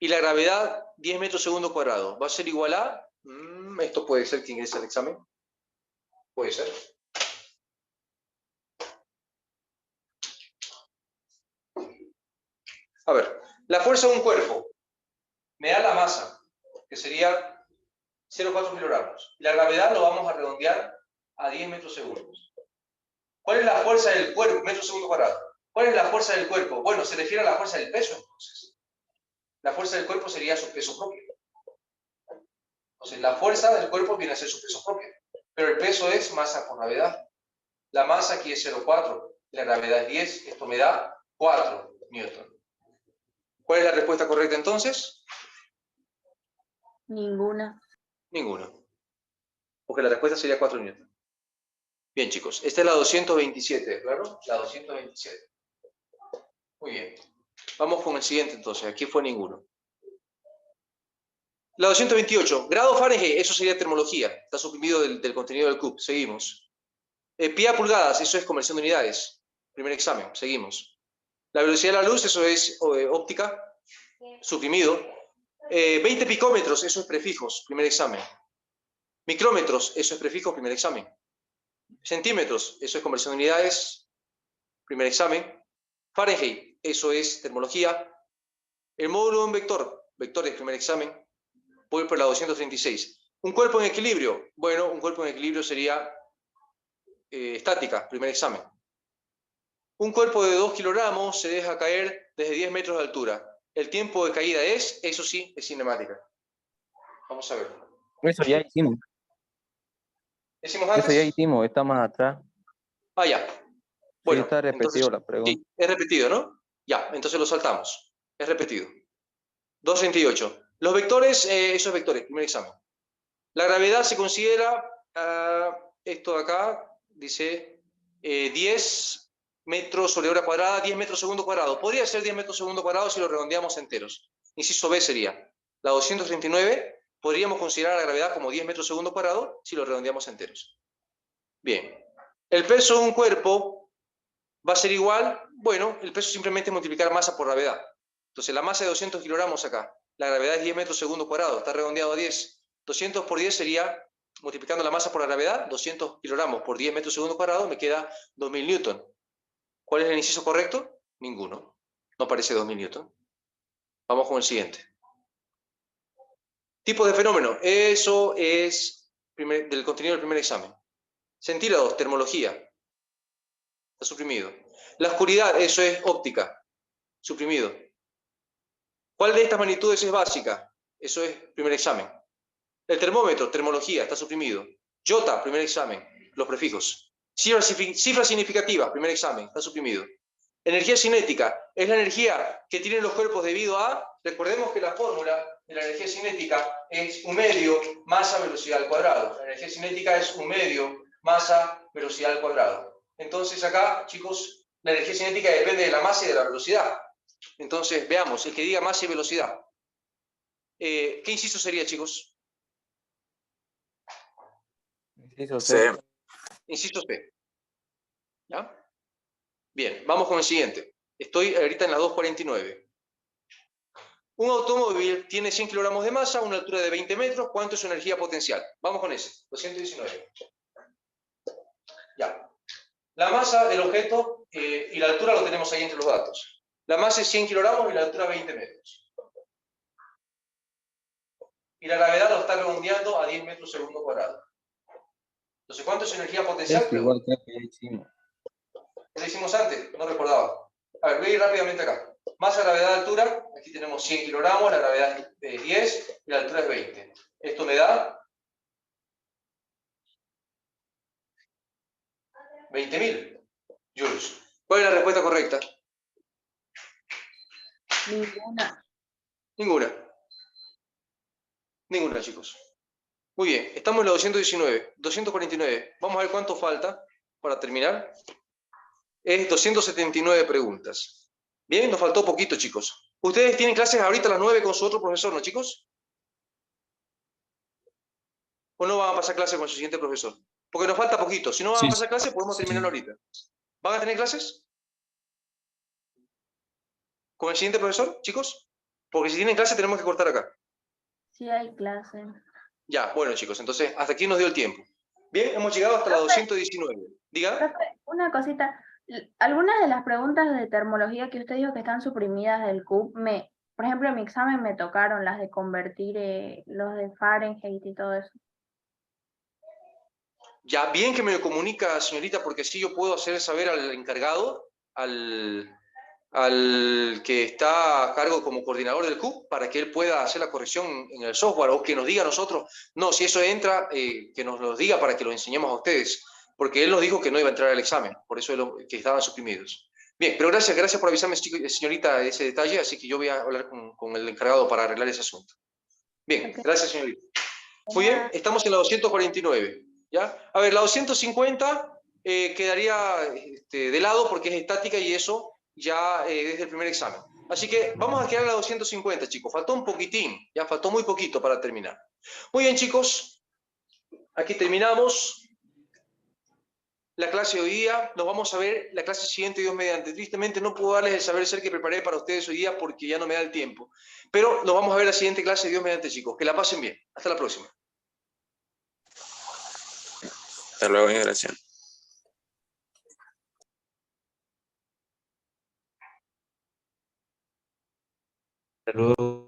Speaker 1: Y la gravedad 10 metros segundo cuadrado. ¿Va a ser igual a? Esto puede ser que ingrese al examen. Puede ser. A ver, la fuerza de un cuerpo me da la masa, que sería 0,4 kilogramos. Y la gravedad lo vamos a redondear a 10 metros segundos. ¿Cuál es la fuerza del cuerpo? Metro segundo cuadrado. ¿Cuál es la fuerza del cuerpo? Bueno, se refiere a la fuerza del peso, entonces. La fuerza del cuerpo sería su peso propio. Entonces, la fuerza del cuerpo viene a ser su peso propio. Pero el peso es masa por gravedad. La masa aquí es 0,4. La gravedad es 10. Esto me da 4 newton. ¿Cuál es la respuesta correcta entonces?
Speaker 5: Ninguna.
Speaker 1: Ninguno. Porque la respuesta sería 4 newton. Bien, chicos. Esta es la 227, ¿claro? La 227. Muy bien. Vamos con el siguiente entonces. Aquí fue ninguno. La 228. Grado Fahrenheit. Eso sería termología. Está suprimido del contenido del CUP. Seguimos. Pi a pulgadas. Eso es conversión de unidades. Primer examen. Seguimos. La velocidad de la luz. Eso es óptica. Suprimido. 20 picómetros. Eso es prefijos. Primer examen. Micrómetros. Eso es prefijos. Primer examen. Centímetros. Eso es conversión de unidades. Primer examen. Fahrenheit. Eso es termología. El módulo de un vector. Vectores. Primer examen. Voy por la 236. Un cuerpo en equilibrio. Bueno, un cuerpo en equilibrio sería estática, primer examen. Un cuerpo de 2 kilogramos se deja caer desde 10 metros de altura. El tiempo de caída es, eso sí, es cinemática. Vamos a ver.
Speaker 2: Eso ya hicimos.
Speaker 1: ¿Decimos antes?
Speaker 2: Eso ya hicimos, está más atrás.
Speaker 1: Ah, ya. Bueno,
Speaker 2: Sí, está repetido
Speaker 1: entonces,
Speaker 2: la pregunta.
Speaker 1: sí, es repetido, ¿no? Ya, entonces lo saltamos. Es repetido. 238. Los vectores, esos vectores, primer examen. La gravedad se considera, esto de acá, dice 10 metros sobre hora cuadrada, 10 metros segundo cuadrado. Podría ser 10 metros segundo cuadrado si lo redondeamos enteros. Inciso B sería la 239. Podríamos considerar la gravedad como 10 metros segundo cuadrado si lo redondeamos enteros. Bien. El peso de un cuerpo va a ser igual, bueno, el peso simplemente es multiplicar masa por gravedad. Entonces la masa de 200 kilogramos acá. La gravedad es 10 metros segundo cuadrado, está redondeado a 10. 200 por 10 sería, multiplicando la masa por la gravedad, 200 kilogramos por 10 metros segundo cuadrado, me queda 2000 newton. ¿Cuál es el inciso correcto? Ninguno. No aparece 2000 newton. Vamos con el siguiente. Tipos de fenómeno. Eso es del contenido del primer examen. Centígrados, termología. Está suprimido. La oscuridad, eso es óptica. Suprimido. ¿Cuál de estas magnitudes es básica? Eso es primer examen. El termómetro, termología, está suprimido. Iota, primer examen, los prefijos. Cifras significativas, primer examen, está suprimido. Energía cinética, es la energía que tienen los cuerpos debido a, recordemos que la fórmula de la energía cinética es 1/2 masa velocidad al cuadrado. La energía cinética es 1/2 masa velocidad al cuadrado. Entonces acá, chicos, la energía cinética depende de la masa y de la velocidad. Entonces, veamos, el que diga masa y velocidad. ¿Qué inciso sería, chicos?
Speaker 2: Inciso
Speaker 8: C.
Speaker 2: C.
Speaker 1: Inciso C. ¿Ya? Bien, vamos con el siguiente. Estoy ahorita en la 249. Un automóvil tiene 100 kilogramos de masa, una altura de 20 metros. ¿Cuánto es su energía potencial? Vamos con ese, 219. Ya. La masa del objeto y la altura lo tenemos ahí entre los datos. La masa es 100 kilogramos y la altura 20 metros. Y la gravedad lo está redondeando a 10 metros segundo cuadrado. Entonces, ¿cuánto es su energía potencial?
Speaker 2: Es igual que ya hicimos.
Speaker 1: Lo hicimos antes, no recordaba. A ver, voy a ir rápidamente acá. Masa, gravedad, altura. Aquí tenemos 100 kilogramos, la gravedad es 10 y la altura es 20. Esto me da 20.000 joules. ¿Cuál es la respuesta correcta?
Speaker 5: Ninguna.
Speaker 1: Ninguna. Ninguna, chicos. Muy bien, estamos en la 219. 249. Vamos a ver cuánto falta para terminar. Es 279 preguntas. Bien, nos faltó poquito, chicos. ¿Ustedes tienen clases ahorita a las 9 con su otro profesor, no, chicos? ¿O no van a pasar clases con su siguiente profesor? Porque nos falta poquito. Si no van a pasar clases, podemos terminar ahorita. ¿Van a tener clases con el siguiente profesor, chicos? Porque si tienen clase tenemos que cortar acá.
Speaker 5: Sí hay clase.
Speaker 1: Ya, bueno, chicos, entonces hasta aquí nos dio el tiempo. Bien, hemos llegado hasta la 219. Diga.
Speaker 5: Profe, una cosita. Algunas de las preguntas de termología que usted dijo que están suprimidas del CUP, por ejemplo, en mi examen me tocaron las de convertir los de Fahrenheit y todo eso.
Speaker 1: Ya, bien que me lo comunica, señorita, porque así yo puedo hacer saber al encargado, al que está a cargo como coordinador del CUP, para que él pueda hacer la corrección en el software, o que nos diga a nosotros, no, si eso entra, que nos lo diga para que lo enseñemos a ustedes, porque él nos dijo que no iba a entrar al examen, por eso que estaban suprimidos. Bien, pero gracias por avisarme, señorita, ese detalle, así que yo voy a hablar con el encargado para arreglar ese asunto. Bien, gracias, señorita. Muy bien, estamos en la 249. ¿Ya? A ver, la 250 quedaría de lado porque es estática y eso ya desde el primer examen. Así que vamos a quedar en la 250, chicos. Faltó un poquitín, ya faltó muy poquito para terminar. Muy bien, chicos. Aquí terminamos la clase de hoy día. Nos vamos a ver la clase siguiente, Dios mediante. Tristemente no puedo darles el saber ser que preparé para ustedes hoy día porque ya no me da el tiempo. Pero nos vamos a ver la siguiente clase, Dios mediante, chicos. Que la pasen bien. Hasta la próxima.
Speaker 8: Hasta luego, gracias.
Speaker 7: Saludos.